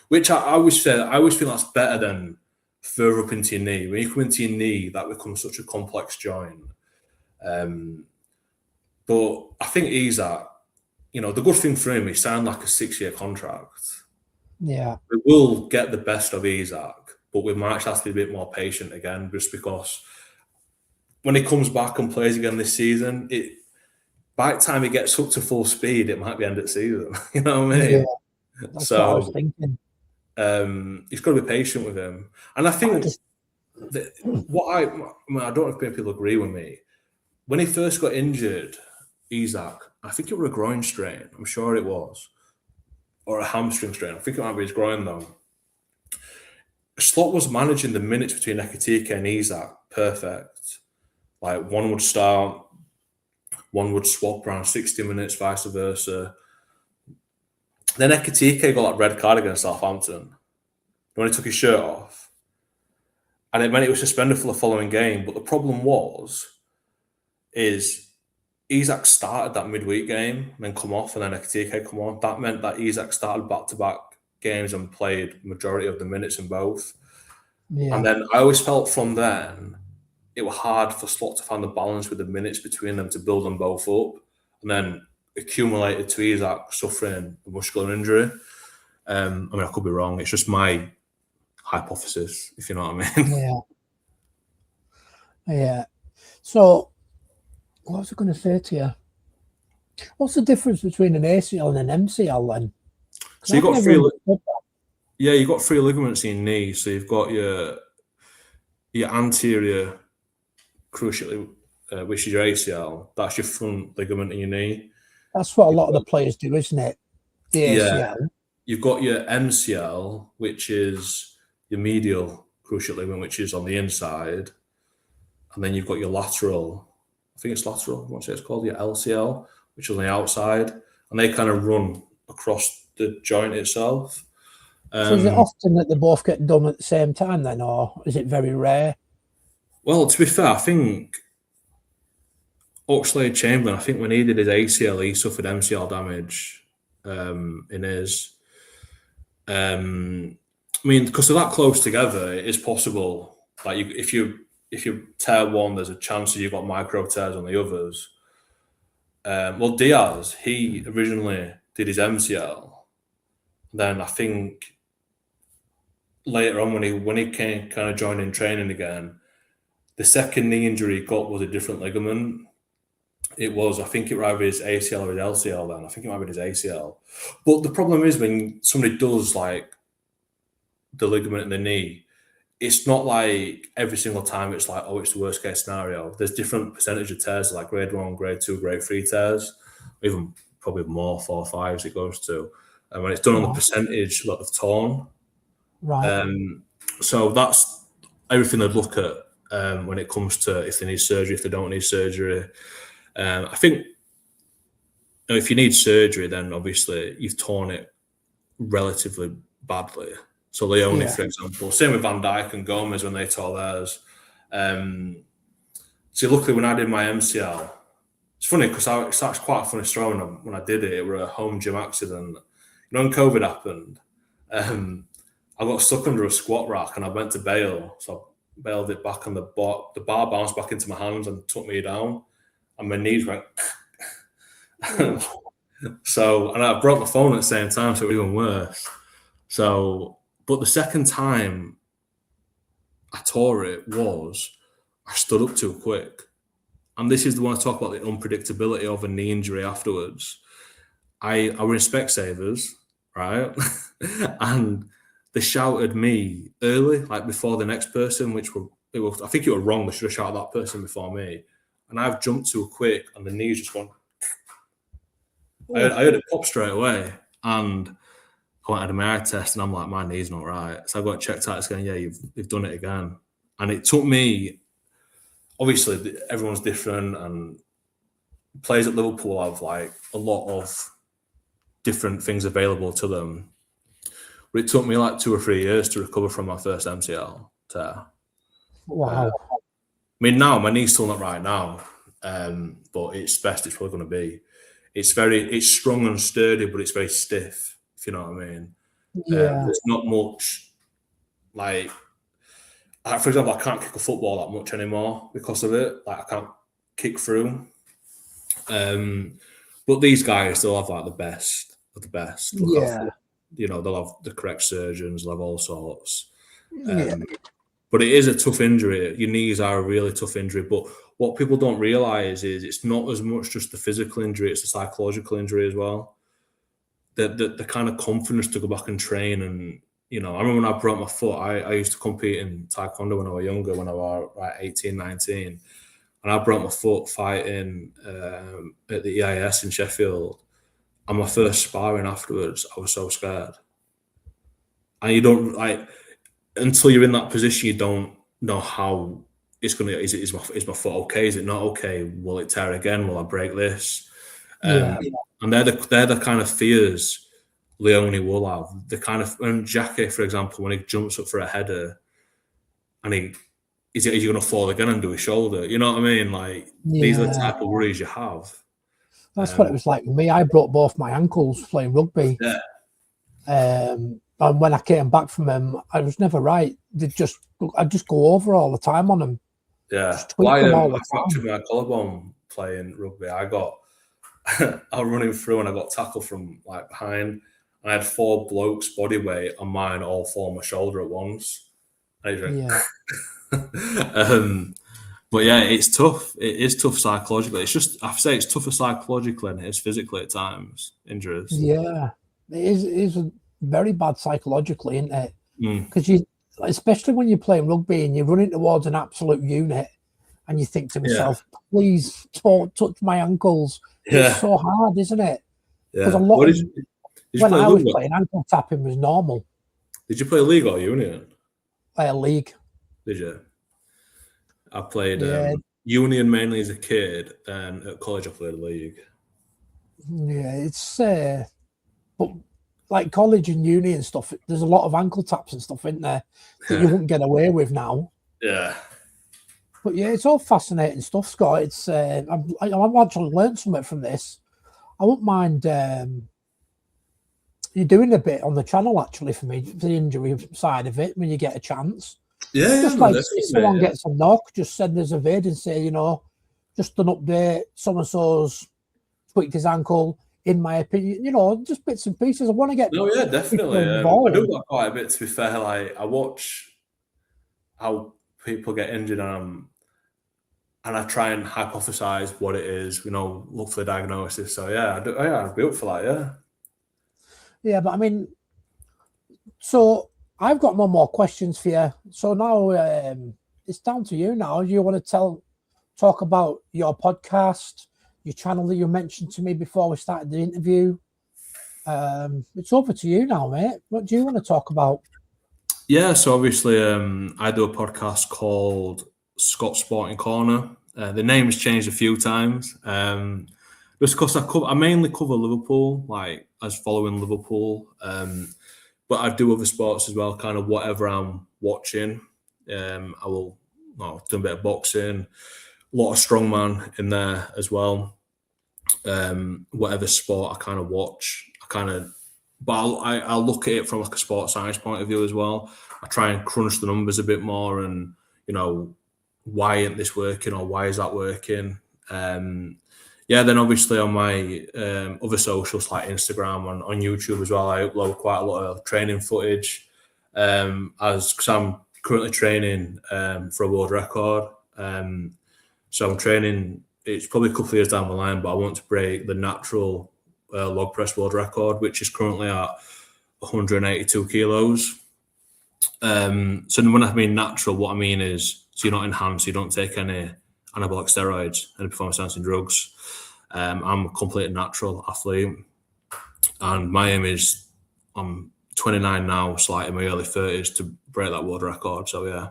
Which I always feel that's better than further up into your knee. When you come into your knee, that becomes such a complex joint. But I think Isak, you know, the good thing for him, he signed like a 6-year contract. Yeah. We will get the best of Isak, but we might have to be a bit more patient again, just because when he comes back and plays again this season, by the time he gets up to full speed, it might be end of season. You know what I mean? Yeah, that's what I was thinking. He's got to be patient with him. And I think I don't know if people agree with me. When he first got injured, Isak, I think it was a groin strain. I'm sure it was. Or a hamstring strain. I think it might be his groin, though. Slot was managing the minutes between Ekitike and Isak perfect. Like, one would start, one would swap around 60 minutes, vice versa. Then Ekitike got that red card against Southampton when he took his shirt off. And it meant he was suspended for the following game. But the problem is Isak started that midweek game, then come off, and then Ekitike come on. That meant that Isak started back-to-back games and played majority of the minutes in both. Yeah. And then I always felt from then it was hard for Slot to find the balance with the minutes between them to build them both up, and then accumulated to Isak suffering a muscular injury. I mean, I could be wrong. It's just my hypothesis, if you know what I mean. Yeah. So, what was I going to say to you? What's the difference between an ACL and an MCL then? So you've got you got 3 ligaments in your knee. So you've got your anterior cruciate, which is your ACL. That's your front ligament in your knee. That's what a lot of the players do, isn't it? The ACL. Yeah. You've got your MCL, which is your medial cruciate ligament, which is on the inside. And then you've got your lateral, I think it's lateral, what's it called? Your LCL, which is on the outside. And they kind of run across the joint itself. So is it often that they both get done at the same time then, or is it very rare? Well, to be fair, I think Oxlade-Chamberlain, I think when he did his ACL, he suffered MCL damage in his. I mean, because they're that close together, it is possible. Like, if you tear one, there's a chance that you've got micro tears on the others. Well, Diaz, he originally did his MCL. Then I think later on, when he came kind of joined in training again, the second knee injury he got was a different ligament. It was, I think it was either his ACL or his LCL then. I think it might be his ACL. But the problem is when somebody does like the ligament in the knee, it's not like every single time it's like, oh, it's the worst case scenario. There's different percentage of tears, like grade 1, grade 2, grade 3 tears, even probably more, 4 or 5 as it goes to. And when it's done on the percentage of torn. Right. So that's everything they'd look at when it comes to if they need surgery, if they don't need surgery. I think if you need surgery, then obviously you've torn it relatively badly. So Leone, for example, same with Van Dijk and Gomez when they tore theirs. So luckily when I did my MCL, it's funny because it's actually quite a funny story when I did it. It was a home gym accident. You know, when COVID happened, I got stuck under a squat rack and I went to bail. So I bailed it back and the bar bounced back into my hands and took me down. And my knees went. So, and I broke my phone at the same time, so it was even worse. So, but the second time I tore it was I stood up too quick. And this is the one I talk about, the unpredictability of a knee injury afterwards. I were in Specsavers, right? And they shouted me early, like before the next person, I think it was wrong. They should have shouted that person before me. And I've jumped too quick and the knees just went. I heard it pop straight away. And I went and had a MRI test and I'm like, my knee's not right. So I got checked out. It's going, yeah, you've done it again. And it took me, obviously everyone's different and players at Liverpool have like a lot of different things available to them. But it took me like 2 or 3 years to recover from my first MCL tear. Wow. I mean, now my knee's still not right now, but it's best it's probably going to be. It's strong and sturdy, but it's very stiff, if you know what I mean. Yeah. There's not much, like, for example, I can't kick a football that much anymore because of it. Like, I can't kick through. But these guys, they'll have like the best of the best. Yeah. You know, they'll have the correct surgeons, they'll have all sorts. Yeah. But it is a tough injury. Your knees are a really tough injury. But what people don't realise is it's not as much just the physical injury, it's the psychological injury as well. The kind of confidence to go back and train. And, you know, I remember when I broke my foot, I used to compete in Taekwondo when I was younger, when I was like 18, 19. And I broke my foot fighting at the EIS in Sheffield. And my first sparring afterwards, I was so scared. And you don't, like, until you're in that position, you don't know how it's going to, is my foot okay? Is it not okay? Will it tear again? Will I break this? And they're the kind of fears Leone will have. The kind of, when Jackie, for example, when he jumps up for a header and is he going to fall again and do his shoulder? You know what I mean? Like, these are the type of worries you have. That's what it was like with me. I broke both my ankles playing rugby. Yeah. And when I came back from them, I was never right. I'd just go over all the time on them. Yeah. I fractured my collarbone playing rugby. I was running through and I got tackled from like behind. And I had 4 blokes body weight on mine all fall on my shoulder at once. Yeah. But yeah, it's tough. It is tough psychologically. It's just, I say it's tougher psychologically than it is physically at times, injuries. Yeah. It is very bad psychologically, isn't it? Because especially when you're playing rugby and you're running towards an absolute unit and you think to myself, please don't touch my ankles. Yeah. It's so hard, isn't it? Yeah. Because when I was playing, ankle tapping was normal. Did you play league or union? League. Did you? I played union mainly as a kid, and at college I played league. Yeah, it's but like college and uni and stuff, there's a lot of ankle taps and stuff in there that you wouldn't get away with now. Yeah. But yeah, it's all fascinating stuff, Scott. It's I've actually learned something from this. I wouldn't mind you doing a bit on the channel actually for me, the injury side of it when you get a chance. Yeah, just like if someone gets a knock, just send us a vid and say, you know, just an update. So-and-so's tweaked his ankle. In my opinion, you know, just bits and pieces. I want to get. No, yeah, definitely. I do that quite a bit. To be fair, like I watch how people get injured, and I try and hypothesize what it is. You know, look for the diagnosis. So yeah, I'd be up for that. Yeah. Yeah, but I mean, so I've got no more questions for you. So now it's down to you. Now, do you want to talk about your podcast? Your channel that you mentioned to me before we started the interview. It's over to you now, mate. What do you want to talk about? Yeah, so obviously I do a podcast called Scott Sporting Corner. The name has changed a few times. Just because I mainly cover Liverpool, like as following Liverpool. But I do other sports as well, kind of whatever I'm watching. I've done a bit of boxing, a lot of strongman in there as well. Whatever sport I kind of watch, but I look at it from like a sports science point of view as well. I try and crunch the numbers a bit more, and you know, why isn't this working or why is that working? Then obviously on my other socials like Instagram and on YouTube as well, I upload quite a lot of training footage. Because I'm currently training for a world record. So I'm training. It's probably a couple of years down the line, but I want to break the natural log press world record, which is currently at 182 kilos. So when I mean natural, what I mean is, so you're not enhanced, you don't take any anabolic steroids, any performance enhancing drugs. I'm a completely natural athlete, and my aim is, I'm 29 now, so like in my early 30s, to break that world record. So yeah.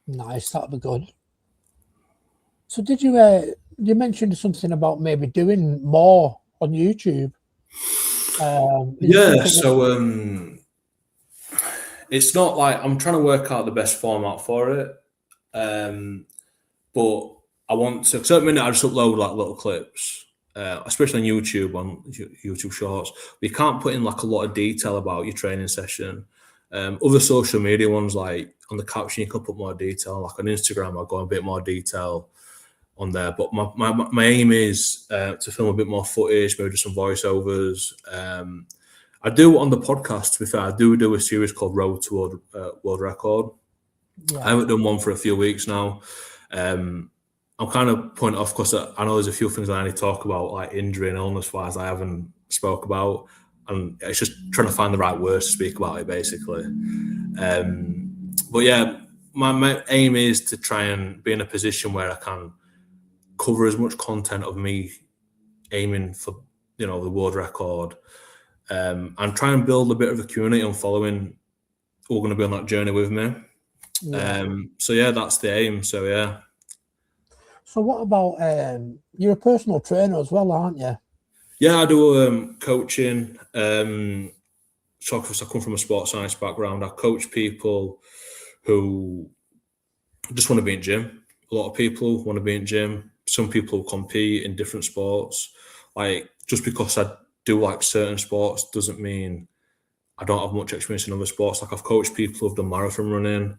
Nice, that'll be good. So did you you mentioned something about maybe doing more on YouTube? It's not like I'm trying to work out the best format for it, but I want to. Because at the minute I just upload like little clips, especially on YouTube Shorts. You can't put in like a lot of detail about your training session. Other social media ones, like on the caption, you can put more detail. Like on Instagram, I'll go a bit more detail on there. But my aim is to film a bit more footage, maybe do some voiceovers. I do on the podcast, to be fair, I do a series called Road to World Record. Yeah. I haven't done one for a few weeks now. I'm kind of pointing off because I know there's a few things that I need to talk about, like injury and illness-wise, I haven't spoke about. And it's just trying to find the right words to speak about it, basically. But yeah, my aim is to try and be in a position where I can cover as much content of me aiming for, the world record, and try and build a bit of a community and following who are going to be on that journey with me. Yeah. So yeah, that's the aim. So yeah. So what about you're a personal trainer as well, aren't you? Yeah, I do coaching. So I come from a sports science background. I coach people who just want to be in gym. A lot of people want to be in gym. Some people compete in different sports. Like, just because I do like certain sports doesn't mean I don't have much experience in other sports. Like, I've coached people who've done marathon running.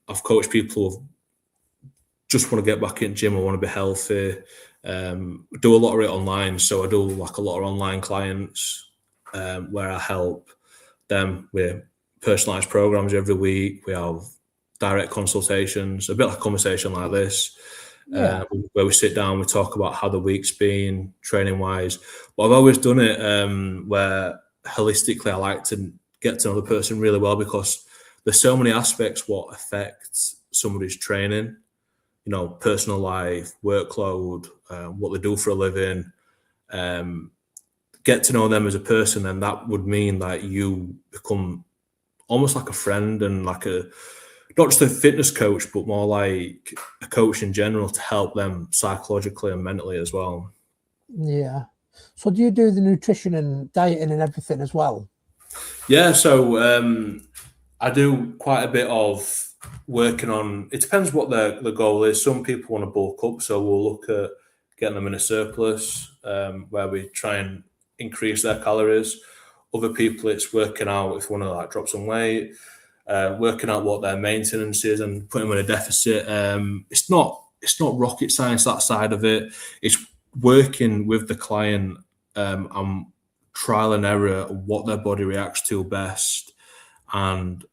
I've coached people who just want to get back in gym or want to be healthy. Do a lot of it online. So I do like a lot of online clients where I help them with personalized programs every week. We have direct consultations, a bit like a conversation like this, where we sit down, we talk about how the week's been training wise. But I've always done it where holistically I like to get to know the person really well, because there's so many aspects what affects somebody's training, personal life, workload, what they do for a living. Get to know them as a person, and that would mean that you become almost like a friend and like not just a fitness coach, but more like a coach in general to help them psychologically and mentally as well. Yeah. So do you do the nutrition and dieting and everything as well? Yeah. So I do quite a bit of working on, it depends what the goal is. Some people want to bulk up, so we'll look at getting them in a surplus where we try and increase their calories. Other people, it's working out if they want to like drop some weight, working out what their maintenance is and putting them in a deficit. It's not rocket science, that side of it. It's working with the client and trial and error what their body reacts to best. And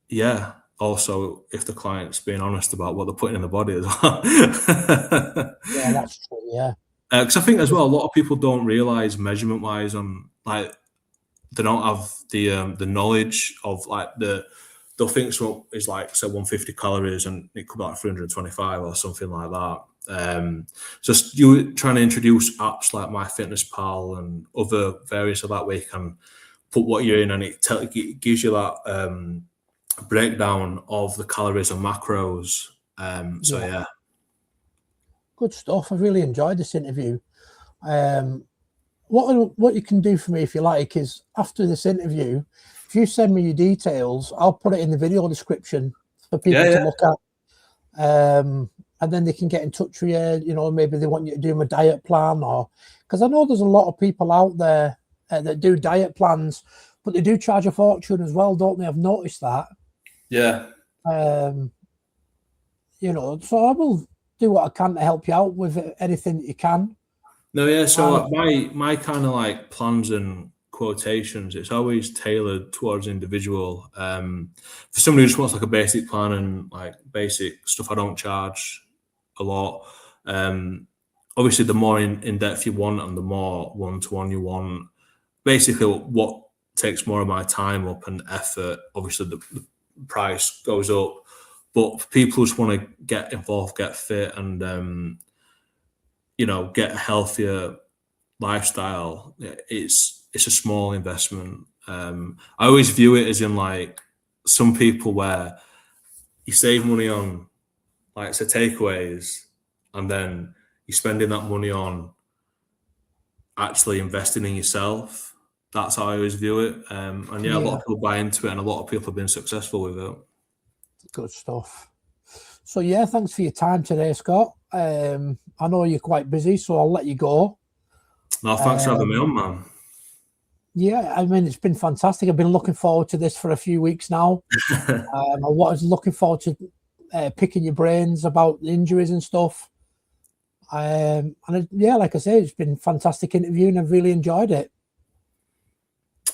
yeah, also if the client's being honest about what they're putting in the body as well. Yeah, that's true. Yeah. Because I think as well, a lot of people don't realize measurement wise on like, they don't have the knowledge of like they'll think so is like say 150 calories and it could be like 325 or something like that. Just you trying to introduce apps like MyFitnessPal and other various of that way you can put what you're in, and it gives you that breakdown of the calories and macros. So yeah. Good stuff. I really enjoyed this interview. What you can do for me, if you like, is after this interview, if you send me your details, I'll put it in the video description for people to look at. And then they can get in touch with you, maybe they want you to do a diet plan, or because I know there's a lot of people out there that do diet plans, but they do charge a fortune as well, don't they? I've noticed that. Yeah. So I will do what I can to help you out with anything that you can. No, yeah. So my kind of like plans and quotations, it's always tailored towards individual. For somebody who just wants like a basic plan and like basic stuff, I don't charge a lot. Obviously, the more in depth you want and the more one-to-one you want, basically what takes more of my time up and effort, obviously the price goes up. But for people who just want to get involved, get fit, and get a healthier lifestyle, it's a small investment. I always view it as in like some people where you save money on like say takeaways, and then you're spending that money on actually investing in yourself. That's how I always view it. And a lot of people buy into it, and a lot of people have been successful with it. Good stuff. So yeah, thanks for your time today, Scott. I know you're quite busy, so I'll let you go. No, thanks for having me on, man. Yeah, I mean, it's been fantastic. I've been looking forward to this for a few weeks now. I was looking forward to picking your brains about injuries and stuff. Like I say, it's been a fantastic interview, and I've really enjoyed it.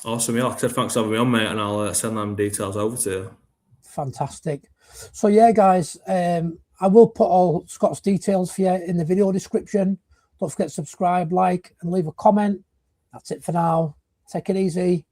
Awesome. Yeah, like I said, thanks for having me on, mate, and I'll send them details over to you. Fantastic. So yeah, guys, I will put all Scott's details for you in the video description. Don't forget to subscribe, like, and leave a comment. That's it for now. Take it easy.